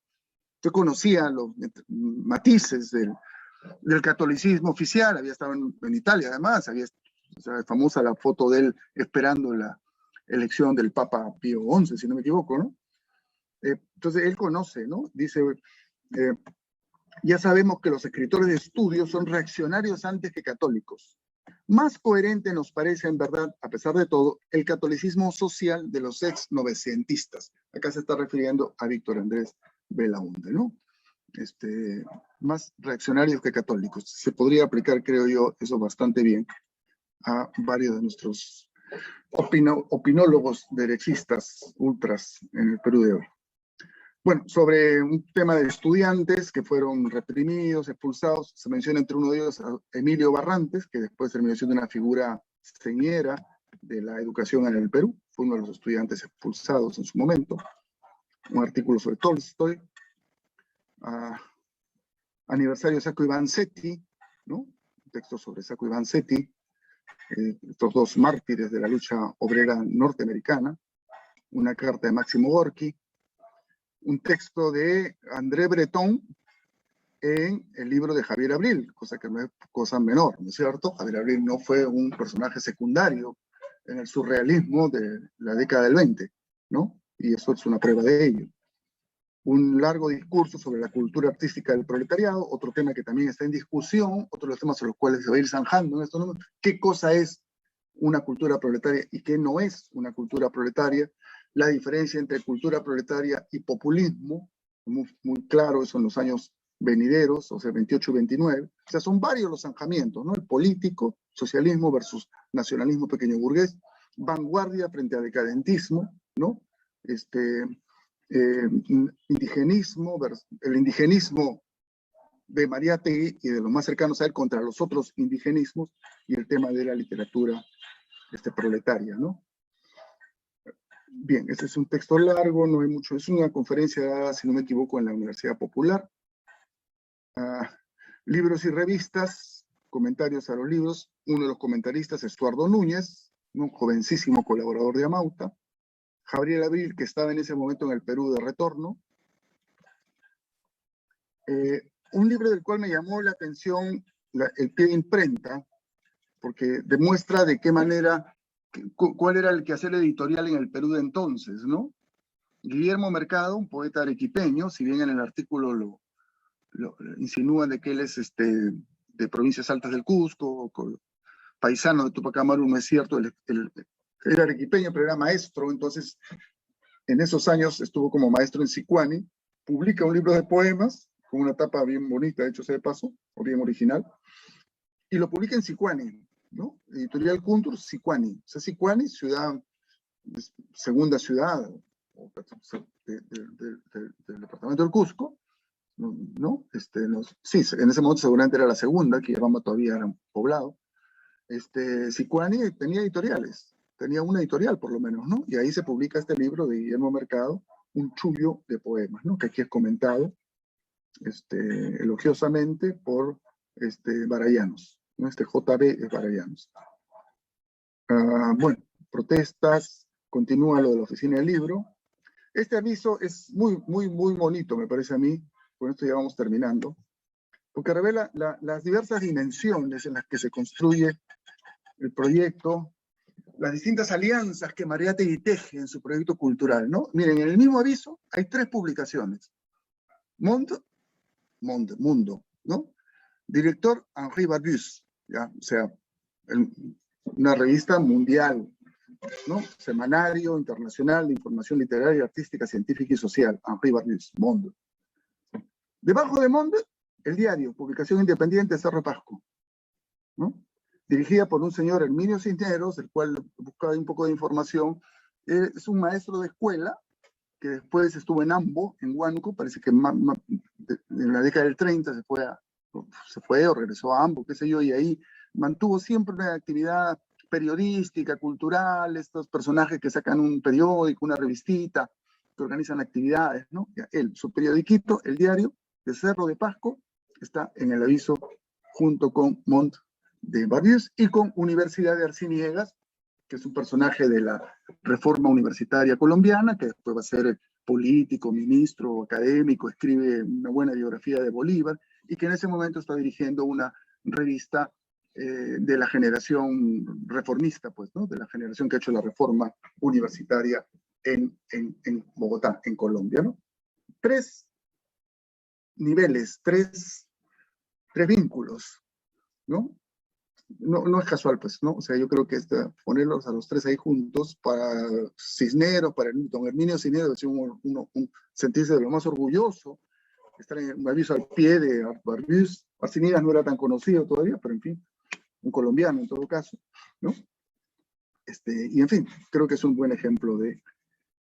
Yo conocía los matices del catolicismo oficial, había estado en Italia, además, o sea, famosa la foto de él esperando la elección del Papa Pío XI, si no me equivoco, ¿no? Entonces, él conoce, ¿no? Dice, ya sabemos que los escritores de estudios son reaccionarios antes que católicos. Más coherente nos parece, en verdad, a pesar de todo, el catolicismo social de los ex-novecentistas. Acá se está refiriendo a Víctor Andrés Belaúnde, ¿no? Más reaccionarios que católicos. Se podría aplicar, creo yo, eso bastante bien a varios de nuestros opinólogos derechistas, ultras, en el Perú de hoy. Bueno, sobre un tema de estudiantes que fueron reprimidos, expulsados, se menciona entre uno de ellos a Emilio Barrantes, que después terminó siendo una figura señera de la educación en el Perú, fue uno de los estudiantes expulsados en su momento. Un artículo sobre Tolstoy. Aniversario de Sacco y Vanzetti, ¿no? Un texto sobre Sacco y Vanzetti, estos dos mártires de la lucha obrera norteamericana. una carta de Máximo Gorki, un texto de André Breton en el libro de Javier Abril, cosa que no es cosa menor, ¿no es cierto? Javier Abril no fue un personaje secundario en el surrealismo de la década del 20, ¿no? Y eso es una prueba de ello. Un largo discurso sobre la cultura artística del proletariado, otro tema que también está en discusión, otro de los temas sobre los cuales se va a ir zanjando en estos números, qué cosa es una cultura proletaria y qué no es una cultura proletaria, la diferencia entre cultura proletaria y populismo, muy claro eso en los años venideros, o sea, 28 y 29, o sea, son varios los zanjamientos, ¿no? El político, socialismo versus nacionalismo pequeño burgués, vanguardia frente a decadentismo, ¿no? Indigenismo, el indigenismo de Mariátegui y de los más cercanos a él contra los otros indigenismos, y el tema de la literatura proletaria, ¿no? Bien, este es un texto largo, no hay mucho, es una conferencia dada, si no me equivoco, en la Universidad Popular. Libros y revistas, comentarios a los libros. Uno de los comentaristas es Estuardo Núñez, un jovencísimo colaborador de Amauta. Javier Abril, que estaba en ese momento en el Perú de retorno. Un libro del cual me llamó la atención el pie de imprenta, porque demuestra de qué manera, cuál era el quehacer editorial en el Perú de entonces, ¿no? Guillermo Mercado, un poeta arequipeño, si bien en el artículo lo insinúan de que él es de provincias altas del Cusco, paisano de Tupac Amaru, no es cierto, él era arequipeño, pero era maestro, entonces en esos años estuvo como maestro en Sicuani, publica un libro de poemas, con una tapa bien bonita, de hecho sea de paso, o bien original, y lo publica en Sicuani, ¿no? Editorial Kuntur, Sicuani. O sea, Sicuani, ciudad, segunda ciudad del departamento del Cusco, ¿no? Sí, en ese momento seguramente era la segunda, que Yabamba todavía era un poblado. Sicuani tenía editoriales, tenía una editorial por lo menos, ¿no? Y ahí se publica este libro de Guillermo Mercado, un chullo de poemas, ¿no? Que aquí es comentado elogiosamente por Barayanos, ¿no? JB Barayanos. Bueno, protestas, continúa lo de la oficina del libro. Este aviso es muy, muy, muy bonito, me parece a mí, con esto ya vamos terminando, porque revela las diversas dimensiones en las que se construye el proyecto, las distintas alianzas que Mariátegui teje en su proyecto cultural, ¿no? Miren, en el mismo aviso hay 3 publicaciones. Mundo, ¿no? Director Henri Barbusse, ¿ya? O sea, una revista mundial, ¿no? Semanario internacional de información literaria, artística, científica y social, Henri Barbusse, Mundo. Debajo de Mundo, el diario, publicación independiente, Cerro Pasco, ¿no? Dirigida por un señor Herminio Cisneros, el cual buscaba un poco de información. Es un maestro de escuela que después estuvo en Ambo, en Huánuco, parece que en la década del 30 se fue o regresó a Ambo, qué sé yo, y ahí mantuvo siempre una actividad periodística, cultural, estos personajes que sacan un periódico, una revistita, que organizan actividades, ¿no? Su periodiquito, el diario de Cerro de Pasco, está en el aviso junto con Mont de Barbius y con Universidad de Arciniegas, que es un personaje de la reforma universitaria colombiana, que después va a ser político, ministro, académico, escribe una buena biografía de Bolívar, y que en ese momento está dirigiendo una revista de la generación reformista, pues, ¿no? De la generación que ha hecho la reforma universitaria en Bogotá, en Colombia, ¿no? 3 niveles, 3 vínculos, ¿no? No es casual, pues, ¿no? O sea, yo creo que ponerlos a los 3 ahí juntos, para Cisneros, para don Herminio Cisneros, sentirse de lo más orgulloso, estar en un aviso al pie de Barbius. Arciniegas no era tan conocido todavía, pero en fin, un colombiano en todo caso, ¿no? Y en fin, creo que es un buen ejemplo de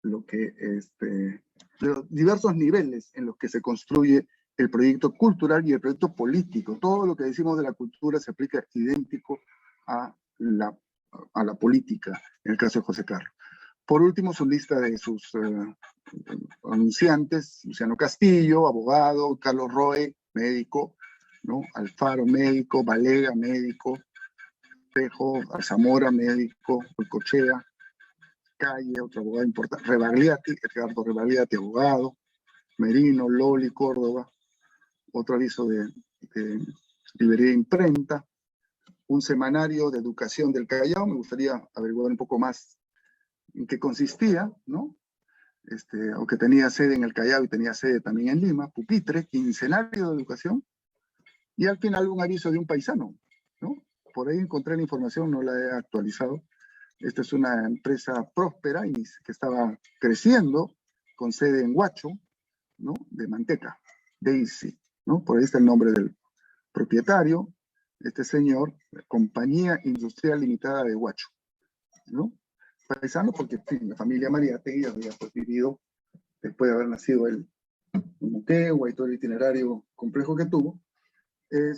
lo que, de los diversos niveles en los que se construye el proyecto cultural y el proyecto político. Todo lo que decimos de la cultura se aplica idéntico a la política, en el caso de José Carlos. Por último, su lista de sus anunciantes: Luciano Castillo, abogado; Carlos Roe, médico, ¿no? Alfaro, médico; Valega, médico; Pejo, Alzamora, médico; Cochea, Calle, otro abogado importante, Rebagliati, Edgardo Rebagliati, abogado, Merino, Loli, Córdoba, otro aviso de librería imprenta, un semanario de educación del Callao. Me gustaría averiguar un poco más en qué consistía, ¿no? Aunque tenía sede en el Callao y tenía sede también en Lima, Pupitre, quincenario de educación, y al final un aviso de un paisano, ¿no? Por ahí encontré la información, no la he actualizado. Esta es una empresa próspera y que estaba creciendo con sede en Huacho, ¿no? De manteca, Daisy, ¿no? Por ahí está el nombre del propietario, este señor, Compañía Industrial Limitada de Huacho, ¿no? Paisano porque, en fin, la familia Mariátegui había pues, vivido, después de haber nacido él en Moquegua y todo el itinerario complejo que tuvo,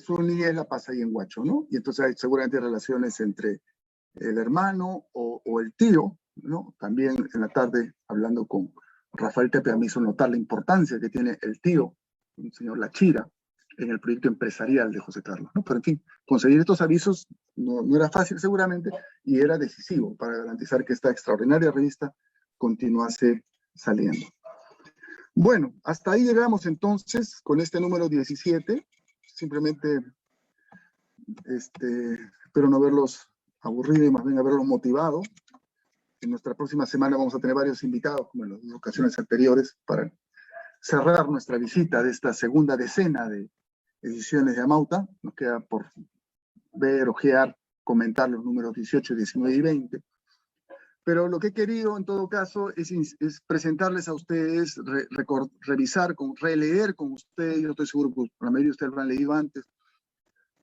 su niñez la pasa ahí en Huacho, ¿no? Y entonces hay seguramente relaciones entre el hermano o el tío, ¿no? También en la tarde, hablando con Rafael Tepe, me hizo notar la importancia que tiene el tío, el señor Lachira, en el proyecto empresarial de José Carlos, ¿no? Pero en fin, conseguir estos avisos no era fácil seguramente y era decisivo para garantizar que esta extraordinaria revista continuase saliendo. Bueno, hasta ahí llegamos entonces con este número 17. Simplemente espero no haberlos aburrido y más bien haberlos motivado. En nuestra próxima semana vamos a tener varios invitados, como en las ocasiones anteriores, para cerrar nuestra visita de esta segunda decena de ediciones de Amauta. Nos queda por ver, ojear, comentar los números 18, 19 y 20. Pero lo que he querido, en todo caso, es presentarles a ustedes, revisar, releer con ustedes. Yo estoy seguro que la mayoría de ustedes lo han leído antes,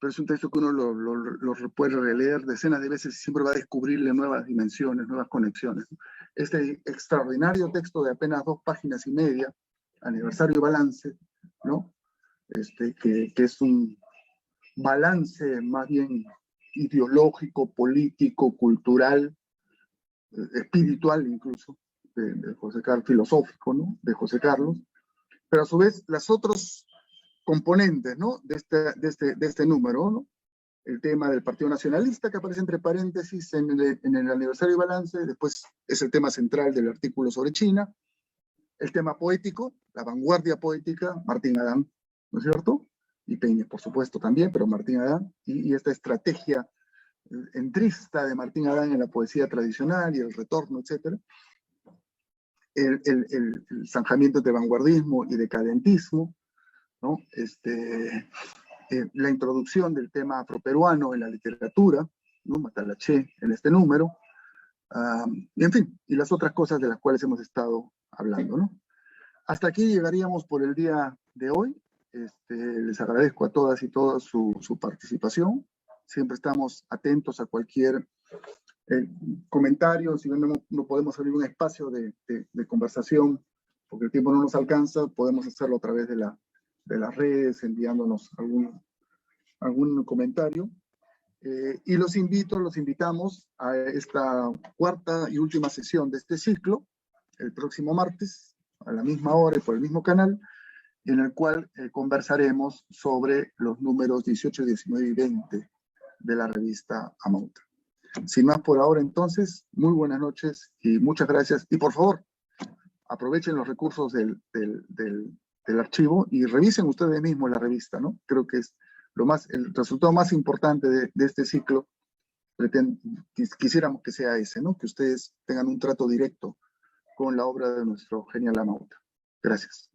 pero es un texto que uno lo puede releer decenas de veces y siempre va a descubrirle nuevas dimensiones, nuevas conexiones. Este extraordinario texto de apenas 2 páginas y media, Aniversario y Balance, ¿no? Que es un balance más bien ideológico, político, cultural, espiritual incluso, de José Carlos, filosófico, ¿no? De José Carlos, pero a su vez las otros componentes, ¿no? de este número, ¿no? El tema del Partido Nacionalista, que aparece entre paréntesis en el aniversario y balance, después es el tema central del artículo sobre China, el tema poético, la vanguardia poética, Martín Adán, ¿no es cierto? Y Peña, por supuesto, también, pero Martín Adán, y esta estrategia entrista de Martín Adán en la poesía tradicional y el retorno, etc. El zanjamiento de vanguardismo y decadentismo, ¿no? La introducción del tema afroperuano en la literatura, ¿no? Matalaché en este número, y en fin, y las otras cosas de las cuales hemos estado hablando, ¿no? Hasta aquí llegaríamos por el día de hoy. Les agradezco a todas y todos su participación. Siempre estamos atentos a cualquier comentario. Si no podemos abrir un espacio de conversación, porque el tiempo no nos alcanza, podemos hacerlo a través de las redes, enviándonos algún comentario. Y los invitamos a esta cuarta y última sesión de este ciclo, el próximo martes, a la misma hora y por el mismo canal, en el cual conversaremos sobre los números 18, 19 y 20 de la revista Amauta. Sin más por ahora, entonces, muy buenas noches y muchas gracias. Y por favor, aprovechen los recursos del archivo y revisen ustedes mismos la revista, ¿no? Creo que es el resultado más importante de este ciclo. Quisiéramos que sea ese, ¿no? Que ustedes tengan un trato directo con la obra de nuestro genial Amauta. Gracias.